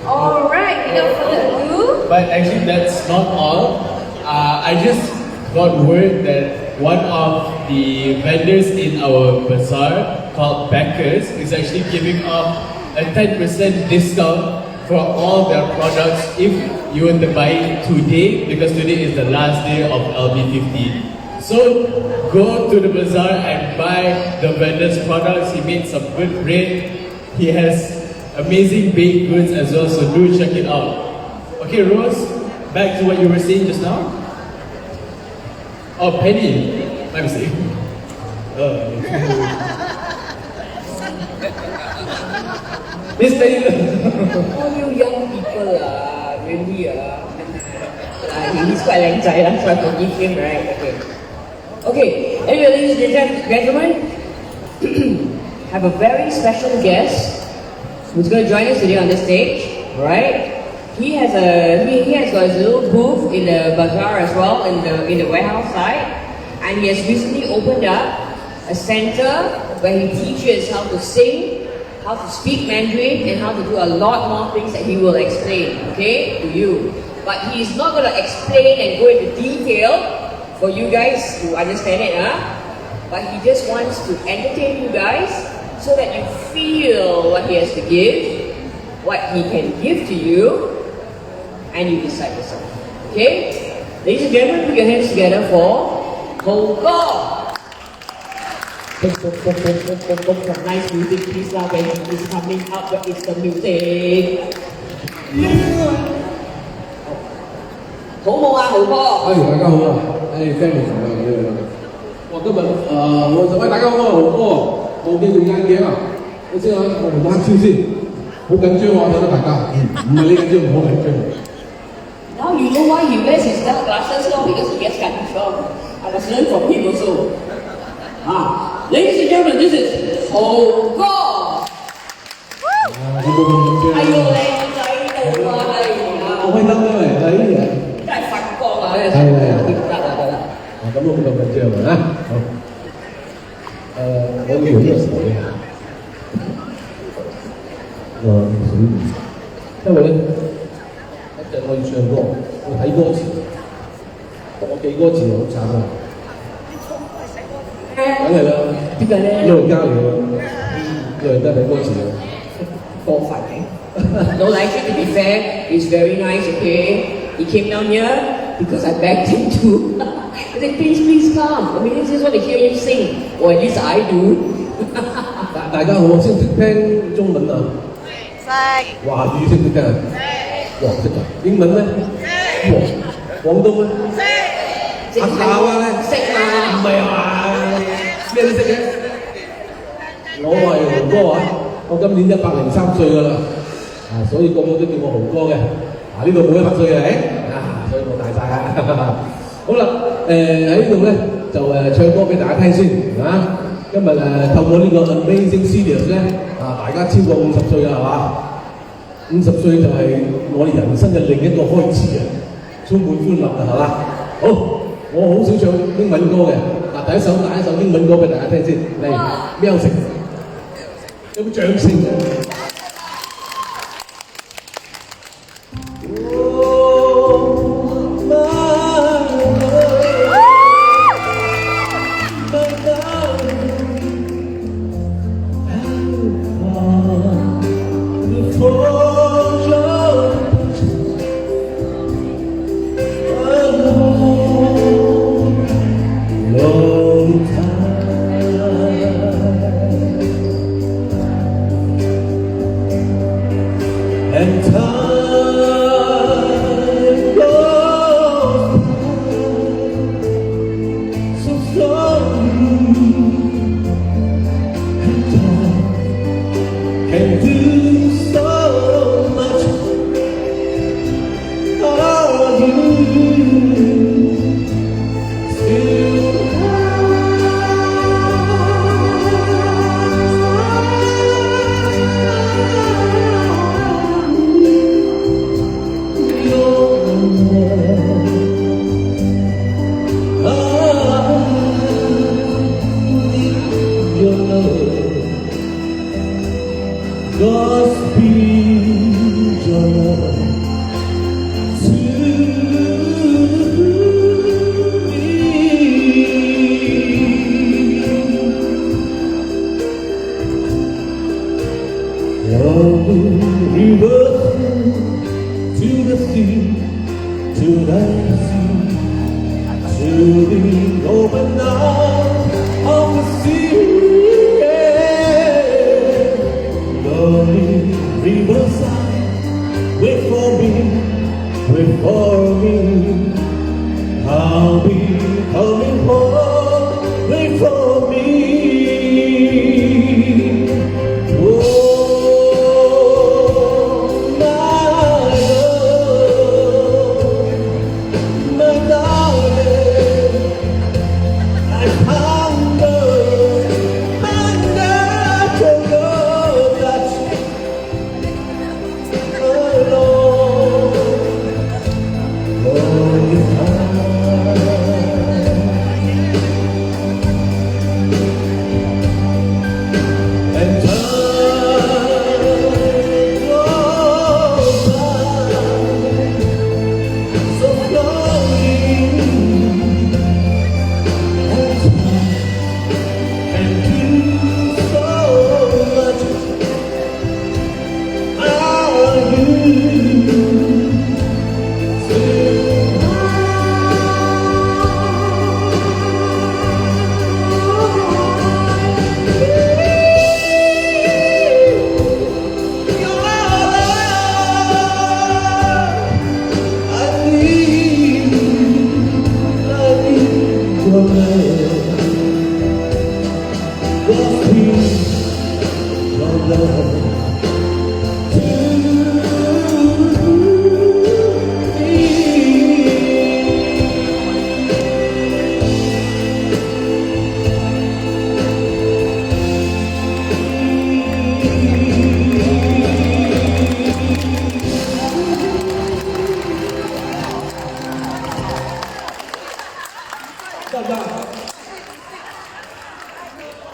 Alright, without further ado. But actually that's not all. I just got word that one of the vendors in our bazaar called Backers is actually giving up a 10% discount for all their products if you want to buy it today, because today is the last day of LB50. So go to the bazaar and buy the vendor's products. He made some good bread. He has amazing baked goods as well, so do check it out. Okay, Rose, back to what you were saying just now. Oh, Penny, let me see. Miss Penny. All you young people really he's quite lang zai lah, so I forgive him, right? Okay, anyway, ladies and gentlemen, have a very special guest who's going to join us today on the stage, right? He has got his little booth in the bazaar as well, in the warehouse side, and he has recently opened up a center where he teaches how to sing, how to speak Mandarin, and how to do a lot more things that he will explain, okay, to you. But he's not going to explain and go into detail for you guys to understand it, but he just wants to entertain you guys so that you feel what he has to give, what he can give to you, and you decide yourself, okay? Ladies and gentlemen, put your hands together for Hong Kong. Some nice music, please now, when he is coming up, what is the music? 好冇啊，豪哥！大家好啊，Fanny 同埋佢哋。哇，今日我就大家好啊，豪哥，我見你眼鏡啊，你先啊，我同佢黑超先，好緊張啊，睇到大家，唔係你緊張，唔好緊張。Now you know why he wears his dark glasses, because he gets control. I was learning from him also. Ladies and gentlemen, this is Hong Kong. 哎呦，靚仔到啊，係啊！我開燈啦，係啊！真係發光啊！係得啦。咁我冇咁緊張啊！好。我要用呢個手嘅。水面，因為咧一陣我要唱歌，我睇歌詞，我記歌詞好慘啊！梗係啦，點解咧？因為交嚟㗎，因為得睇歌詞啊。過分嘅。No, actually, to be fair, he's very nice, okay? He came down here because I begged him to. I said, please come. I mean, I just want to hear you sing. Or at least I do. 大家好，識唔識聽中文啊？識。華語識唔識聽啊？哇，識啊！英文咧？識。廣東咧？識。客家話咧？識嘛？唔係話咩都識嘅。我係豪哥啊！我今年103歲㗎啦，所以個個都叫我豪哥嘅。呢度冇100歲嘅，所以我大晒啊！好啦，喺呢度咧就唱歌俾大家聽先啊！今日透過呢個 Amazing Seniors 咧大家超過50歲啦，係嘛？50歲就係我哋人生嘅另一個開始啊，充滿歡樂啊，係嘛？好，我好少唱英文歌嘅，第一首英文歌俾大家聽先，嚟喵食。有冇掌聲啊？ should I see to the open arms of the sea? Lonely riverside, wait for me, wait for me. I'll be coming home, wait for me.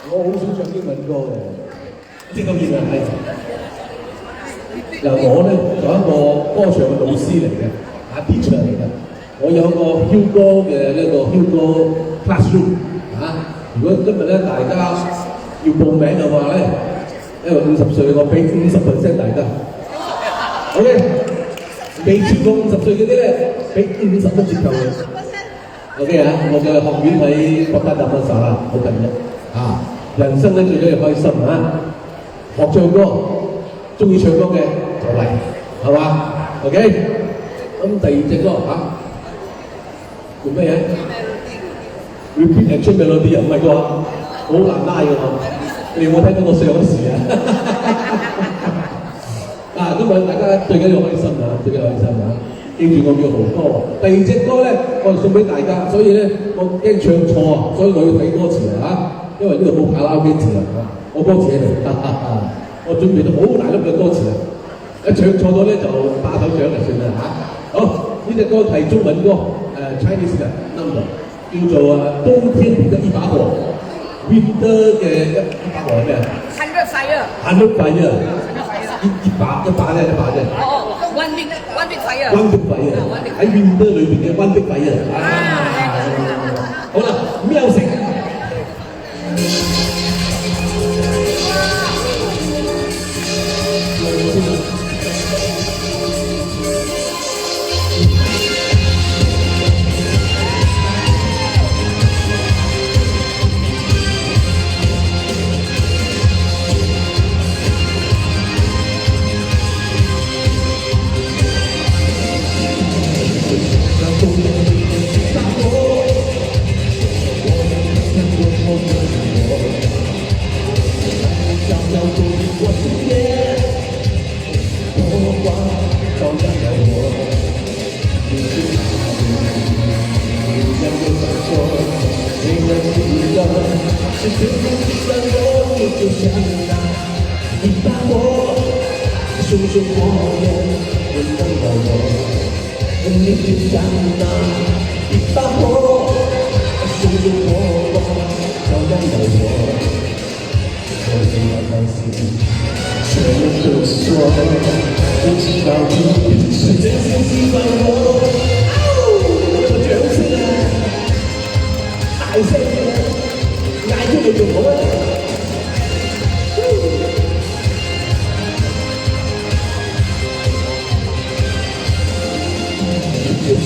我好少唱英文歌嘅，即係咁熱係。嗱，我咧就一個歌唱嘅老師嚟嘅，teacher 嚟嘅。我有個 Hugo 嘅呢個 Hugo classroom 如果今日咧大家要報名嘅話咧，因為50歲，我俾50%大家。OK， 未超過50歲嗰啲咧，俾50%折扣嘅。OK 我嘅學院喺國家大學啦，好近嘅人生咧最緊要開心學唱歌，中意唱歌嘅就嚟，係嘛 ？OK， 咁第二隻歌做咩嘢 ？Repeat and change melody 唔係啩？好難拉嘅你有冇聽到我上嗰時今日大家最緊要開心最緊要開心記住我叫豪哥。第二隻歌咧，我送俾大家，所以咧我驚唱錯所以我要睇歌詞因為呢度冇卡拉 OK 字我歌詞喺度，我準備到好大粒嘅歌詞一唱錯咗咧就打手掌就算啦好，呢隻歌係中文歌Chinese 嘅 number， 叫做冬天的一把火 ，Winter 嘅一把火係咩？100 fire。100 fire。一把咧一把啫。One big fire。One big fire。喺 Winter 裏邊嘅 One big fire。好啦，喵食。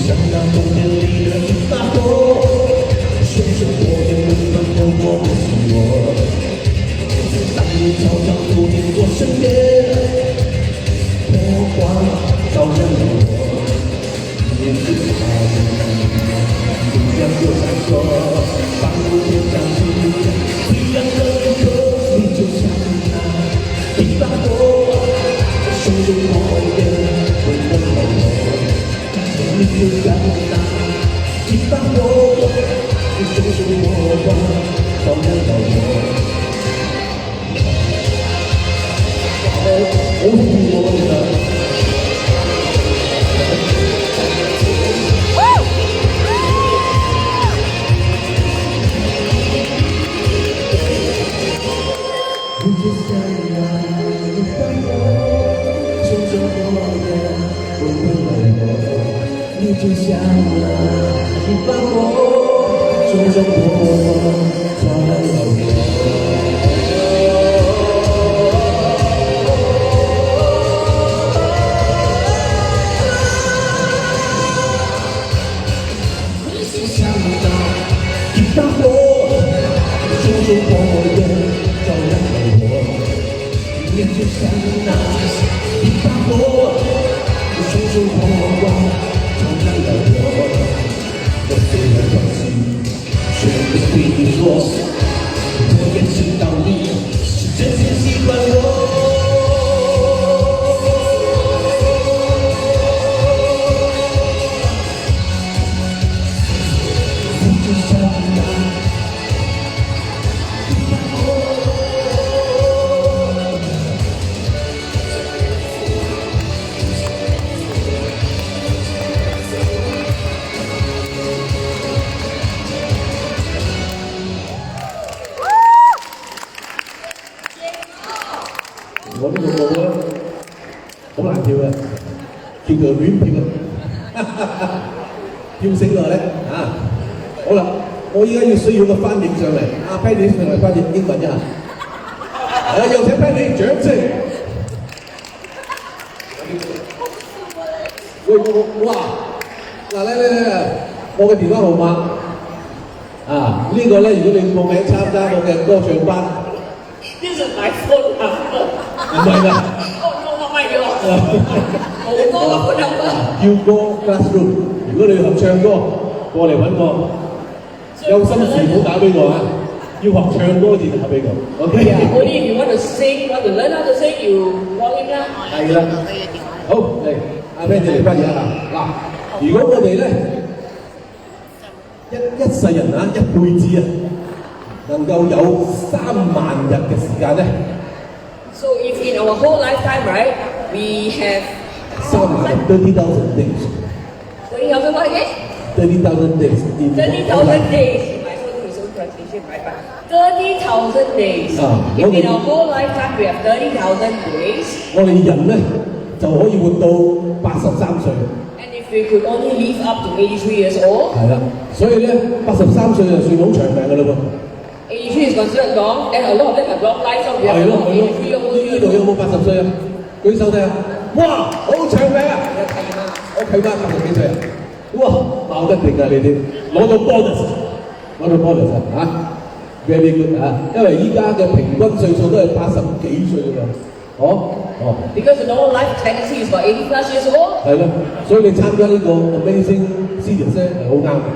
像那冬天里的一把火，熊熊火焰温暖着我的心窝。当你悄悄走进我身边，火花照亮了我，年纪的孩子，就像又闪烁，仿佛天上起最亮的一刻，你就像那一把火，熊熊火焰温暖了我。你就像那一把火，熊熊火花照亮了我。好痛我的。你就像那一把火，熊熊火焰温暖了我。你就像那一把火，熊熊火花照亮了我。一把火，熊熊火焰照亮了我。你就像那一把火，熊熊火花照亮了我。我虽然放弃，却不对你说，我也知道你是真心喜欢我。你就像那。我呢個舞咧好難跳嘅，叫做亂跳啊！跳繩落咧啊！好啦，我依家要需要個翻譯上嚟，阿 Penny 上嚟翻譯英文一下。有請 Penny 掌聲。喂，哇！嗱嚟，我嘅電話號碼啊，呢個咧，如果你報名參加我嘅歌唱班。This is my phone number. 唔係啦。Oh no, not my phone. 我個 phone number. 要歌 classroom，如果你學唱歌，過嚟揾我。有心事唔好打俾我啊！要學唱歌至打俾我。OK。Only if you want to sing, want to learn how to sing, you call in 啦。係啦。好嚟，阿 Ben 你嚟翻譯一下。嗱，如果我哋咧一世人啊，一輩子啊。能夠有3萬日嘅時間咧 So if in our whole lifetime, right, we have 30,000 days. 30,000 what again? 30,000 days. 30,000 days. You might as well do his own translation, right? But 30,000 days. If in our whole lifetime we have 30,000 days. 我哋人咧就可以活到83歲。And if we could only live up to 83 years old. 係啦，所以咧83歲就算好長命㗎啦噃。83 is considered long, and a lot of them have long life, so we have 83 years old. 呢度有冇80歲啊？舉手睇下。哇，好長命啊！我契媽80幾歲啊？哇，鬧得定啊你哋，攞到 bonus 啊 ，very good 啊！因為依家嘅平均歲數都係80幾歲㗎喎。Because the normal life expectancy is about 80+ years old. 係咯，所以你參加呢個 Amazing Seniors 咧係好啱嘅。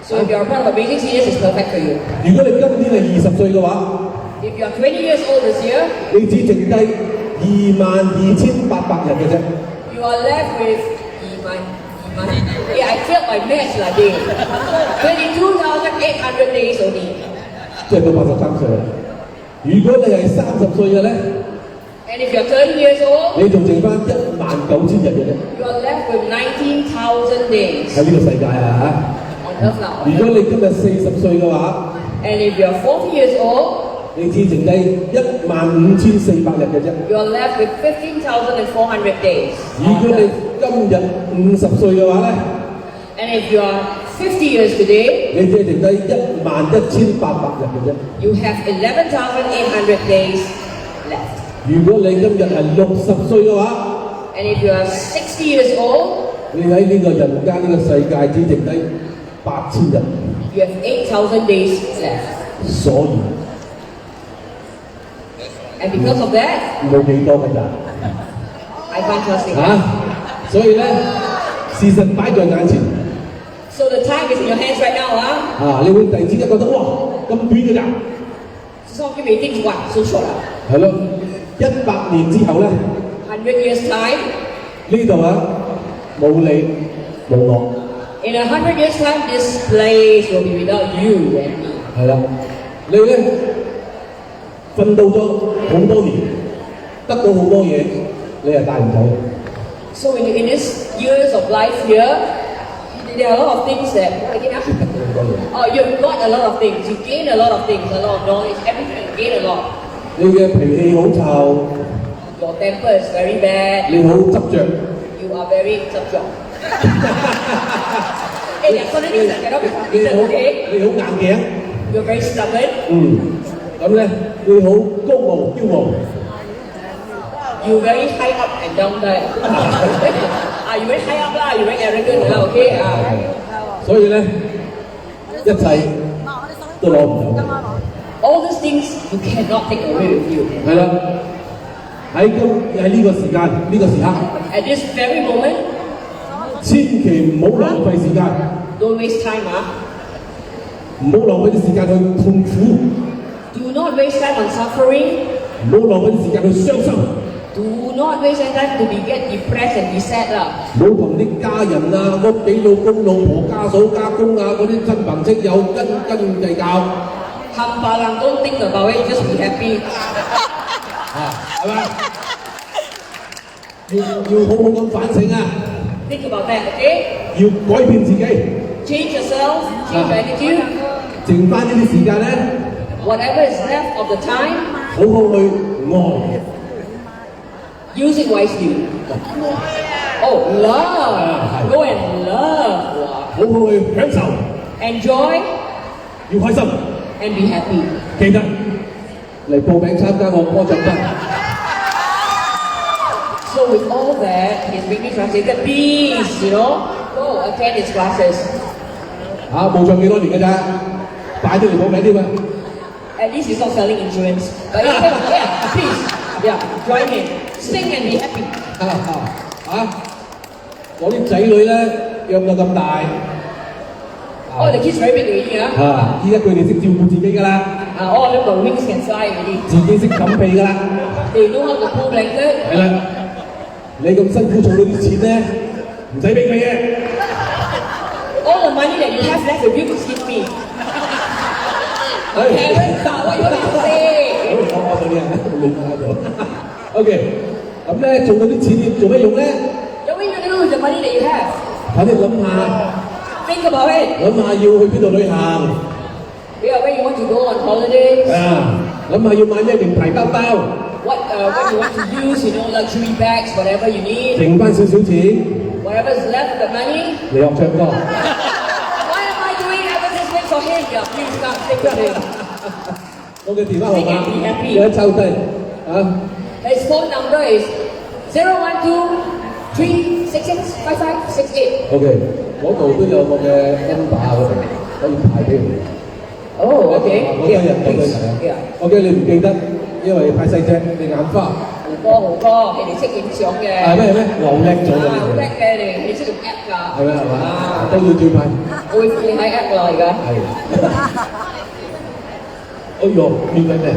So if you are part of Amazing Seniors, it's perfect for you. 如果你今年係20歲嘅話 if you are 20 years old this year, 你只剩低22,800日嘅啫。You are left with I failed my maths like this. 22,800 days only. 即係到83歲啦。如果你係30歲嘅咧 And if you are 30 years old, 你仲剩翻19,000日嘅啫。You are left with 19,000 days. 喺呢個世界啊 On Earth now. 如果你今日40歲嘅話 And if you are 40 years old, 你只剩低15,400日嘅啫。You are left with 15,400 days. 如果你今日50歲嘅話咧 And if you are 50 years today, 你只剩低11,800日嘅啫。You have 11,800 days left. 如果你今日係60歲嘅話 And if you are 60 years old, 你喺呢個人間呢個世界只剩低8000日。You have 8,000 days left. 所以 And because of that, 冇幾多㗎咋 I can't trust it. 所以咧，事實擺在眼前。So the time is in your hands right now, huh? 你會突然之間覺得哇咁短㗎咋？ Some of you may think, wow, so short. 係咯，100年之後咧， 100 years time. 呢度冇你冇我。In 100 years time, this place will be without you and me. 係啦，你咧奮鬥咗好多年，得到好多嘢，你係帶唔走。So in these years of life here, there are a lot of things that you've got a lot of things. You gain a lot of things, a lot of knowledge, everything you gain a lot. 你嘅脾氣好臭， Your temper is very bad. 你好執着， You are very 執着. There are certain things that cannot be completed, okay? 你好硬頸。You're very stubborn. 咁咧你好高傲驕傲。You very high up and down there. You very high up lah. You very arrogant lah. Okay. 所以咧，一切都攞唔走。All these things you cannot take away with you. 係啦，喺呢個時間呢個時刻。At this very moment. 千祈唔好浪費時間。Don't waste time, 唔好浪費啲時間去痛苦。Do not waste time on suffering. 唔好浪費啲時間去傷心。Do not waste time to get depressed and be sad 啦。唔好同啲家人啊、屋企老公、老婆、家嫂、家公啊嗰啲親朋戚友斤計較。冚唪唥 don't think about it, just be happy。係咪？要好好咁反省啊！ Think about that, okay? 要改變自己。Change yourself, change attitude. 剩翻呢啲時間咧 ，whatever is left of the time， 好好去愛。Use it wisely. Oh, love. Go and love. 好好去享受。Enjoy. 要開心。And be happy. 記得嚟報名參加我歌唱班。So with all that, he's really translated, please, go attend his classes. 冇唱幾多年㗎咋，快啲嚟報名添啊 At least he's not selling insurance. But please, join him. Sing and be happy. 我啲仔女咧養到咁大。Oh, the kids very big already, 依家佢哋識照顧自己㗎啦。all of them got wings can fly already. 自己識冚被㗎啦。They know how to pull blanket. 係啦，你咁辛苦儲到啲錢咧，唔使俾佢嘅。All the money that you have left with you is give me. Parents, what you want to say? 我嗰啲人咧，你喺度。OK，咁咧做到啲錢要做咩用咧？ What are you going to do with the money that you have? 快啲諗下。Think about it. 諗下要去邊度旅行。Where you want to go on holidays? 諗下要買咩名牌包包。What you want to use, luxury bags, whatever you need. 剩翻少少錢。Whatever is left of the money. 嚟學唱歌。Why am I doing advertisement for him? Yeah, please come, take with him. 我嘅電話號碼有一抽低His phone number is 012-366-5568. OK， 嗰度都有我嘅 number 嗰度，可以派俾你。Oh, okay. 我多人多對OK， 你唔記得，因為太細隻，你眼花。好歌，你哋識影相嘅。咩？我好叻咗㗎。好叻嘅你識用 app 㗎。係嘛？都要轉派。我會附你喺 app 啦而家。哎呦，免費咩？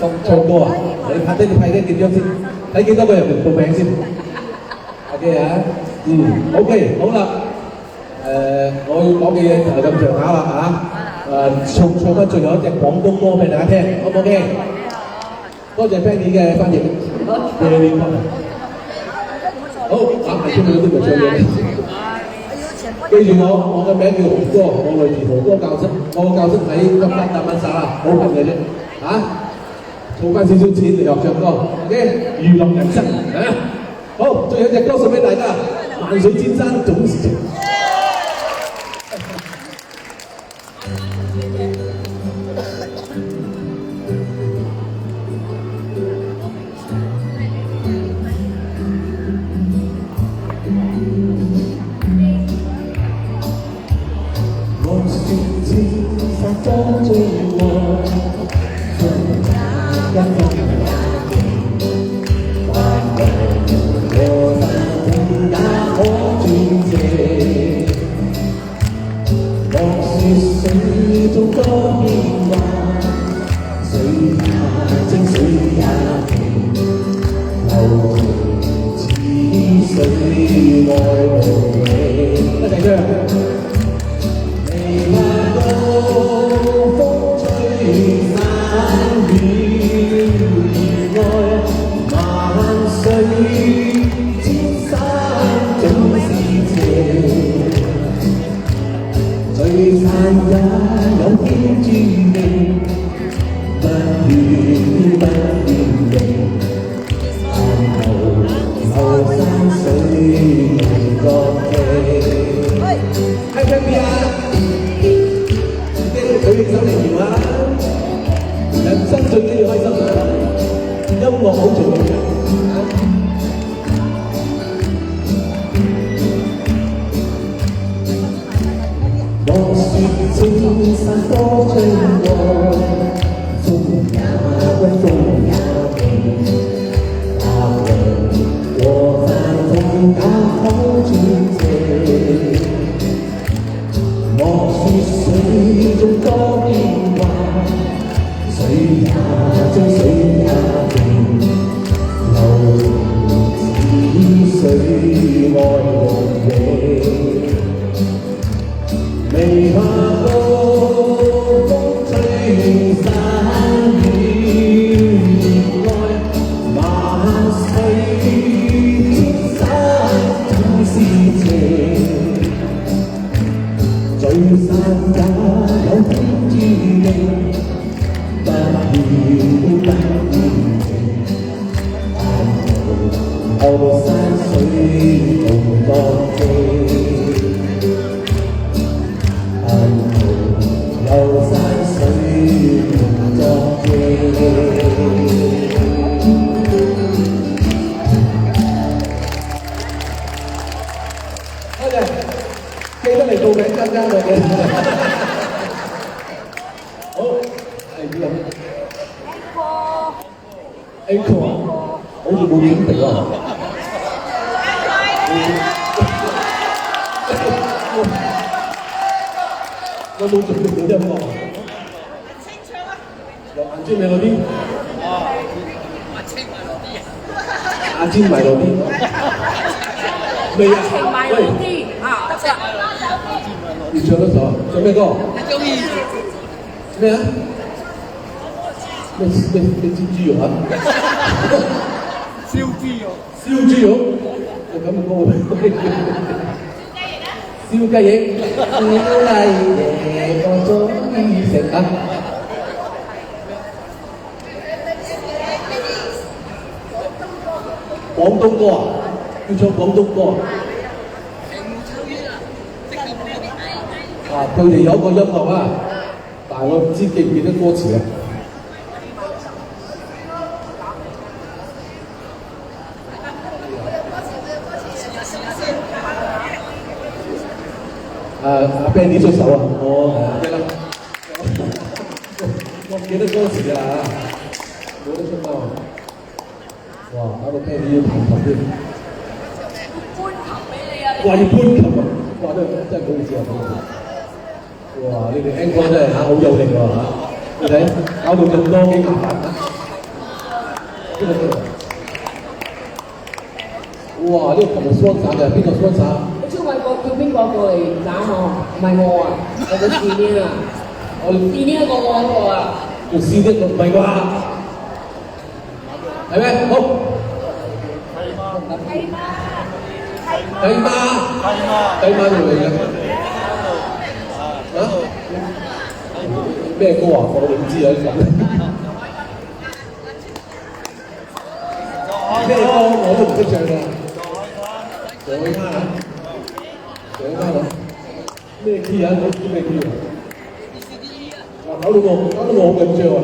唱歌啊！你派幾張先？睇幾多個人嚟報名先 ？OK 啊，OK， 好啦。我要講嘅嘢就係咁上下啦唱翻最後一隻廣東歌俾大家聽，好唔 OK？ 多謝 Fanny 嘅翻譯。好，下邊都咪唱嘢。記住我嘅名叫豪哥，我來自豪哥教室，我嘅教室喺金巴大溫莎啊，好近嘅啫，儲翻少少錢嚟學唱歌 ，OK， 娛樂人生好，最後一隻歌送俾大家，萬水千山總是情。多追我，風也一風也勁，還能和那風也可轉斜。莫說水中多變幻，水也精水也平，流情似水愛無形。一齊唱。未怕到風吹散了熱愛，萬水千山總是情。聚散也有天注定，不怨不怨定，後山水無覺期。係咪邊啊？舉起手嚟搖下，人生最緊要開心啊！音樂好重要嘅。莫說青山多追我，風也溫風也勁，白雲和繁風也可轉斜。莫說水中多變幻，水也精水也勁，流似水愛無形。未怕到風吹散了熱愛，萬世千山總是情。聚散也有天注定，不怨不怨情，後山水同覺期。後山水同作記。多謝，記得嚟報名參加我嘅。好，係邊個 ？Encore 啊，好似冇準備啊。我冇準備到音樂。有眼睛咪嗰啲。阿尖埋落啲。未啊？喂。得啦。要唱多首啊？唱咩歌？咩啊？咩煎豬肉啊？燒豬肉。燒豬肉？有咁嘅歌咩？燒雞翼，燒雞翼我中意食啊！廣東歌啊，要唱廣東歌啊！佢哋有個音樂啊，但係我唔知記唔記得歌詞啊。阿 Benny 出手啊！我記得，我唔記得歌詞啊，冇得出貓啊！哇！阿個 Benny 要彈琴添，哇！要搬琴啊！哇！真係唔好意思啊，唔好意思。哇！你哋 Encore 真係好有力喎嚇！你睇搞到咁多幾麻煩啊！哇！呢個琴日雙手嘅，邊個雙手？叫邊個過嚟打我？唔係我啊，我個試呢啊，我試呢一個我嗰個啊，要試呢個唔係啩？係咩？好。雞媽要嚟嘅。啊？咩歌啊？我哋唔知啊咁。咩歌我都唔識唱㗎。上去攤啊！上翻啦！咩 key 啊？你知咩 key 啊？哇！搞到我好緊張啊！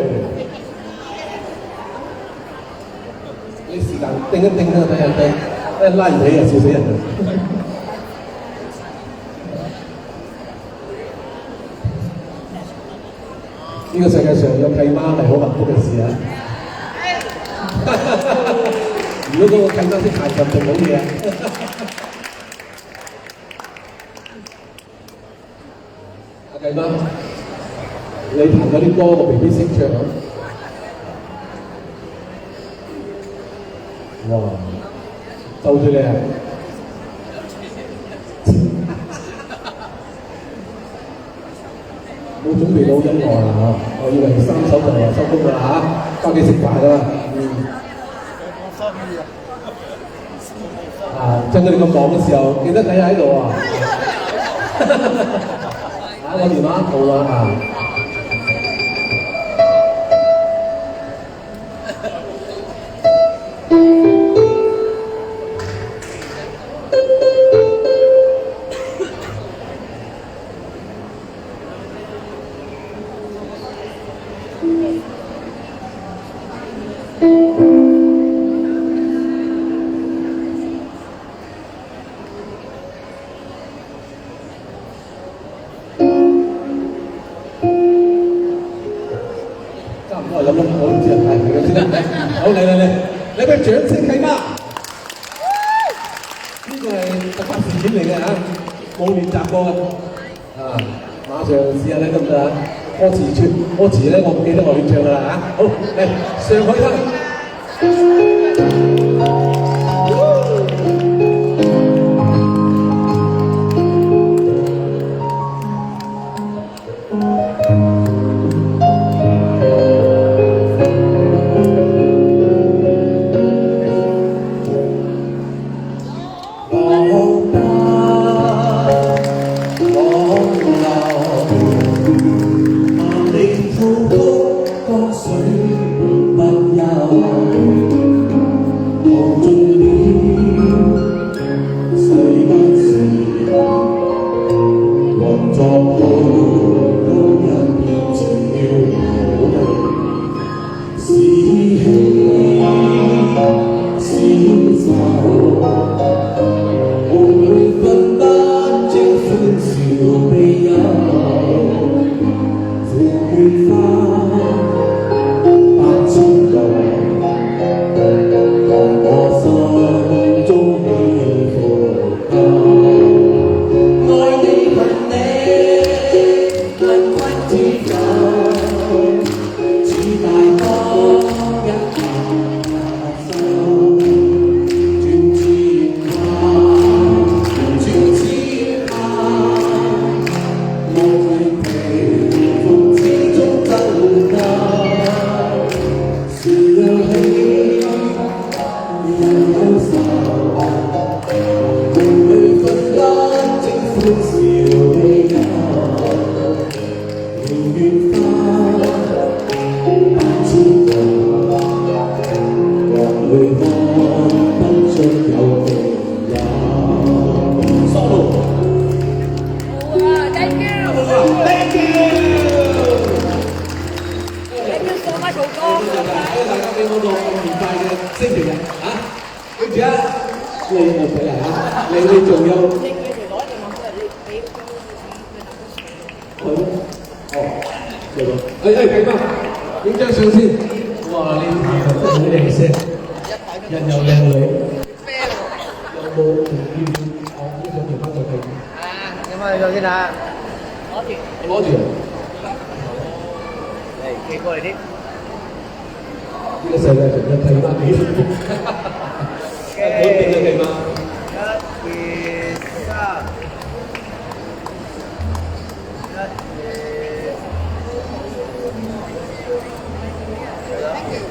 你是但定一定啊，睇下睇，拉唔起啊，笑死人啊！呢個世界上有契媽係好幸福嘅事啊！如果嗰個契媽識彈琴就冇嘢啊！阿契媽，你彈嗰啲歌我未必識唱啊！哇，就住你啊！冇準備到音樂啦嚇，我以為3首就收工啦嚇，翻屋企食飯啦。趁佢哋咁忙嘅時候，記得睇下喺度啊！我電話號碼啊！我諗我唔知係咪咁先得。好嚟，你俾掌聲契媽。呢個係突發事件嚟嘅嚇，冇練習過啊！馬上試下咧得唔得啊？歌詞咧，我唔記得我點唱㗎啦嚇。好嚟，上海灘。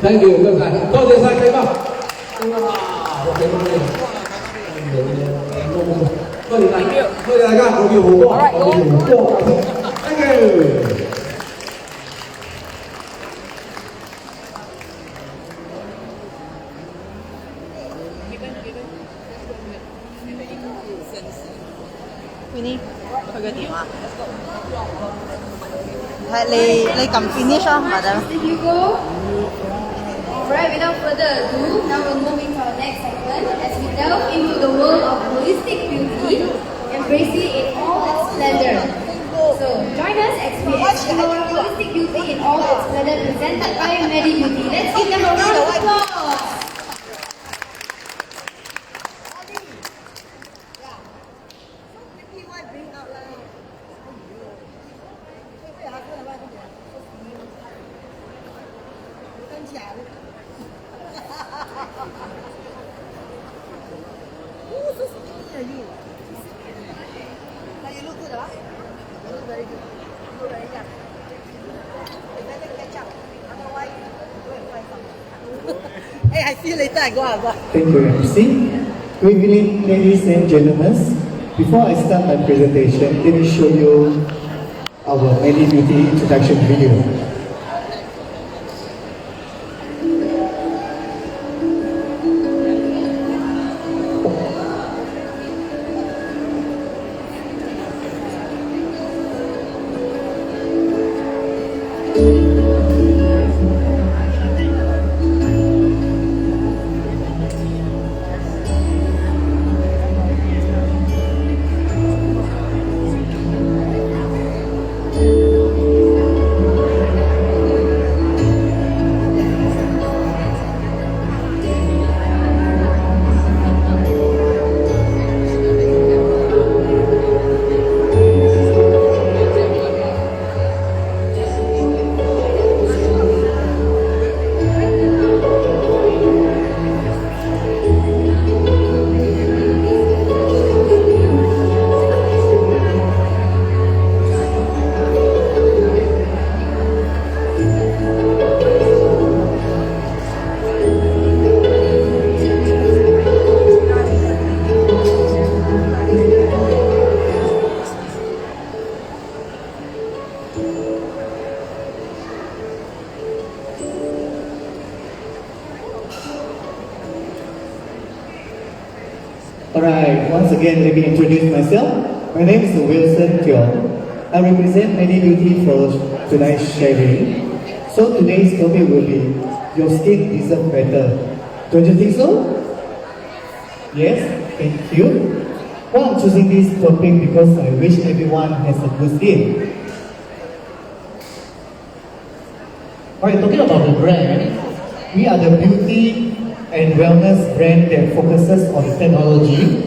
Thank you，多謝晒契媽。哇，契媽你，多謝大家，我叫豪哥，Thank you。Winnie，佢嘅電話。係你撳 finish 啊，或者。Alright, without further ado, now we'll move into our next segment as we delve into the world of holistic beauty, embracing it in all its splendor. So, join us as we explore holistic beauty in all its splendor presented by Medi Beauty. Let's give them a round of applause. Hey, I see you later. I go out. Thank you, MC. Good evening, ladies and gentlemen. Before I start my presentation, let me show you our Medi Beauty introduction video. Alright, once again let me introduce myself. My name is Wilson Tiong. I represent Medi Beauty for tonight's sharing. So today's topic will be your skin deserves better. Don't you think so? Yes, thank you. Well, I'm choosing this topic because I wish everyone has a good skin. Alright, talking about the brand, we are the beauty and wellness brand that focuses on technology.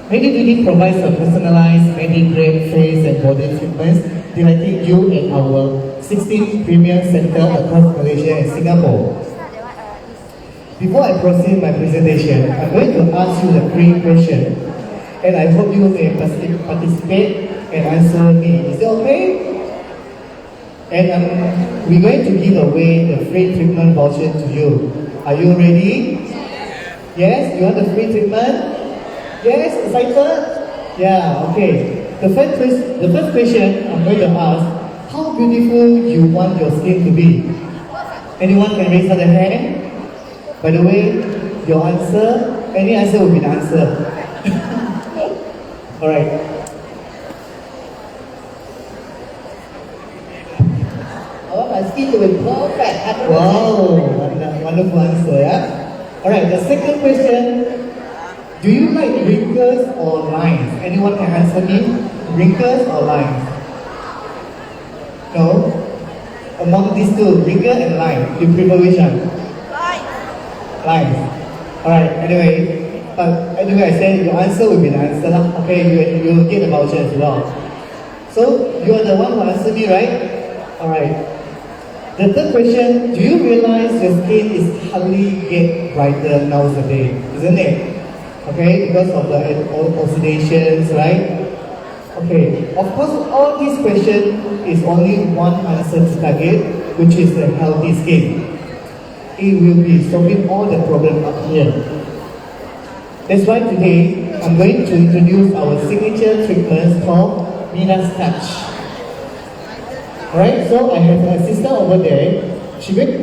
Medi Beauty provides a personalized Medi-grade face and body treatments delighting you at our 16 premium centers across Malaysia and Singapore. Before I proceed my presentation, I'm going to ask you the 3 questions, and I hope you may participate and answer me. Is it okay? And we're going to give away the free treatment voucher to you. Are you ready? Yes? You want the free treatment? Yes? Excited? Yeah, okay. The first question I'm going to ask, how beautiful you want your skin to be? Anyone can raise their hand? By the way, your answer, any answer will be the answer. Alright. My skin will be perfect. Wow, wonderful answer, yeah? Alright, the second question, do you like wrinkles or lines? Anyone can answer me? Wrinkles or lines? No? Among these two, wrinkle and line, you prefer which one? Lines. Alright, anyway, I said your answer will be the answer. Okay, you will get the voucher as well. So, you are the one who answered me, right? Alright. The third question, do you realize your skin is hardly get brighter nowadays, isn't it? Okay, because of the oxidations, right? Okay, of course, all these questions is only one answer to target, which is a healthy skin. It will be solving all the problems up here. That's why today, I'm going to introduce our signature treatments called Mina's Touch. Alright, so I have an assistant over there. She's going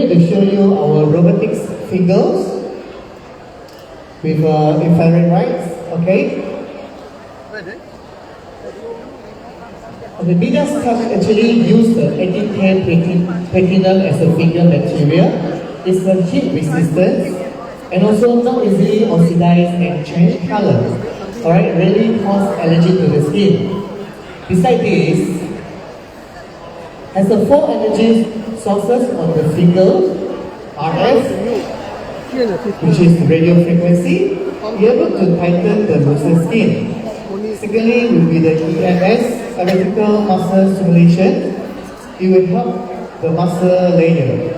to show you our robotics fingers with infrared lights, okay? The Mina's Touch actually uses the 18K platinum as a finger material. It's a heat resistant and also not easily oxidized and change color. alright, really cause allergy to the skin. Besides this, has the 4 energy sources on the finger, RF, which is radio frequency, be able to tighten the loosened skin. Secondly, will be the EMS, electrical muscle stimulation. It will help the muscle layer.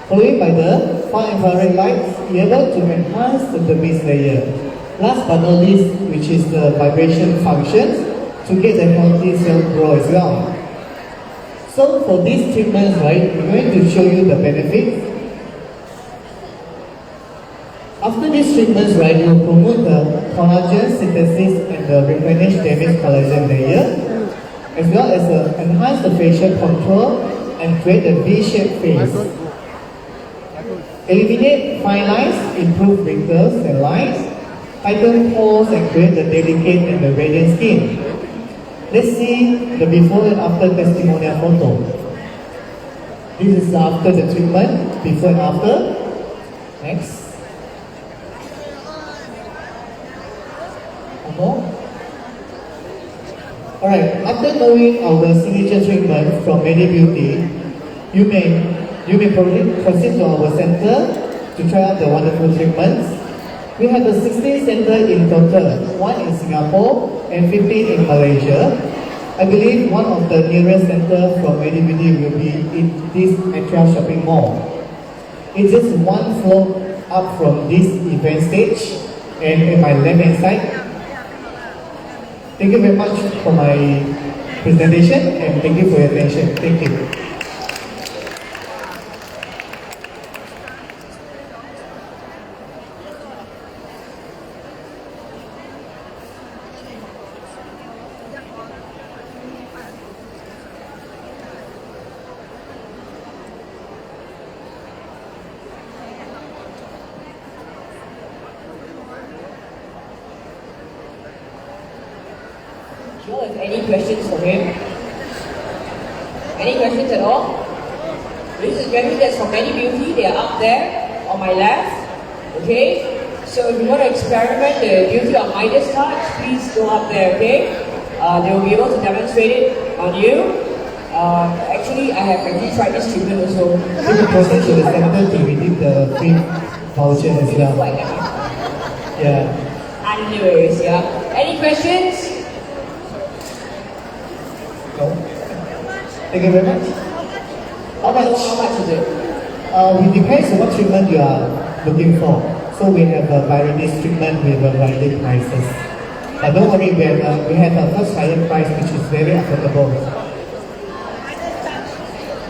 Followed by the far infrared lights, be able to enhance the base layer. Last but not least, which is the vibration functions, to get the healthy cell grow as well. So for these treatments, right, we're going to show you the benefits. After these treatments, right, we will promote the collagen synthesis and the replenish damaged collagen layer, as well as enhance the facial control and create a V-shaped face. Eliminate fine lines, improve wrinkles and lines, tighten pores and create the delicate and the radiant skin. Let's see the before and after testimonial photo. This is after the treatment, before and after. Next. One more. Alright, after knowing our signature treatment from Medi Beauty, you may proceed to our center to try out the wonderful treatments. We have a 16 centers in total, 1 in Singapore and 15 in Malaysia. I believe one of the nearest centers from Medi Beauty will be in this Atria shopping mall. It's just 1 floor up from this event stage and in my left hand side. Thank you very much for my presentation and thank you for your attention. Thank you. Do you have any questions for him? Any questions at all? This is Grammy, that's from Medi Beauty. They are up there on my left. Okay? So if you want to experiment the beauty of Midas touch, please go up there, okay? They will be able to demonstrate it on you. Actually, I have already tried this treatment also. You can proceed to the center to redeem the free voucher as well. Yeah. Anyways, yeah. Any questions? No. Thank you very much. How much is it? It depends on what treatment you are looking for. So we have a various treatment with a variety prices. But don't worry, we have a first client price which is very affordable.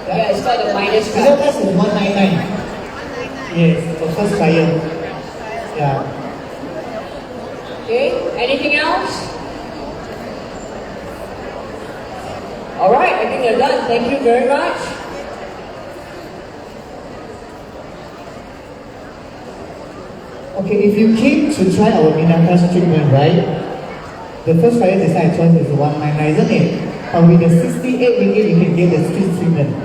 Yeah, it's called the Midas touch. This is 199. Yes, for first client. Yeah. Okay, anything else? Alright, I think they're done. Thank you very much. Okay, if you came to try our Minakas treatment, right? The first price design choice is 199, isn't it? But with the 68 ringgit, you can get the street treatment.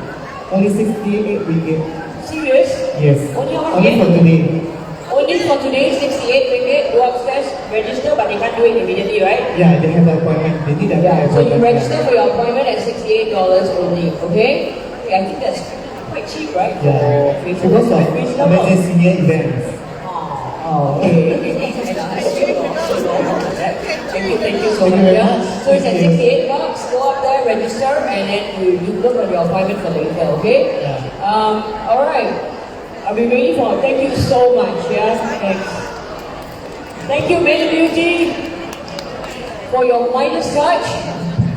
Only 68 ringgit. Serious? Yes. Only for today. Only for today, 68 ringgit. Go upstairs, register, but they can't do it immediately, right? Yeah, they have an appointment. They need an appointment. So you register for your appointment at $68 only, okay? I think that's quite cheap, right? Yeah. Because of emergency senior events. Oh, okay. Thank you so much. Yeah. So it's at $68. Go up there, register, and then you look at your appointment for later. Okay? Yeah. All right. I'll be waiting for. Thank you so much. Yeah. Thanks. Thank you, Medi Beauty, for your Midas touch,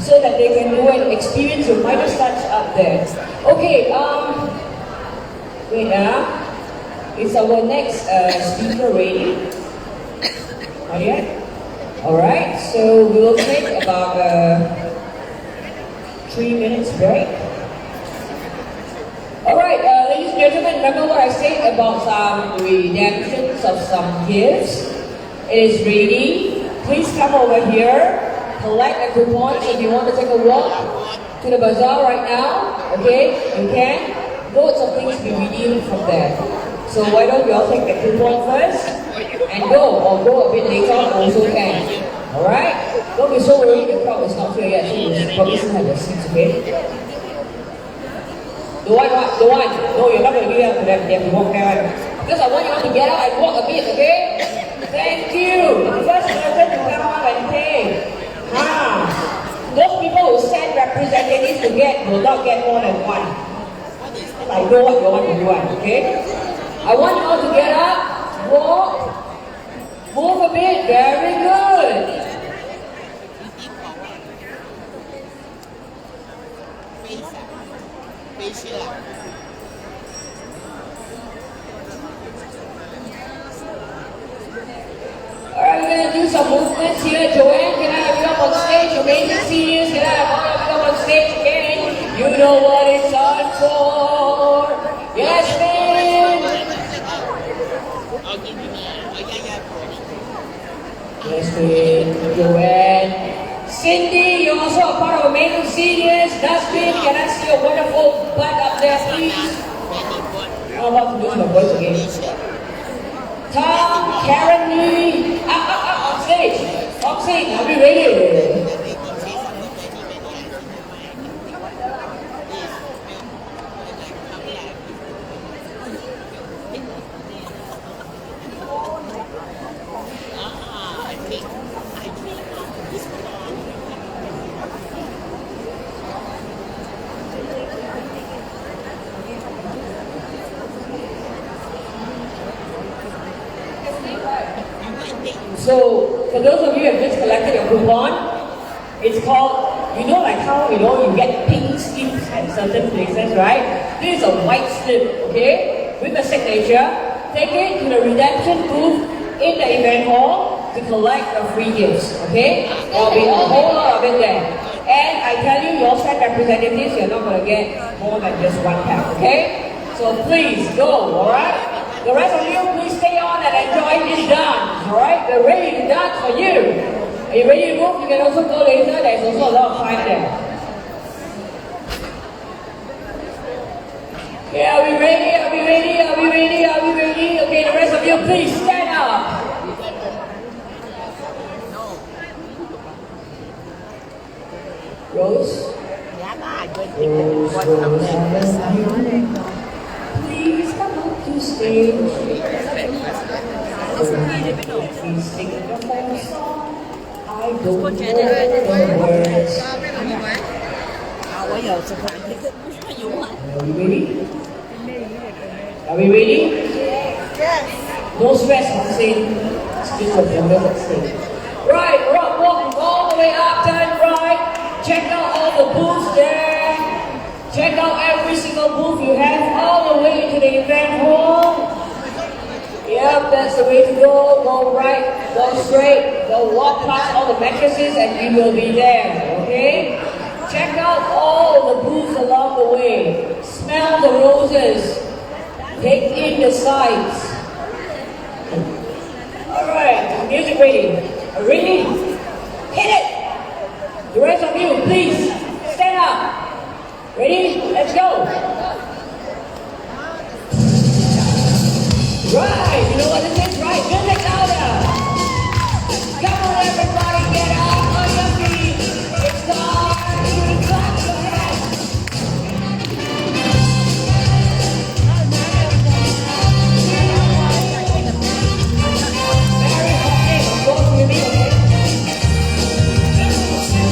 so that they can go and experience your Midas touch up there. Okay. Wait. Is our next speaker ready? Not yet? Alright, so we will take about 3 minutes break. Alright, ladies and gentlemen, remember what I said about some redemptions of some gifts? It is ready. Please come over here, collect the coupons if you want to take a walk to the bazaar right now. Okay, you can. Loads of things to be redeemed from there. So why don't you all take the coupon first and go, or go a bit later also can. Alright? Don't be so worried, the crowd is not here yet, so you probably still have your seats, okay? Don't want what? Don't want? No, you're not going to give up to them, they have to walk there, right? Because I want you all to get up and walk a bit, okay? Thank you! First person to come up and pay. Those people who send representatives to get will not get more than one. I know what you want to do, okay? I want you all to get up, walk, move a bit, very good. Alright, we're going to do some movements here. Joanne, can I have you up on stage? Amazing seniors, can I have all of you up on stage again? You know what it's on for. Yes, ma'am. Yes, ma'am. Joanne. Cindy, you're also a part of Amazing Seniors. Dustin, can I see your wonderful butt up there, please? I'm about to lose my voice again. Tom, Karen Lee, up on stage. Foxy, are we ready? So, for those of you who have just collected your coupon, it's called, like how, you get pink slips at certain places, right? This is a white slip, okay? With a signature. Take it to the redemption booth in the event hall to collect the free gifts, okay? There'll be a whole lot of it there. And I tell you, your send representatives, you're not going to get more than just one pack, okay? So please go, alright? The rest of you, please stay on and enjoy this dance, alright? We're ready to dance for you. Are you ready to move? You can also go later, there's also a lot of time there. Okay, are we ready? Are we ready? Are we ready? Are we ready? Okay, the rest of you, please stand up. Rose? Please come up to stage. Please sing the whole song. I don't know the words. Are we ready? Are we ready? Yes. No stress on stage. It's just a member that stage. Right, we're up, walking all the way up, turn right. Check out all the booths there. Check out every single booth you have all the way to the event hall. Yep, that's the way to go. Go right, go straight, go walk past all the mattresses and you will be there, okay? Check out all the booths along the way. Smell the roses. Take in the sights. Alright, music ready. Ready? Hit it! The rest of you, please, stand up. Ready? Let's go. Right, you know what this is? Right, music louder. Come on everybody, get up on your feet. It's time to clap your hands. Very hot, hey, go with me, okay?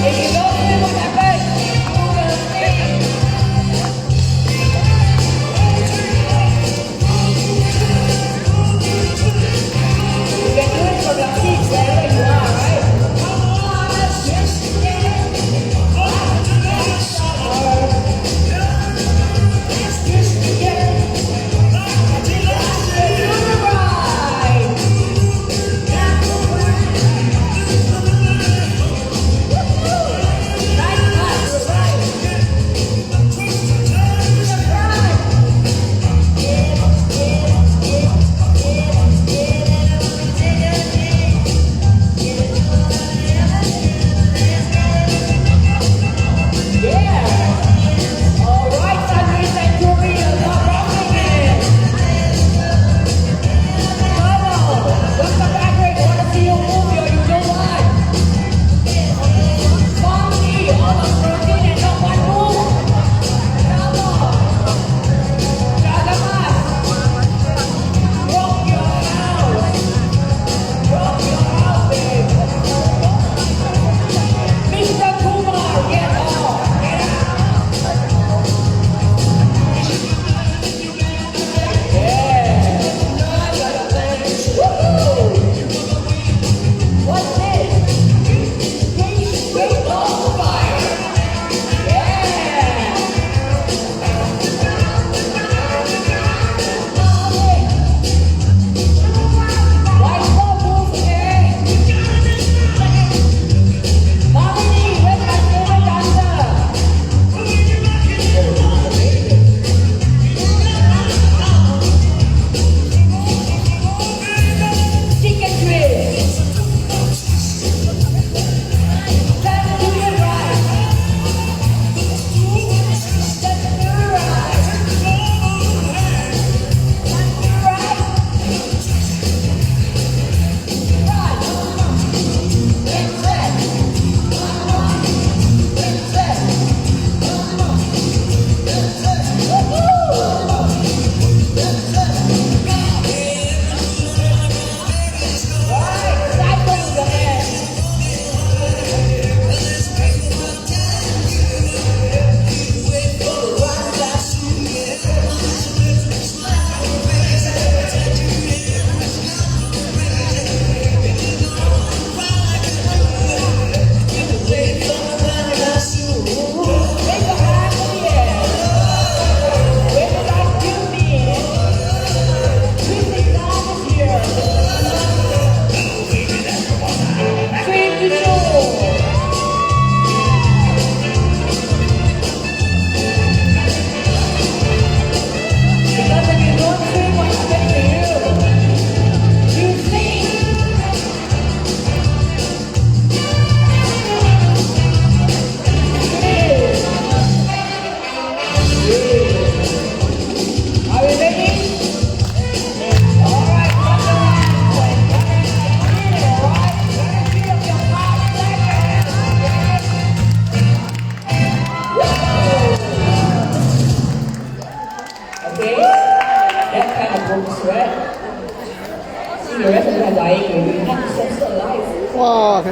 If you don't see what happened, you will see.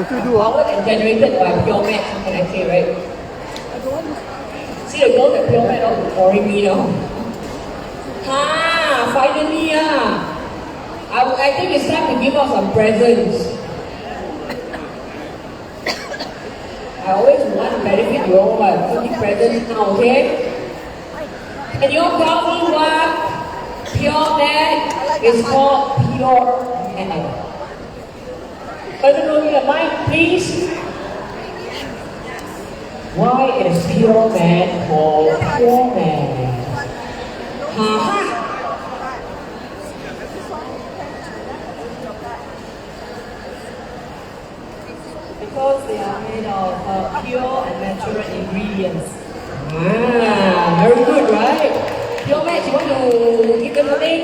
Powered and generated by Pure Max, what can I say, right? See the girls at Pure Max all boring me now. Finally, I think it's time to give out some presents. I always want to benefit you all by putting presents now, okay? Can you all tell me what Pure Max is called? Pure Max. Person holding the mic, please. Why is Pure Max called Pure Max? Because they are made of pure and natural ingredients. Very good, right? Pure Max, you want to give them something?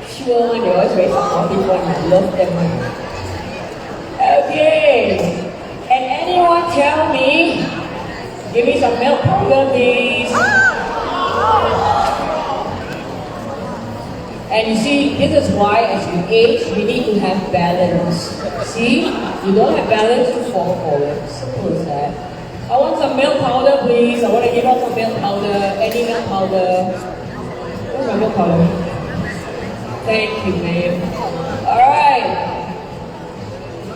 Sure, they always very supportive one. I love them. Okay. Can anyone tell me? Give me some milk powder, please. And you see, this is why as you age, we need to have balance. See? You don't have balance, you fall forward. Simple as that. I want some milk powder, please. I want to give out some milk powder. Any milk powder. Where's my milk powder? Thank you, ma'am. Alright.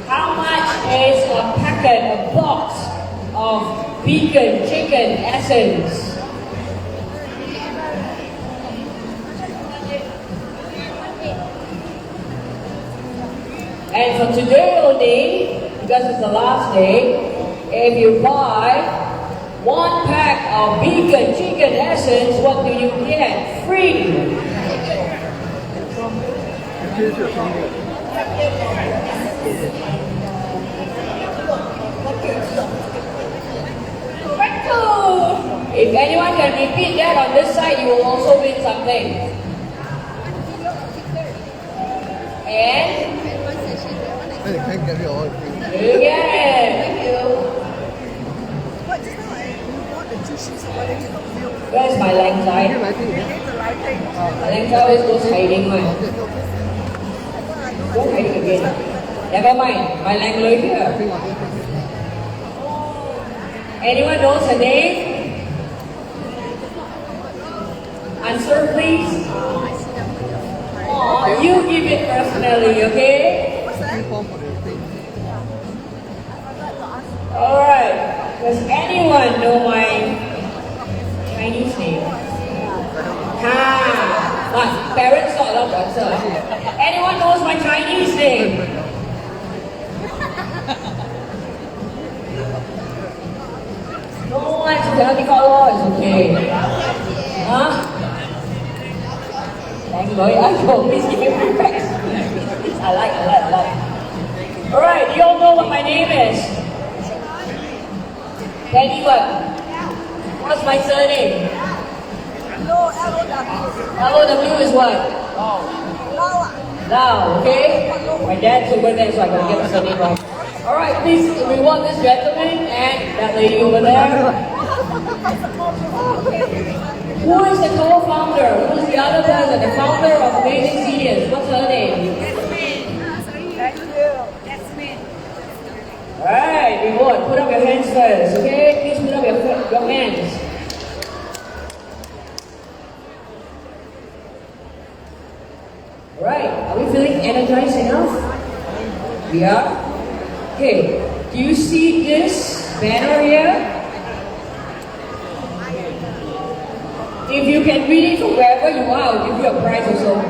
How much is a packet, a box of vegan chicken essence? And for today only, because it's the last day, if you buy 1 pack of vegan chicken essence, what do you get? Free! If anyone can repeat that on this side, you will also win something. And you get it. Thank you. Where's my lang side? My lang side always goes hiding. Go hiding again. Never mind. My lang lay here. Anyone knows her name? Answer, please. Oh, you give it personally, okay? Alright. Does anyone know my Chinese name? But parents not allowed to answer. Anyone knows my Chinese name? No one, so cannot be called, it's okay. Thank you, please give me free packs. I like. Alright, you all know what my name is? Penny what? What's my surname? L-O-W is what? Lau, okay? My dad's over there, so I can get the surname right. Alright, please reward this gentleman and that lady over there. Who is the co-founder? Who is the other person? The founder of Amazing Seniors? What's her name? Alright, reward. Put up your hands first, okay? Please put up your hands. Alright, are we feeling energized enough? We are? Okay, do you see this banner here? If you can read it from wherever you are, I'll give you a prize also.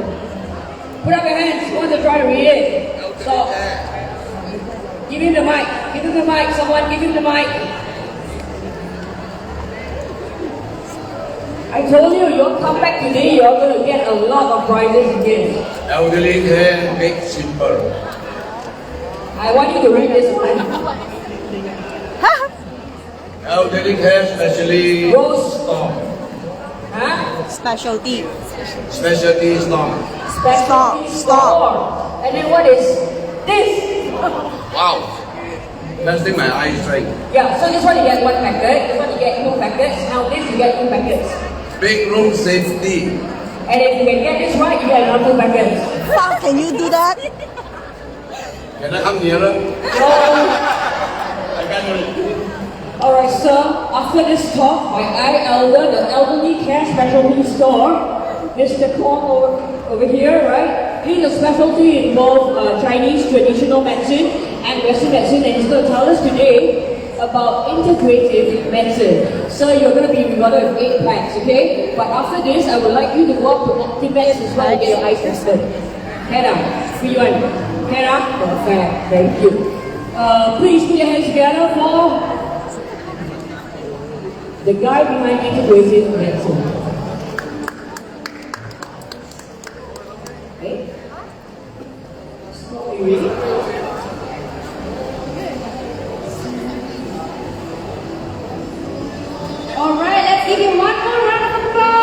Put up your hands. Who wants to try to read it? Stop. Give him the mic. Give him the mic. Someone give him the mic. I told you, you'll come back today, you're going to get a lot of prizes again. Elderly care, make simple. I want you to read this one. Elderly care, especially Rose. Specialty. Specialty store. Specialty store. And then what is this? Wow. Testing my eyes straight. Yeah, so this one you get 1 packet, this one you get 2 packets, now this you get 2 packets. Big room safety. And if you can get this right, you get another 2 packets. Wow, can you do that? Can I come nearer? I can't do it. Alright, sir, after this talk by the elderly care specialty store, Mr. Kong over here, right? His specialty involves Chinese traditional medicine and Western medicine, and he's going to tell us today about integrative medicine. So you're going to be rewarded with 8 packs, okay? But after this, I would like you to go up to Optimax as well to get your eyes tested. Hera, free one. Hera, perfect. Thank you. Please put your hands together for the guy behind integrative medicine. Okay? Slowly. Alright, let's give him one more round of applause.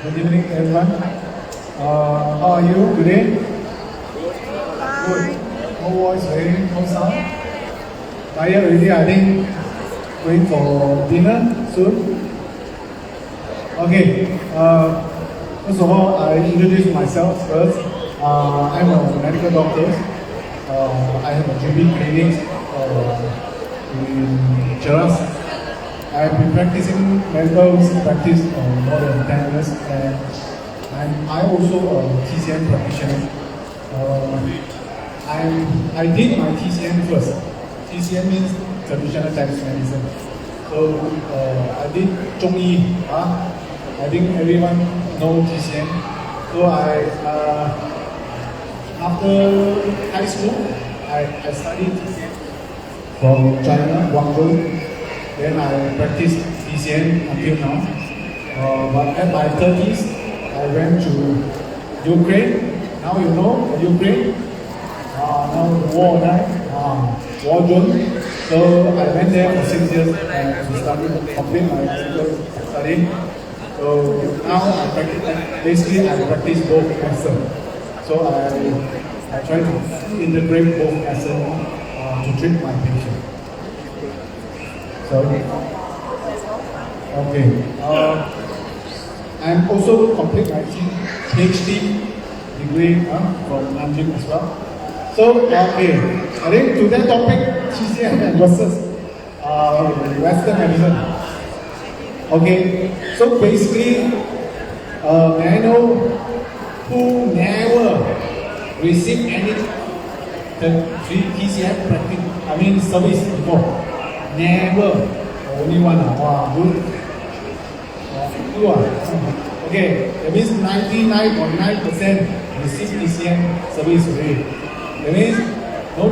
Good evening, everyone. How are you today? Good. No voice, no sound. Tired already, I think. Going for dinner soon. Okay. First of all, I introduce myself first. I'm a medical doctor. I have a GP clinic in Cheras. I've been practicing medical practice for more than 10 years, and I'm also a TCM practitioner. I did my TCM first. TCM means traditional Chinese medicine. So I did Zhongyi. I think everyone knows TCM. So after high school, I studied TCM from China, Guangzhou. Then I practiced TCM until now. But at my 30s, I went to Ukraine. Now you know Ukraine. Now the war, war zone. So I went there for 6 years to complete my medical study. So now I practice both medicine. So I try to integrate both medicine to treat my patient. Sorry. Okay. I'm also complete my PhD degree from Nanjing as well. So, okay. I think to that topic, TCM versus Western medicine. Okay. So basically, may I know who never received any TCM practice, service before? Never. Only one. Wow, good. Okay, that means 99.9% receive TCM service already. That means no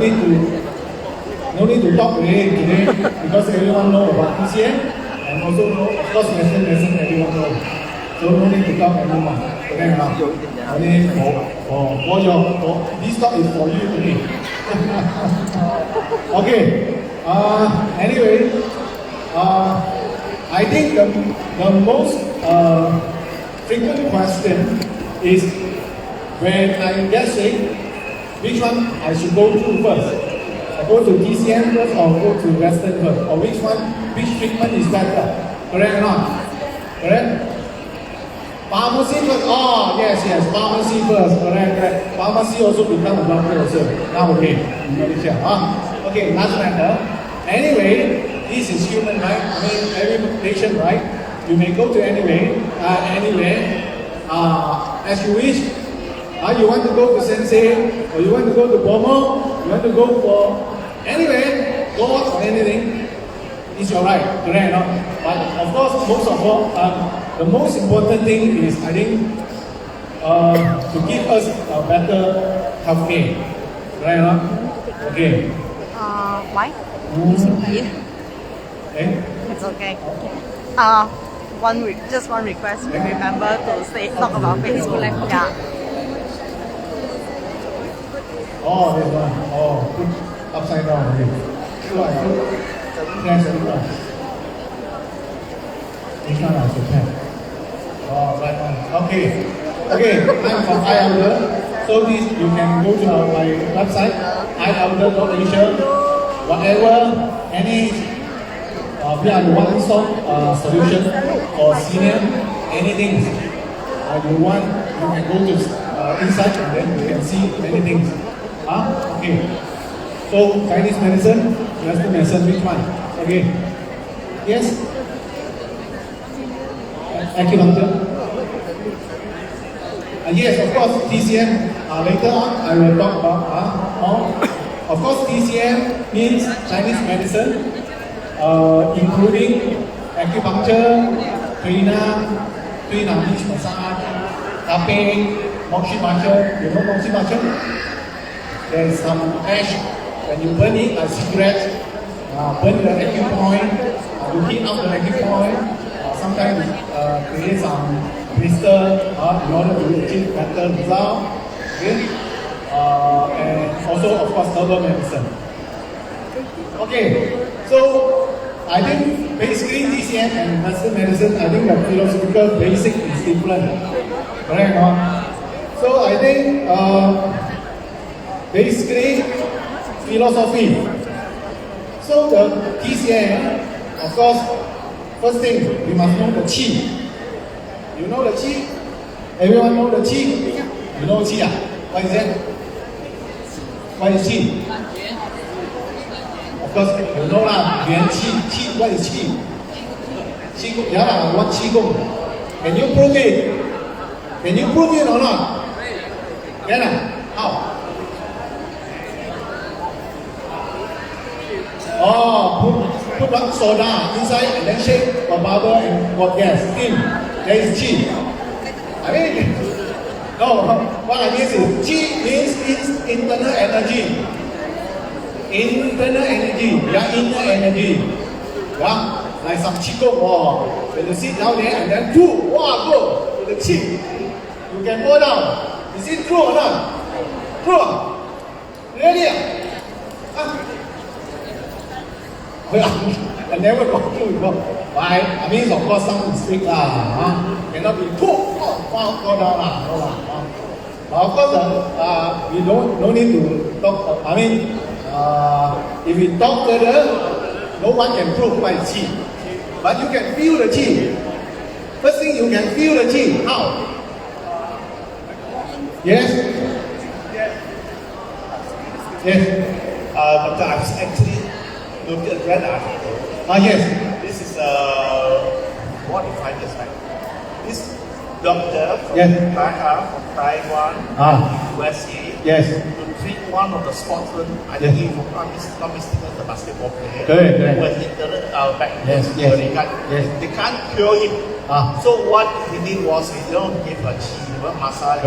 need to talk today because everyone know about TCM and also know, of course, Western medicine everyone know. So no need to talk anymore. Okay, only for this talk is for you today. Okay. Anyway, I think the most frequent question is when I'm guessing which one I should go to first. I go to TCM first or go to Western first, or which treatment is better? Correct or not? Correct? Pharmacy first. Oh yes, pharmacy first. Correct. Pharmacy also become a doctor also. Now okay, in Malaysia. Okay, last matter. Anyway, this is human, right? Every patient, right? You may go to anywhere, as you wish. You want to go to Sensei, or you want to go to Bomo, you want to go for anywhere, go out for anything. It's your right, correct? No? But of course, most of all, the most important thing is, I think, to give us a better healthcare, right? No? Okay. Why? It's okay. Just one request. Remember to talk about Facebook. Yeah. Oh, this one. Oh, put upside down. Okay. Press it on. This one also press. Oh, right on. Okay. Okay, I'm from iOuter. So this you can go to my website, iouter.asia. Whatever, any we are the one-stop solution for senior, anything you want, you can go to inside and then you can see many things. Okay. So Chinese medicine, Western medicine, which one? Okay. Yes? Acupuncture? Yes, of course, TCM. Later on, I will talk about more. Of course, TCM means Chinese medicine, including acupuncture, Tuina means massage, tapping, mochi matcha. You know mochi matcha? There is some ash. When you burn it like cigarette, burn the acupoint, you heat up the acupoint. Sometimes create some blister in order to achieve better result. Okay? And also, of course, herbal medicine. Okay, so I think basically TCM and Western medicine, I think the philosophical basic is different. Correct? So I think basically philosophy. So the TCM, of course, first thing we must know the qi. You know the qi? Everyone know the qi? You know qi? What is it? What is qi? Of course, you know lah. Yuan qi. Qi. What is qi? Qi. Yeah, what qi gong? Can you prove it? Can you prove it or not? Yeah. How? Oh, put one soda inside and then shake or bubble and what gas? Steam. There is qi. I mean, no, what I mean is qi means internal energy. Internal energy, yeah, inner energy. Yeah, like some qigong, when you sit down there and then go, the qi. You can go down. Is it true or not? True? Really? I never got through before. Why? I mean, of course, some mistake cannot be go down lah. Of course, we no need to talk. I mean, if we talk further, no one can prove what is qi. But you can feel the qi. First thing, you can feel the qi. How? Yes? Yes. But I've actually looked at that article. Yes. This is 45 years back. This doctor from from Taiwan, USA, to treat one of the sportsmen, I think he was not mistaken, the basketball player, who was injured back in the they can't cure him. So what he did was he gave a qi, massage.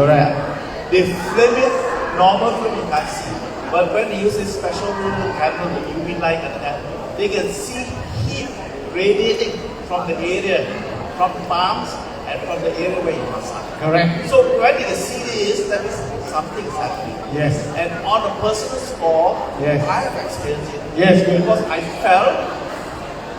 They flame it, normal flame you can't see. But when they use this special little camera, the UV light and that, they can see heat radiating from the area, from the palms and from the area where you massage. Correct. So when you see this, that means something is happening. Yes. And on a personal score, yes. I have experienced it. Yes. Because I fell,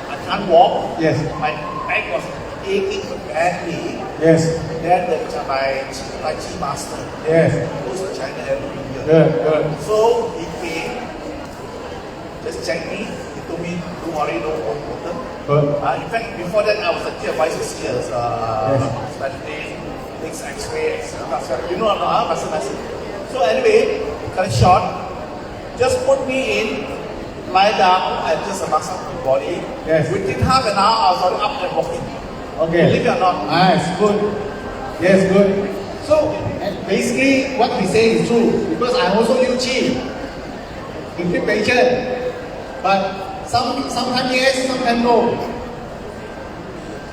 I can't walk. Yes. My back was aching badly. Yes. Then my Qi master, yes, goes to China every year. Good. So he came, just checked me. He told me, don't worry, no problem. Good. In fact, before that, I was a key advisor here, especially things X-ray, etc. You know, so anyway, cut it short. Just put me in, lie down, and just massage my body. Yes. Within half an hour, I was already up and walking. Okay. Believe it or not. Nice, good. Yes, good. So basically, what we say is true because I also use qi to treat patient, but sometimes yes, sometimes no.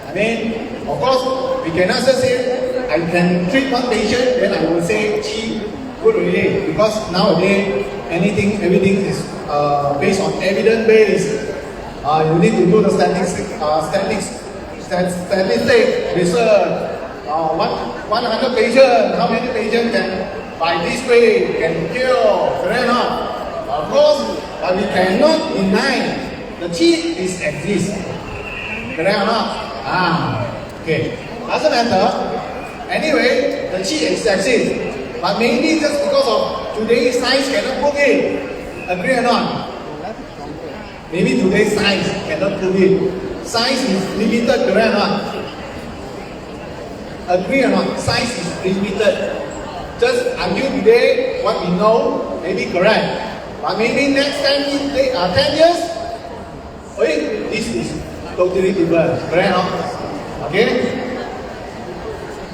I mean, of course, we cannot just say I can treat one patient, then I will say qi good already because nowadays everything is based on evidence based. You need to do the statistics research. 100 patients, how many patients can by this way can cure? Correct or not? Of course, but we cannot deny the qi is exist. Correct or not? Okay. Doesn't matter. Anyway, the qi is exist. But maybe just because of today's science cannot prove it. Agree or not? Maybe today's science cannot prove it. Science is limited, correct or not? Agree or not? Science is limited. Just until today, what we know may be correct. But maybe next 10 years, this is totally different. Correct or not? Okay?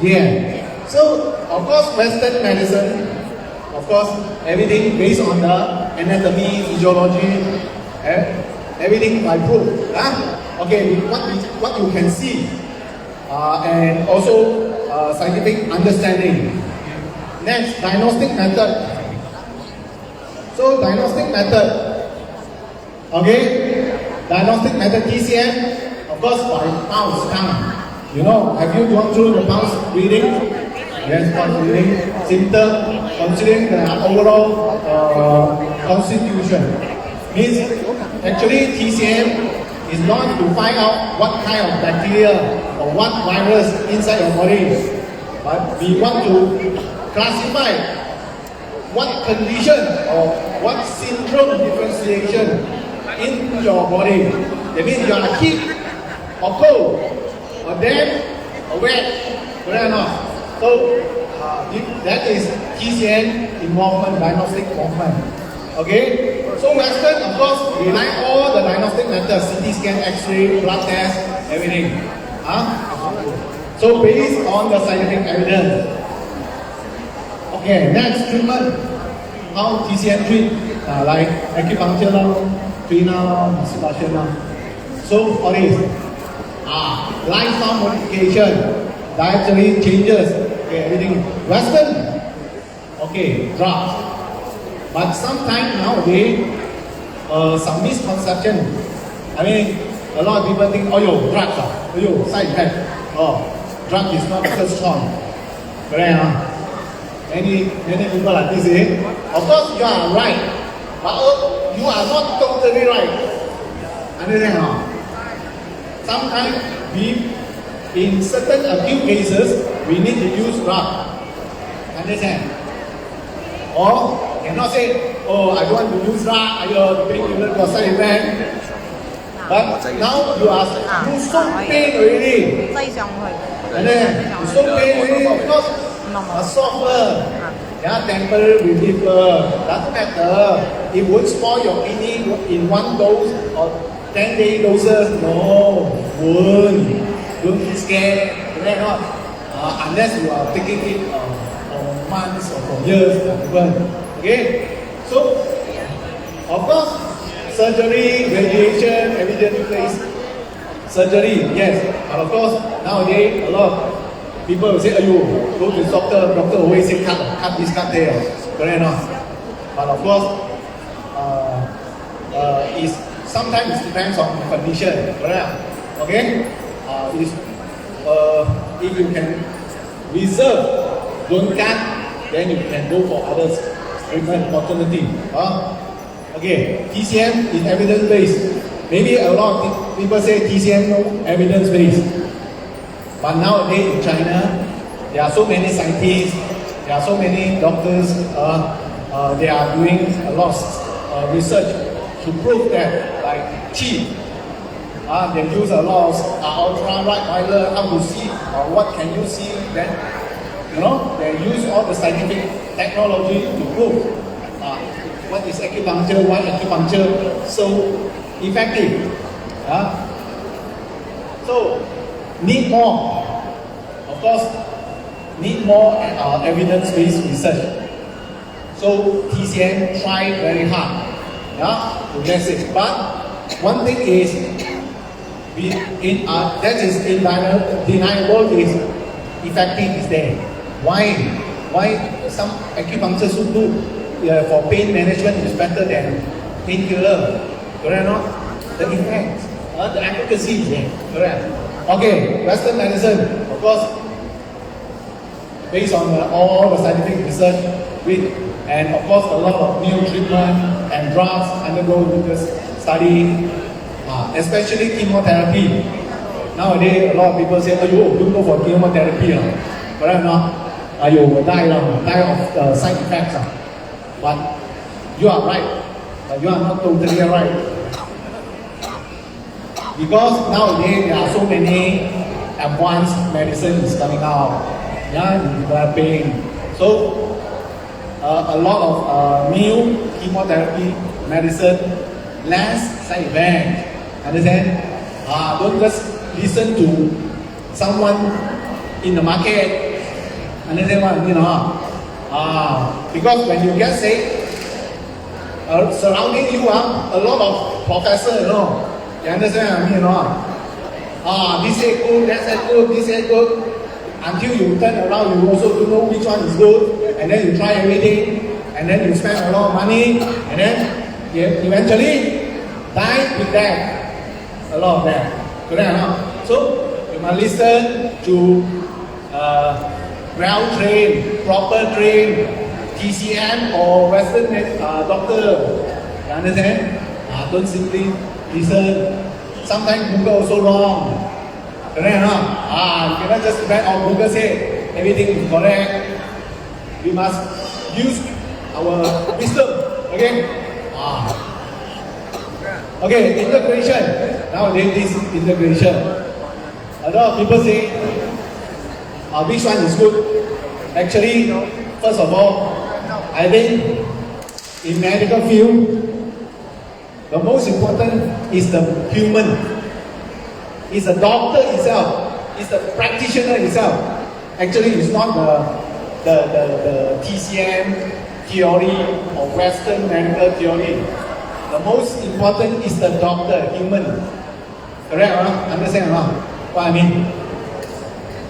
Yeah. So, of course, Western medicine, of course, everything based on the anatomy, physiology, everything by proof. Okay, what you can see, and also scientific understanding. Next, diagnostic method. So, diagnostic method. Okay, diagnostic method TCM, of course, by pulse count. You know, have you gone through the pulse reading? Yes, pulse reading, symptom, considering the overall constitution. Means actually TCM is not to find out what kind of bacteria or what virus inside your body, but we want to classify what condition or what syndrome differentiation in your body. That means you are acute or cold or damp or wet, correct or not? So that is TCM involvement, diagnostic involvement. Okay? So Western, of course, we like all the diagnostic methods, CT scan, X-ray, blood test, everything. So based on the scientific evidence. Okay, next treatment. How TCM treat? Like acupuncture, trainer, massage. So for this, lifestyle modification, dietary changes, okay, everything. Western, okay, drugs. But sometimes nowadays, some misconception. I mean, a lot of people think, drugs, side effect. Drug is not first choice. Correct? Many people like this, Of course, you are right, but you are not totally right. Understand? Sometimes in certain acute cases, we need to use drug. Understand? Or cannot say, I don't want to use drug, I will bring you for side effect. But now you are so pain already. And then you so pain already, of course, a softer, temporary reliever, doesn't matter. It won't spoil your kidney in one dose or 10-day doses. No, won't. Don't be scared. Not. Unless you are taking it for months or for years. Okay? So, of course, surgery, radiation, evidence-based surgery, yes. But of course, nowadays, a lot of people will say, go to the doctor always say cut this, cut there. Correct or not? But of course, sometimes it depends on the condition. Correct? Okay? If you can reserve, don't cut, then you can go for other treatment alternative. Okay, TCM is evidence-based. Maybe a lot of people say TCM no evidence-based. But nowadays in China, there are so many scientists, there are so many doctors, they are doing a lot of research to prove that, like qi, they use a lot of ultraviolet, how to see, what can you see, then, they use all the scientific technology to prove what is acupuncture, why acupuncture so effective. So, need more. Of course, need more evidence-based research. So, TCM try very hard to get it. But one thing is, that is undeniable is effective is there. Why some acupuncture so good for pain management is better than painkiller? Correct or not? The effect, the efficacy is there. Correct. Okay, Western medicine, of course, based on all the scientific research, and of course a lot of new treatment and drugs undergo this study. especially chemotherapy. Nowadays, a lot of people say, "Oh, don't go for chemotherapy." Correct or not? You will die of side effects. But you are right. But you are not totally right. Because nowadays there are so many advanced medicines coming out, developing. So a lot of new chemotherapy medicine, less side effects. Understand? Don't just listen to someone in the market. Understand what I mean? Because when you get sick, surrounding you a lot of professors, you understand what I mean? This is good, that is good, this is good. Until you turn around, you also don't know which one is good, and then you try everything, and then you spend a lot of money, and then eventually die with that. A lot of that. Correct or not? So you must listen to well-trained, proper trained TCM or Western doctor. You understand? Don't simply listen. Sometimes Google also wrong. Correct or not? You cannot just depend on Google say everything is correct. We must use our wisdom. Okay? Okay, integration. Nowadays this integration. A lot of people say which one is good. Actually, first of all, I think in medical field, the most important is the human. It's the doctor itself. It's the practitioner itself. Actually, it's not the TCM theory or Western medical theory. The most important is the doctor, human. Correct or not? Understand or not? What I mean?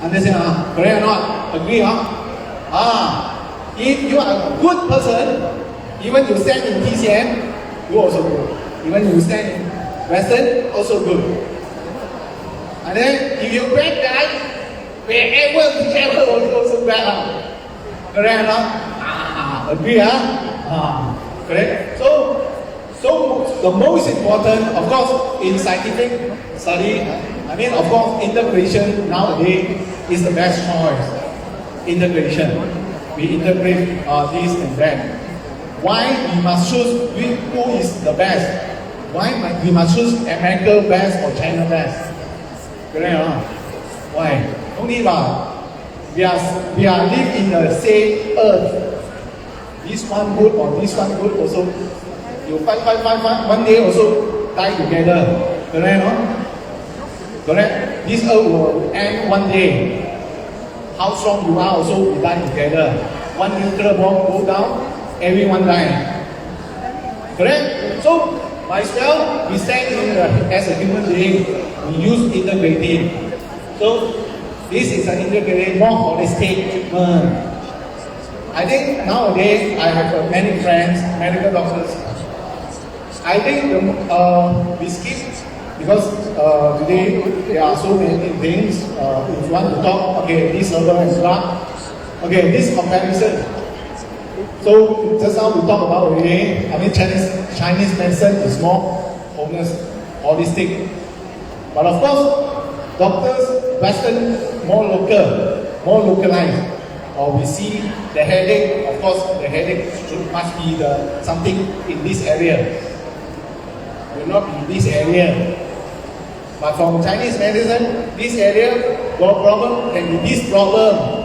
Understand or not? Correct or not? Agree or not? If you are a good person, even you stand in TCM, you also good. Even you stand in Western, also good. And then if you bad guy, whichever also bad. Correct or not? Agree, correct? So the most important, of course, in scientific study, of course, integration nowadays is the best choice. Integration. We integrate this and that. Why we must choose who is the best? Why we must choose America best or China best? Correct or not? Why? Only we are live in the same earth. This one good or this one good also. You fight. One day also die together. Correct or not? Correct? This earth will end one day. How strong you are also we die together. One nuclear bomb go down, everyone die. Correct? So might as well we stand in as a human being, we use integrating. So this is an integrated, more holistic treatment. I think nowadays I have many friends, medical doctors. I think we skip because today there are so many things. If you want to talk, okay, this herbal and blood, okay, this comparison. So just now we talk about already. Chinese medicine is more holistic, but of course, doctors Western more local, more localized. Or we see the headache. Of course, the headache must be something in this area. Will not be this area. But from Chinese medicine, this area, your problem can be this problem.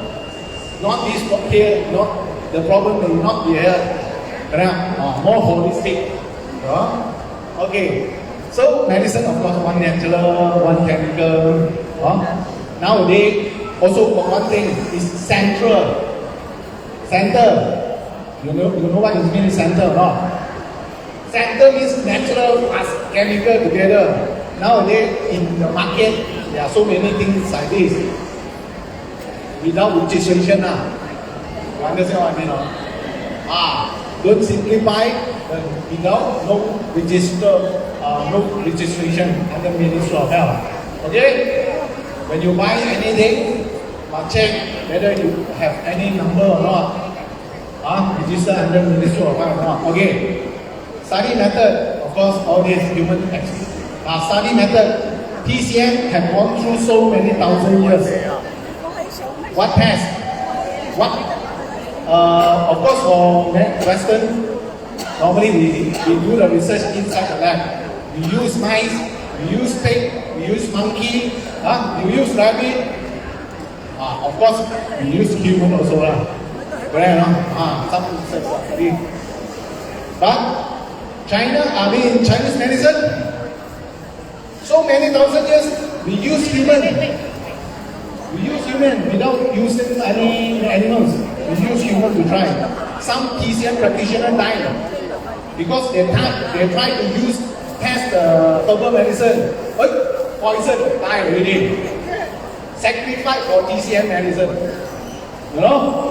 Not this here, not the problem may not be here. More holistic. Okay. So medicine, of course, one natural, one chemical. Nowadays, also one thing is central. Center. You know what it means center or not? Center means natural plus chemical together. Nowadays in the market there are so many things like this. Without registration. You understand what I mean? Don't simplify without no registration under Ministry of Health. Okay? When you buy anything, must check whether you have any number or not. Register under Ministry of Health or not. Okay. Study method, of course, all these human study method. TCM have gone through so many thousand years. What test? What? Of course, for Western, normally we do the research inside the lab. We use mice, we use pig, we use monkey, we use rabbit. Of course, we use human also lah. Correct, no? Some research already. But Chinese medicine, so many thousand years, we use human. We use human without using any animals. We use human to try. Some TCM practitioners died because they try to test the herbal medicine. Poison, die already. Sacrifice for TCM medicine. You know?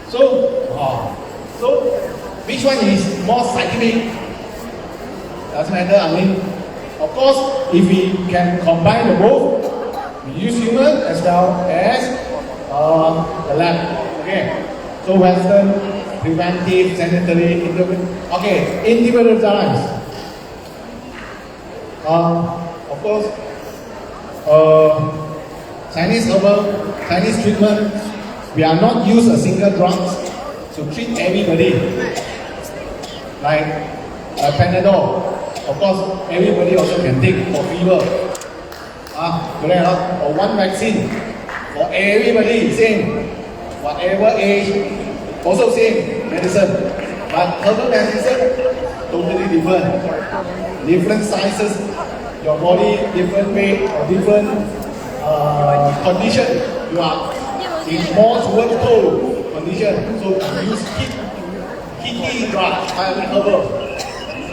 So which one is more scientific? Doesn't matter. I mean, of course, if we can combine the both, we use human as well as the lab. Okay. So Western, preventive, sanitary, individualized. Of course, Chinese herbal, Chinese treatment, we are not use a single drug to treat everybody. Like Panadol, of course, everybody also can take for fever. Or one vaccine for everybody, same. Whatever age, also same medicine. But herbal medicine, totally different. Different sizes, your body, different weight, or different condition. You are in more towards cold condition, so you use heaty drug, herbal.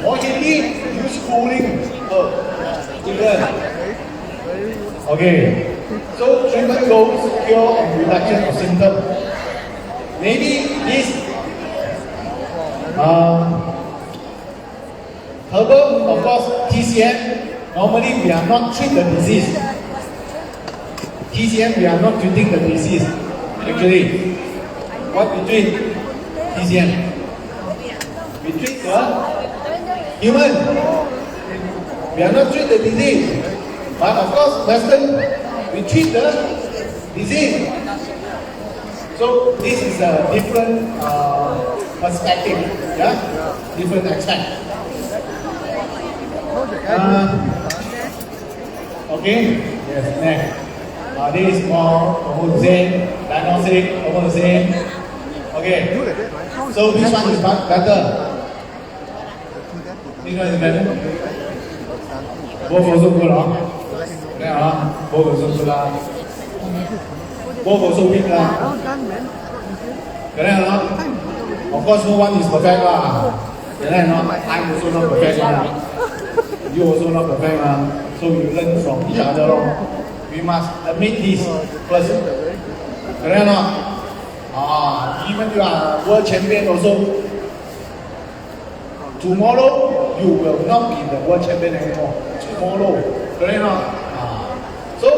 More heaty, use cooling herb. Different. Okay, so treatment goals, cure and reduction of symptoms. Maybe this herbal, of course, TCM, normally we are not treating the disease. TCM, we are not treating the disease. Actually, what we treat? TCM. We treat the human. We are not treating the disease. But of course, Western, we treat the disease. So this is a different perspective, yeah, different aspect. Okay, yes, next. This is more almost the same, diagnostic, almost the same. Okay, so which one is better? Which one is better? Both also good, huh? Both also good lah. Both also weak lah. Correct or not? Of course, no one is perfect lah. Correct or not? I'm also not perfect lah. You also not perfect lah. So we learn from each other lor. We must admit this first. Correct or not? Even you are world champion also. Tomorrow you will not be the world champion anymore. Tomorrow, correct or not? So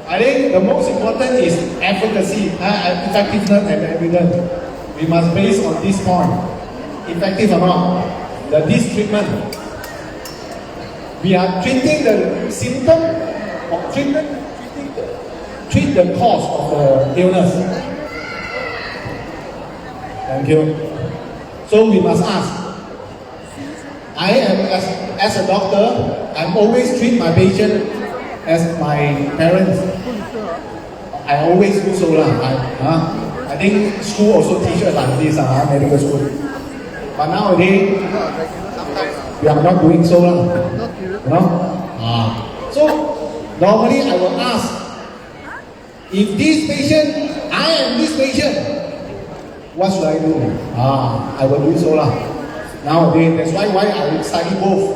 I think the most important is efficacy, effectiveness and evidence. We must base on this point. Effective or not? This treatment. We are treating the symptom or treat the cause of the illness. Thank you. So we must ask. I am as a doctor, I'm always treat my patient as my parents. I always do so lah. I think school also teach us like this, medical school. But nowadays, we are not doing so lah. You know? So normally I will ask, if this patient, I am this patient, what should I do? I will do so lah. Nowadays, that's why I study both.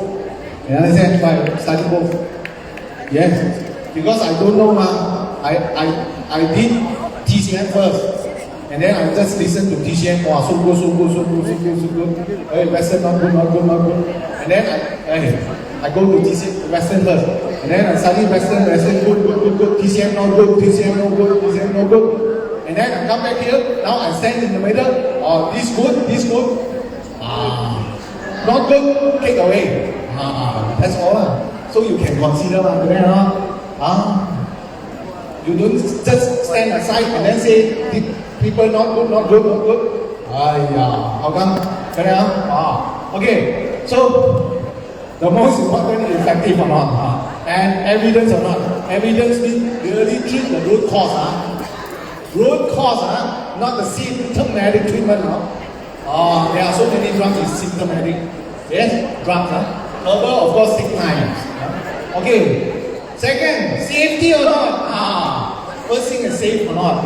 You understand why I study both? Yes, because I don't know I did TCM first, and then I just listen to TCM. Wow, so good. Hey, Western not good. And then I go to TCM Western first, and then I study Western good. TCM not good. And then I come back here. Now I stand in the middle. This good. Not good, take away. That's all. So you can consider you don't just stand aside and then say people not good, not good, not good. How come? Okay, so the most important is effective or not, and evidence or not. Evidence means really treat the root cause. Root cause, not the symptomatic treatment. There are so many drugs is symptomatic. Yes, drugs. Herbal, of course, 6 times. Okay. Second, safety or not? First thing is safe or not?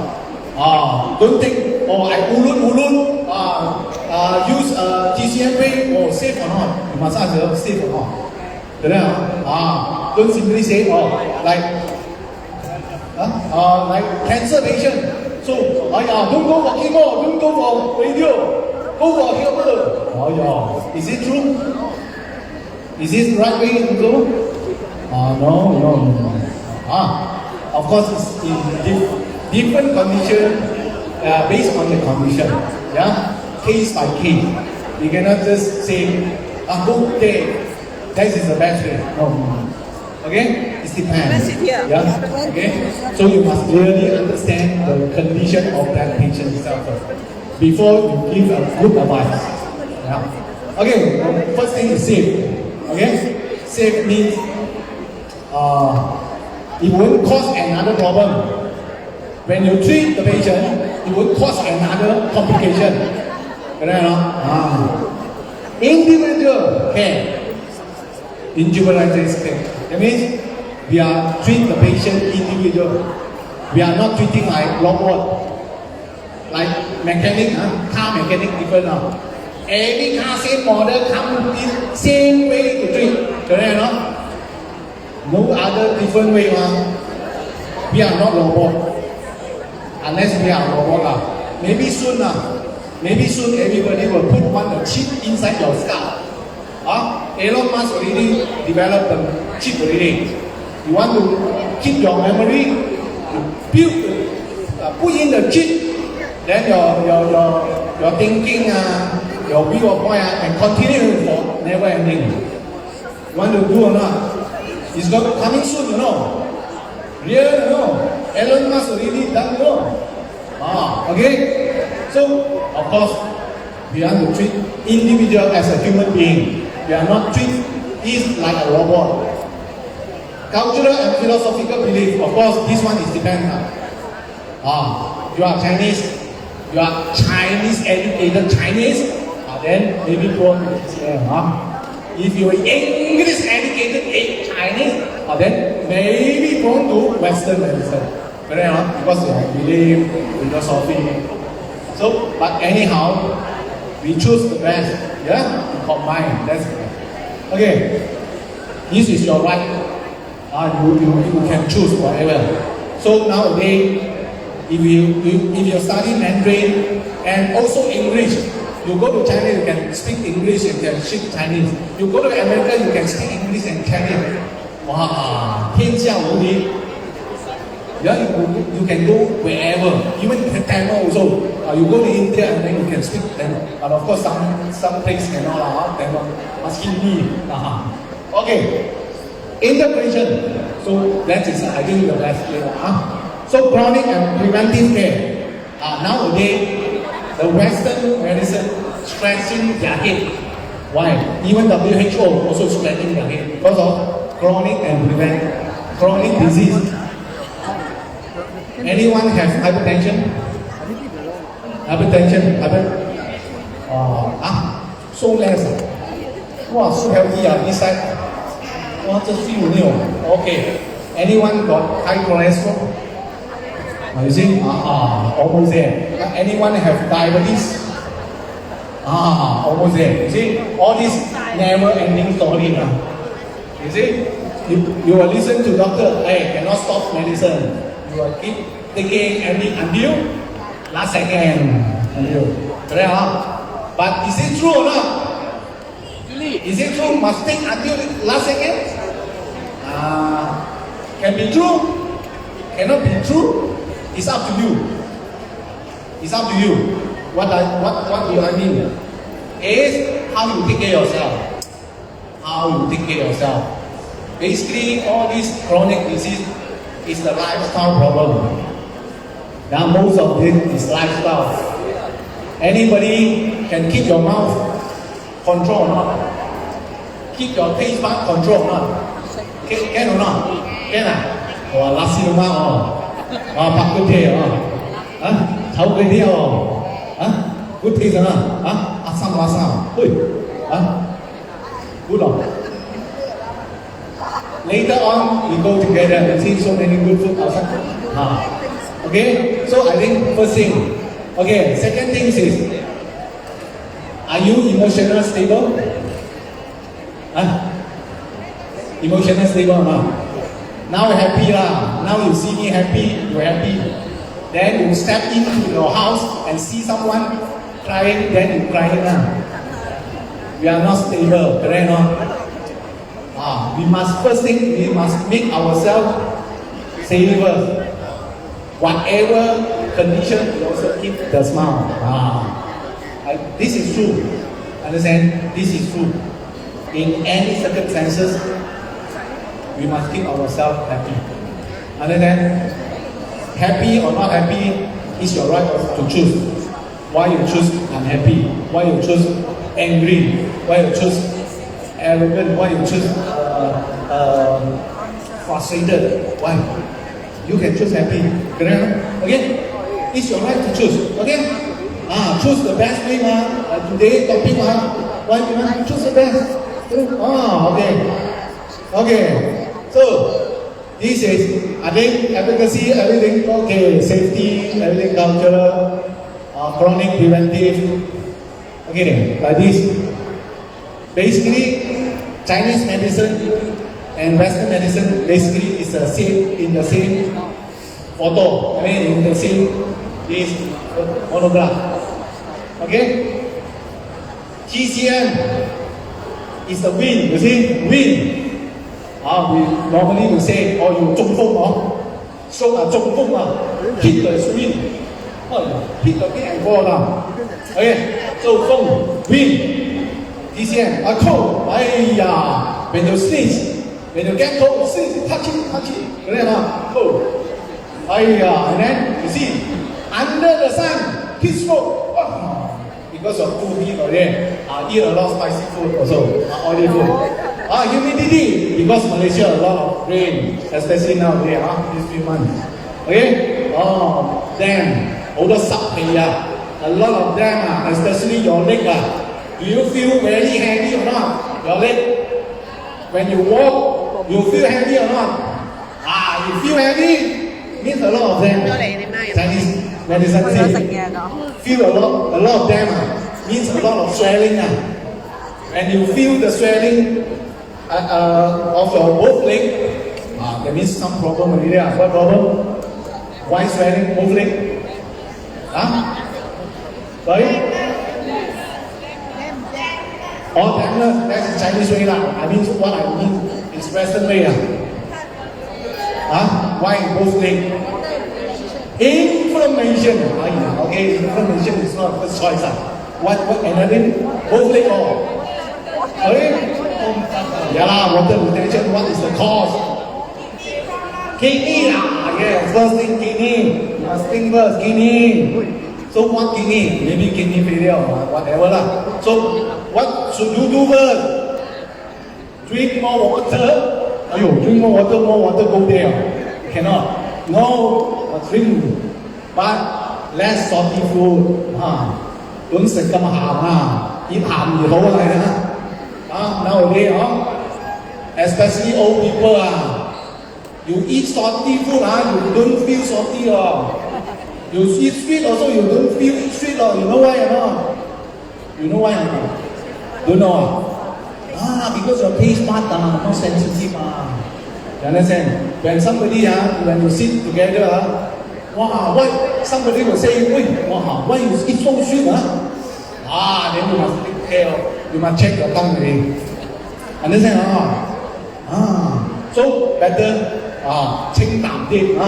Don't think, I ulun, use TCM way, safe or not? You must ask yourself, safe or not? Don't simply say, like cancer patient. So, don't go for chemo, don't go for radio, go for healer. Is it true? Is this the right way to go? No. Of course, it's in different condition, based on the condition. Case by case. You cannot just say, go there. That is the best way. No. Okay? It depends. Okay? So you must really understand the condition of that patient itself first, before you give a good advice. Okay, first thing is safe. Okay? Safe means it won't cause another problem. When you treat the patient, it won't cause another complication. Individual care. Individualized care. That means we are treating the patient individual. We are not treating like robot. Like mechanic, car mechanic different now. Every car same model come in same way to treat. Correct or not? No other different way. We are not robot. Unless we are robot. Maybe soon everybody will put one chip inside your skull. Elon Musk already developed the chip already. You want to keep your memory, put in the chip, then your thinking, your view of point can continue for never ending. You want to do or not? It's coming soon, you know. Real, you know. Elon Musk already done, you know. Okay? So, of course, we want to treat individual as a human being. We are not treat it like a robot. Cultural and philosophical belief, of course, this one is dependent. You are Chinese, you are Chinese educated Chinese, then maybe prone to TCM. If you are English educated Chinese, then maybe prone to Western medicine. Because you believe, philosophy. So, but anyhow, we choose the best, to combine. That's it. Okay, this is your right. You can choose whatever. So nowadays, if you study Mandarin and also English, you go to China, you can speak English and can speak Chinese. You go to America, you can speak English and Chinese. Wow, 天下无敌. You can go wherever, even Tamil also. You go to India and then you can speak Tamil. But of course, some places cannot. Tamil must be. Okay, integration. So that is, I think, the best way. So chronic and preventive care. Nowadays, the Western medicine scratching their head. Why? Even WHO also scratching their head because of chronic and chronic disease. Anyone have hypertension? So less. Wow, so healthy this side. Just few new. Okay. Anyone got high cholesterol? You see? Almost there. Anyone have diabetes? Almost there. You see? All this never-ending story. You see? You will listen to doctor. Hey, cannot stop medicine. You will keep taking until last second. Correct? But is it true or not? Is it true? Must take until last second? Can be true. Cannot be true. It's up to you. It's up to you. What do I mean? Is how you take care of yourself. how you take care of yourself. Basically, all this chronic disease is the lifestyle problem. Now, most of it is lifestyle. Anybody can keep your mouth control or not? Keep your taste bud control or not? Can or not? Can ah? Oh, nasi lemak oh, bak kut teh oh, chao kueh tiao oh, good taste or not? Asam rasam, good or? Later on, we go together and see so many good food outside. Okay, so I think first thing. Okay, second thing is, are you emotional stable? Emotional stable or not? Now you're happy lah. Now you see me happy, you're happy. Then you step into your house and see someone crying, then you crying lah. We are not stable, correct or not? We must first thing, we must make ourselves stable. Whatever condition, we also keep the smile. This is true. Understand? This is true. In any circumstances, we must keep ourselves happy. Understand? Happy or not happy is your right to choose. Why you choose unhappy? Why you choose angry? Why you choose arrogant? Why you choose frustrated? Why? You can choose happy. Okay? It's your right to choose. Okay? Choose the best way, today topic, why you want to choose the best? Okay. Okay. So, this is, I think, efficacy, everything, okay, safety, everything, cultural, chronic, preventive. Okay, then, like this. Basically, Chinese medicine and Western medicine basically is the same, in the same photo. I mean, in the same this monograph. Okay? TCM is the wind, you see? Wind. We normally will say, oh, you 中風 stroke 中風 hit the wind. Hit the wind and fall down. Okay? So, 風 wind. TCM, cold. When you sneeze, when you get cold, sneeze, touch it. Correct or not? Cold. And then, you see, under the sun, heat stroke. Because of too heat or eat a lot of spicy food also, oily food. Humidity, because Malaysia a lot of rain, especially now these few months. Okay? Damn, all the sub a lot of them, especially your leg. Do you feel very heavy or not? Your leg? When you walk, you feel heavy or not? You feel heavy? Means a lot of them. Chinese medicine say, feel a lot of them means a lot of swelling. When you feel the swelling of your both leg, that means some problem already. What problem? Why swelling both leg? Sorry? Dampness, that's the Chinese way. I mean, what I mean is Western way. Why both leg? Inflammation. Okay, inflammation is not first choice. What another? Both leg or? Okay? Water retention, what is the cause? Kidney. Yes, first thing kidney. You must think first, kidney. So what kidney? Maybe kidney failure or whatever lah. So what should you do first? Drink more water. Drink more water go there. Cannot. No, drink. But less salty food. Don't say come ham. Eat ham you hold like that. Nowadays, especially old people, you eat salty food, you don't feel salty. You eat sweet also, you don't feel sweet. You know why or not? You know why or not? Don't know. Because your taste bud not sensitive. You understand? When somebody, when you sit together, why somebody will say, why you eat so sweet? Then you must take care. You must check your tongue again. Understand or not? So better, 清淡啲.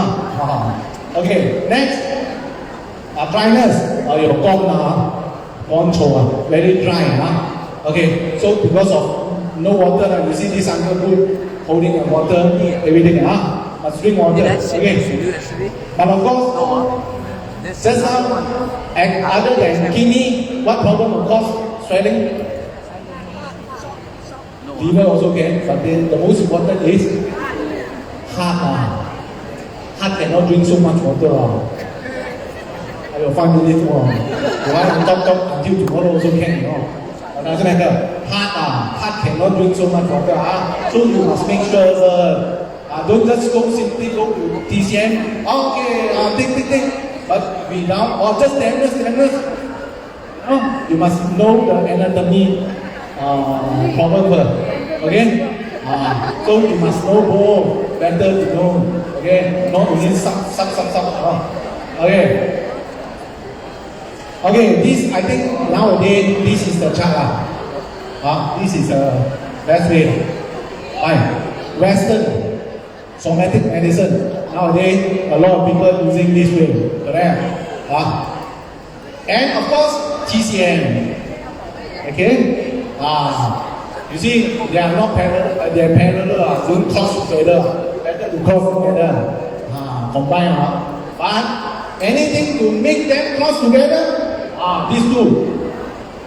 Okay, next. Dryness, your gum, very dry. Okay, so because of no water. You see this uncle good holding the water, everything. Must drink water. Okay. But of course, just now, and other than kidney, what problem will cause swelling? Fever also can, but then the most important is heart. Heart cannot drink so much water. I will 5 minutes more. You want to talk until tomorrow also can, But doesn't matter. Heart cannot drink so much water. So you must make sure don't just simply go to TCM. Okay, think. But without, or just stemness. You must know the anatomy problem first. Okay? So you must know both. Better to know. Okay? Not only suck. Okay. Okay, this I think nowadays this is the chart. This is the best way. Western somatic medicine. Nowadays a lot of people using this way. Correct? And of course TCM. Okay? You see, they are not parallel. They are parallel. Don't cross together. Better to cross together. Combine. But anything to make them cross together.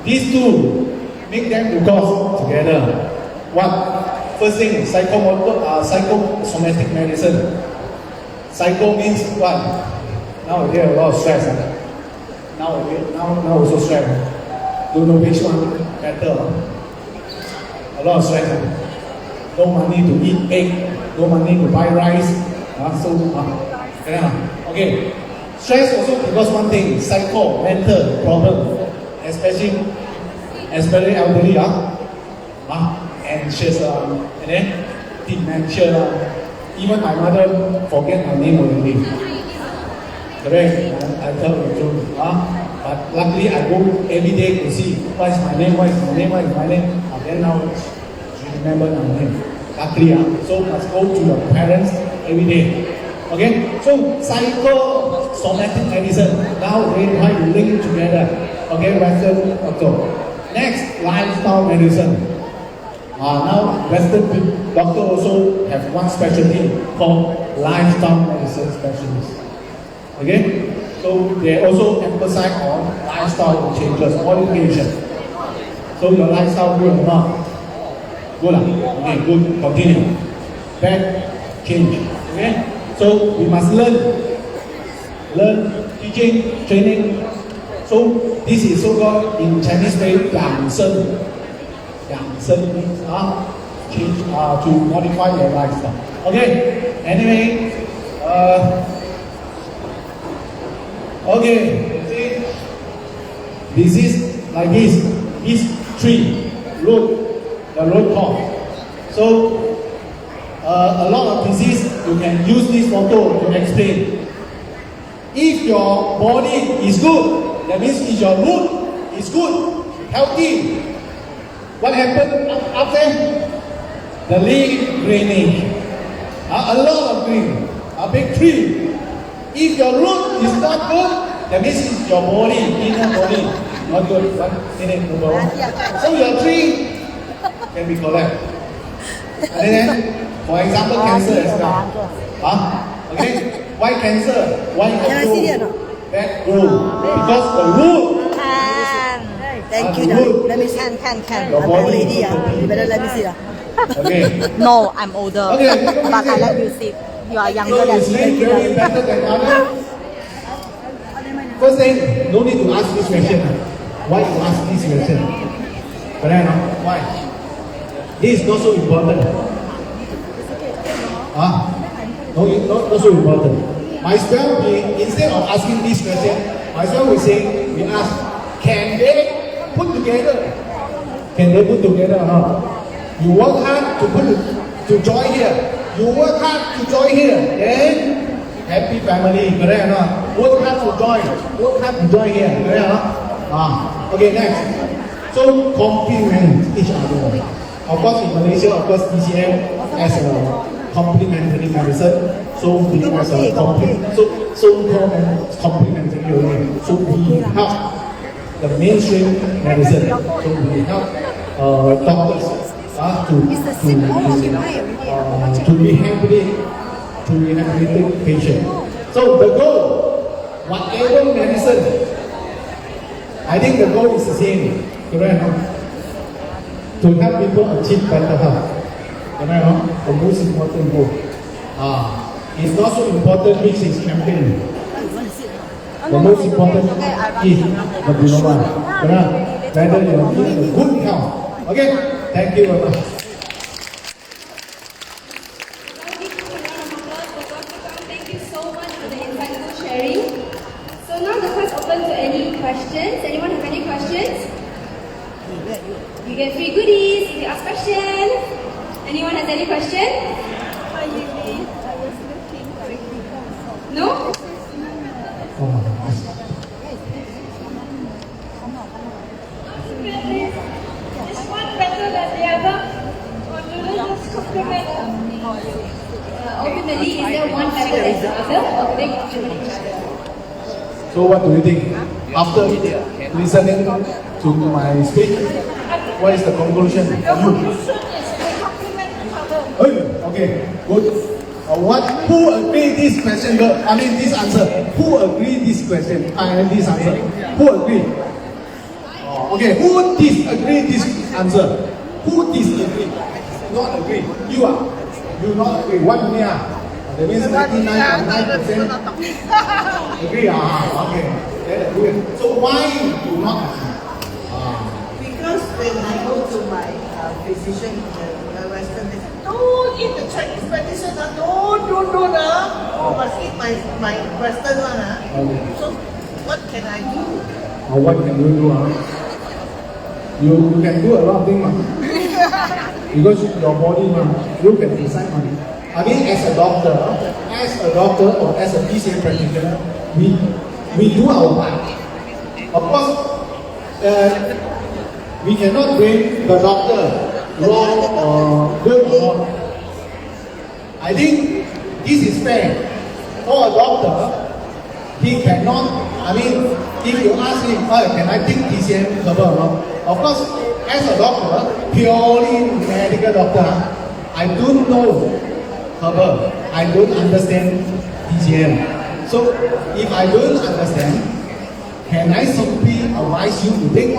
These two make them to cross together. What? First thing, psychosomatic medicine. Psycho means what? Nowadays a lot of stress. Now also stress. Don't know which one better. A lot of stress. No money to eat egg. No money to buy rice. Okay. Stress also because one thing, mental problem, especially elderly, anxious, and then dementia. Even my mother forget my name already. Correct? I tell the truth. But luckily I go every day to see what is my name. Then now she remember my name. Luckily, so must go to your parents every day. Okay, so psychosomatic medicine. Now they try to link together. Okay, Western doctor. Next, lifestyle medicine. Now Western doctor also have one specialty called lifestyle medicine specialist. Okay, so they also emphasize on lifestyle changes, modification. So your lifestyle good or not? Good. Okay, good. Continue. Bad, change. Okay. So we must learn teaching, training. So this is so-called in Chinese way 养生 means change to modify your lifestyle. Okay. Anyway, okay. See, disease like this tree the root cause. So. A lot of disease, you can use this photo to explain. If your body is good, that means if your root is good, healthy, what happened after? The leaf greening. A lot of green, a big tree. If your root is not good, that means it's your body, inner body, not good. So your tree can be collapsed. And then, for example, cancer as well. Okay? Why cancer? Why bad growth? Because the root. Thank you. Let me see. I'm old lady. You better let me see. Okay. No, I'm older. Okay. But I let you see. You are younger So than is me. really better than others? First thing, no need to ask this question. Why you ask this question? Why? This is not so important. Not so important. Myself, instead of asking this question, myself will say, we ask, can they put together? Can they put together or not? You work hard to join here. You work hard to join here. Then happy family, correct or not? Work hard to join. Work hard to join here, correct or not? Okay, next. So complement each other. Of course, in Malaysia, of course, TCM as a complementary medicine. So we as a so-called complementary unit. So we help the mainstream medicine. So we help doctors to rehabilitate patient. So the goal, whatever medicine, I think the goal is the same, correct? To help people achieve better health. Correct? The most important goal. It's not so important which is campaign. The most important is the below one. Correct? Whether you are giving a good health. Okay? Thank you very much. Thank you so much for the insightful sharing. So now the floor is open to any questions. Anyone have any questions? You get free goodies if you ask questions. Anyone has any question? No? Is one better than the other? Or do they just complement? Ultimately, is there one better than the other? Or do they complement each other? So what do you think? After listening to my speech, what is the conclusion? The conclusion is they complement each other. Okay, good. Who agree this question? This answer. Who agree this question? This answer. Who agree? Okay, who disagree this answer? Who disagree? Not agree. You are. You not agree. One year. That means 99.9% agree. Okay. Then agree. So why do not agree? Because when I go to my physician in the Western, they say, don't eat the Chinese medicine, don't, must eat my Western one. So what can I do? What can you do? You can do a lot of things. Because your body, you can decide. As a doctor or as a PCM practitioner, we do our part. Of course, we cannot blame the doctor wrong or good or not. I think this is fair. For a doctor, he cannot, if you ask him, can I take TCM herbal or not? Of course, as a doctor, purely medical doctor, I don't know herbal. I don't understand TCM. So, if I don't understand, can I simply advise you to take?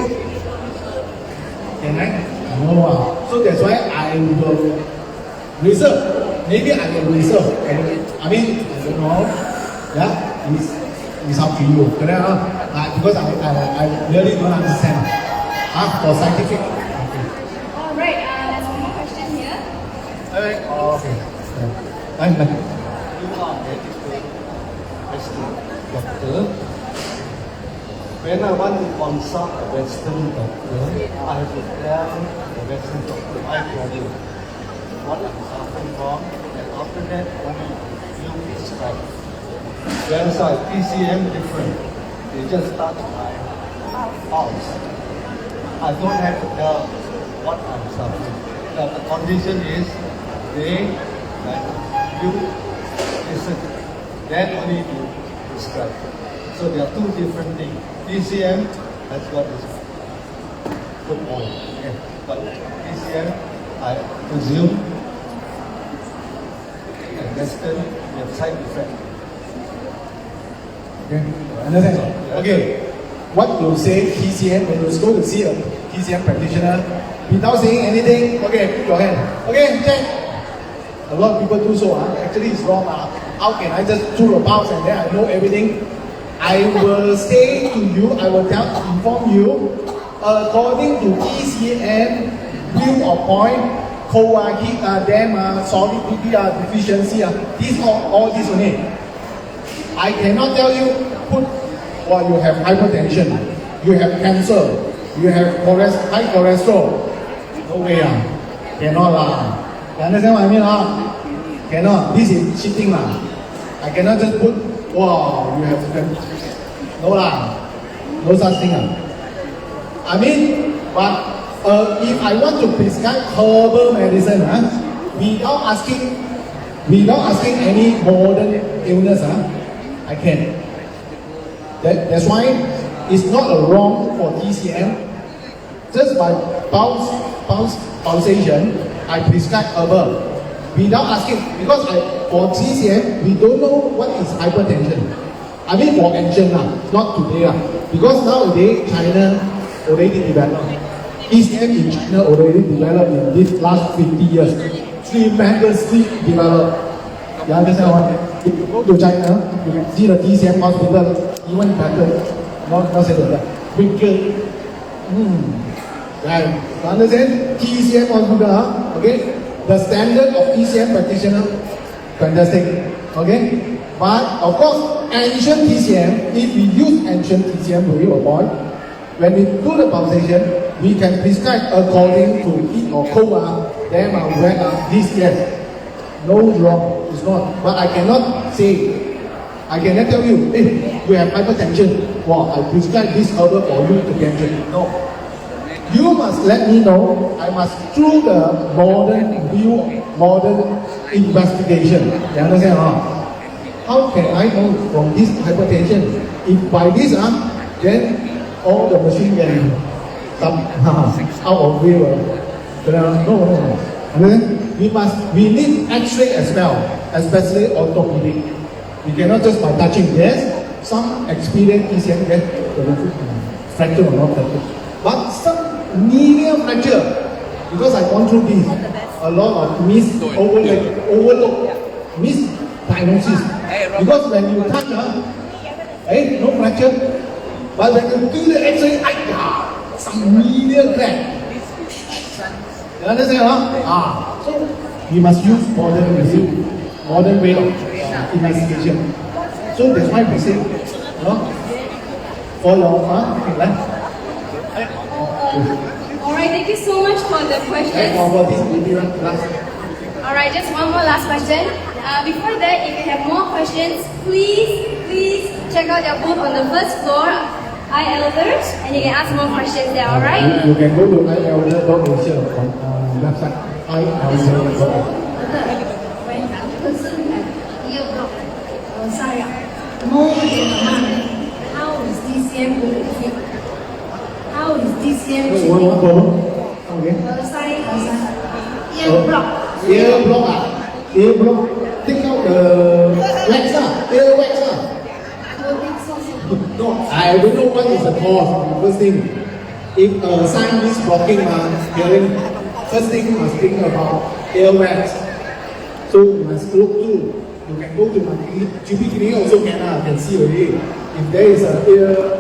Can I? No. So that's why I will reserve. Maybe I will reserve. I don't know. Yeah, it's up to you. Because I really don't understand. For scientific. All right. There's one more question here. Okay. You are medical doctor. When I want to consult a Western doctor, I have to tell the Western doctor my problem, what I'm suffering from, and after that, only you prescribe. Whereas PCM different. They just start my house. I don't have to tell what I'm suffering. The condition is they, like you, listen, then only you prescribe. So there are two different things. PCM has got this good point. Okay. But PCM, I presume, and Western, they have side effect. Okay, understand? Okay. What you say TCM when you go to see a TCM practitioner without saying anything? Okay, put your hand. Okay, check. A lot of people do so. Actually, it's wrong. How can I just do a bounce and then I know everything? I will say to you, I will inform you, according to TCM, view of point, solidity deficiency, all this only. I cannot tell you, you have hypertension, you have cancer, you have high cholesterol. No way, cannot . You understand what I mean? Cannot. This is cheating . I cannot just put, you have no no such thing . But if I want to prescribe herbal medicine, without asking any modern illness, I can. That's why it's not a wrong for TCM. Just by pulsation, I prescribe herbal without asking, because for TCM, we don't know what is hypertension. I mean for ancient not today because nowadays China already developed. TCM in China already developed in this last 50 years. Tremendously developed. You understand what? If you go to China, you can see the TCM hospital even better. Not say that. Quicker. Right. You understand? TCM hospital, okay? The standard of TCM practitioner, fantastic. Okay? But of course, ancient TCM, if we use ancient TCM to heal a boy, when we do the pulsation, we can prescribe according to heat or cold, then this yes. No wrong, it's not. But I cannot say, I cannot tell you, hey, you have hypertension. Well, I prescribe this herbal for you to get it. No. You must let me know. I must through the modern view, modern investigation. You understand? How can I know from this hypertension? If by this, then all the machine can come out of view. No. We need X-ray as well, especially orthopedic. We cannot just by touching. Yes, some experienced TCM get fracture or not fracture, but some medial fracture, because I've gone through this, a lot of overlook, misdiagnosis. Because when you touch, no fracture, but when you do the X-ray, some medial crack. You understand? So we must use modern way of investigation. So that's why we say, for your Alright, thank you so much for the questions. Alright, just one more last question. Before that, if you have more questions, please check out your booth on the first floor, iElders, and you can ask more questions there, alright? You can go to iElder.asia on website, iElder.asia. More than a month. How is DCM going to fit? How is DCM ear block? Ear block. Take out the wax, ear wax. No, I don't know what is the cause. First thing, if a sign is blocking hearing, first thing you must think about ear wax. So you must look through. You can go to my GP clinic also can see already. If there is an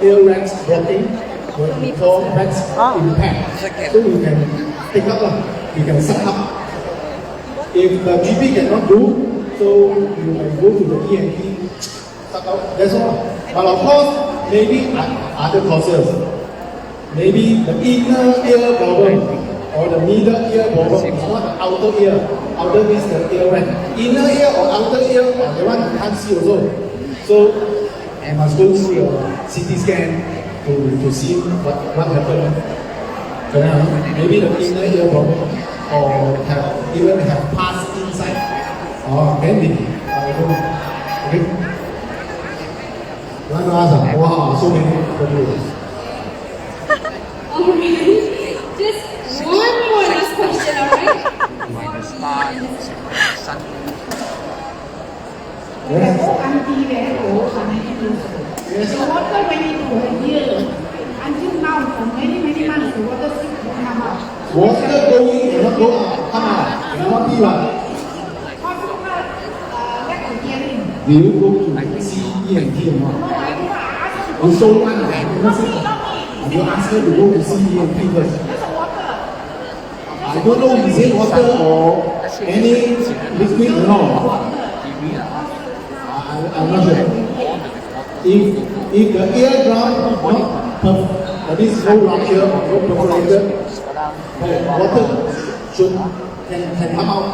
ear wax blocking, what we call wax impact. So you can pick up, you can suck up. If the GP cannot do, so you can go to the ENT, suck out, that's all. But of course, maybe other causes. Maybe the inner ear problem or the middle ear problem, it's not the outer ear. Outer means the ear wax. Inner ear or outer ear, the one you can't see also. So I must go through a CT scan to see what happened. Maybe the inner ear problem or even have passed inside. Can be. Okay. Wow, so many problems. Just one more last question, alright? Yes. The water went into her ear. Until now, for many months, the water still won't come out. Water going cannot go out, come out, cannot be one. Do you go to see ENT or not? On so one, you ask her to go to see ENT first. I don't know is it water or any liquid or not. I'm not sure. If the eardrum not that is no rupture or no perforated, the water can come out.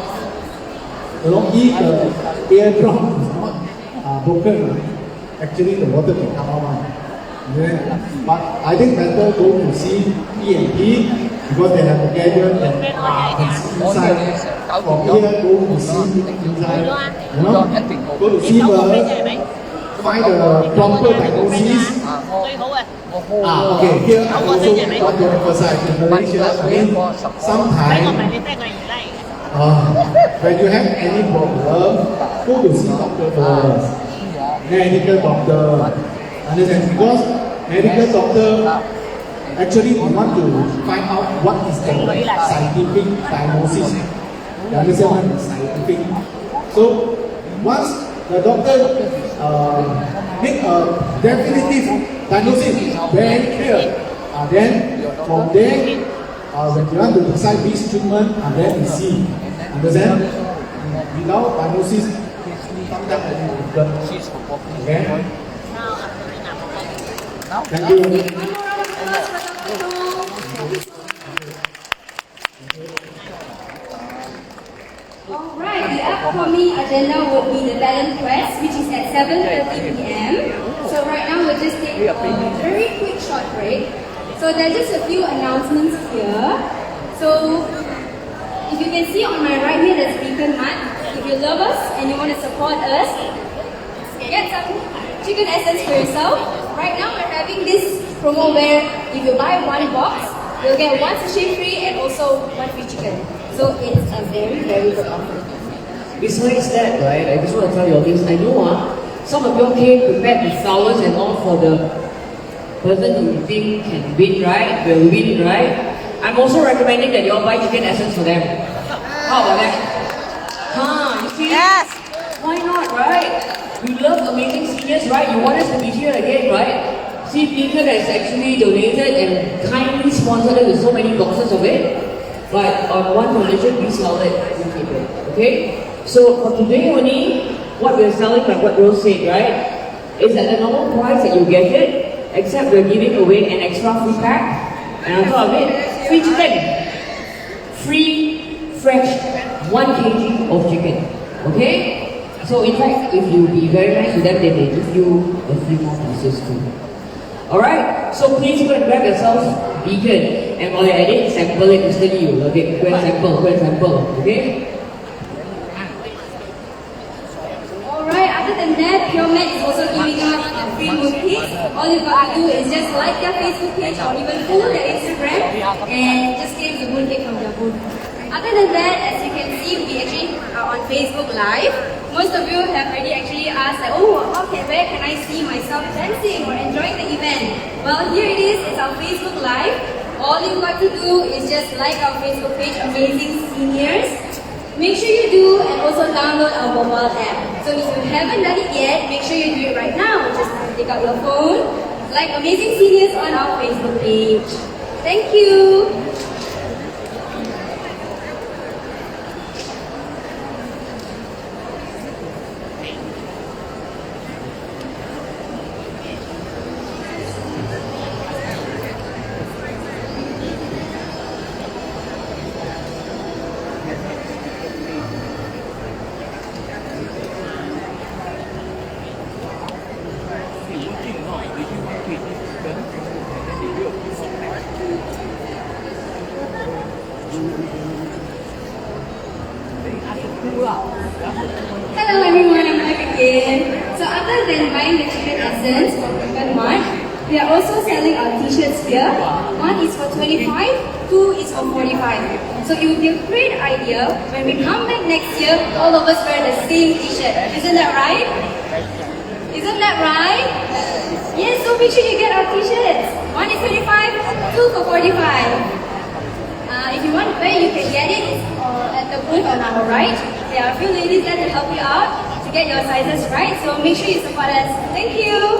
If the eardrum is not broken, actually the water can come out. But I think better go to see ENT because they have a gadget that can see inside. From here, go to see inside. Go to see first, find the proper diagnosis, Okay, here I also want to emphasize in Malaysia, again, sometimes when you have any problem, go to see doctor first. Medical doctor. Understand? Because medical doctor actually want to find out what is the scientific diagnosis. You understand what is scientific? So once the doctor make a definitive diagnosis, very clear, then from there, when you want to decide which treatment, then we see. Understand? Without diagnosis, sometimes very difficult. Okay? Thank you. Alright, the upcoming agenda will be the talent quest, which is at 7:30 p.m. So right now we'll just take a very quick short break. So there's just a few announcements here. So if you can see on my right here, there's beacon mat. If you love us and you want to support us, get some chicken essence for yourself. Right now we're having this promo where if you buy one box, you'll get one sachet free and also one free chicken. So it's a very, very good offer. Besides that, right, I just want to tell you all this. I know some of you came prepared with flowers and all for the person who you think can win, right? Will win, right? I'm also recommending that you all buy chicken essence for them. How about that? You see? Yes! Why not, right? You love amazing seniors, right? You want us to be here again, right? See, Beacon has actually donated and kindly sponsored us with so many boxes of it. But on one condition, we sell it with people. Okay? So for today only, what we're selling, like what Rose said, right, is at the normal price that you get it, except we're giving away an extra free pack, and on top of it, free chicken. Free, fresh, 1 kg of chicken. Okay? So in fact, if you be very nice to them, then they give you a few more pieces too. Alright? So please go and grab yourself Beacon. And while you're at it, sample it instantly, you love it. Go and sample, okay? Alright, other than that, PureMed is also giving out free mooncakes. All you've got to do is just like their Facebook page or even follow their Instagram and just claim the mooncake from their booth. Other than that, as you can see, we actually are on Facebook Live. Most of you have already actually asked, like, oh, okay, where can I see myself dancing or enjoying the event? Well, here it is, it's our Facebook Live. All you've got to do is just like our Facebook page, Amazing Seniors. Make sure you do and also download our mobile app. So if you haven't done it yet, make sure you do it right now. Just take out your phone, like Amazing Seniors on our Facebook page. Thank you. Hello everyone, I'm back again. So other than buying the chicken essence from Chicken Mart, we are also selling our t-shirts here. One is for 25, two is for 45. So it would be a great idea when we come back next year, all of us wear the same t-shirt. Isn't that right? Isn't that right? Yes, so make sure you get our t-shirts. One is 25, two for 45. If you want where you can get it, at the booth on our right. There are a few ladies there to help you out to get your sizes right. So make sure you support us. Thank you.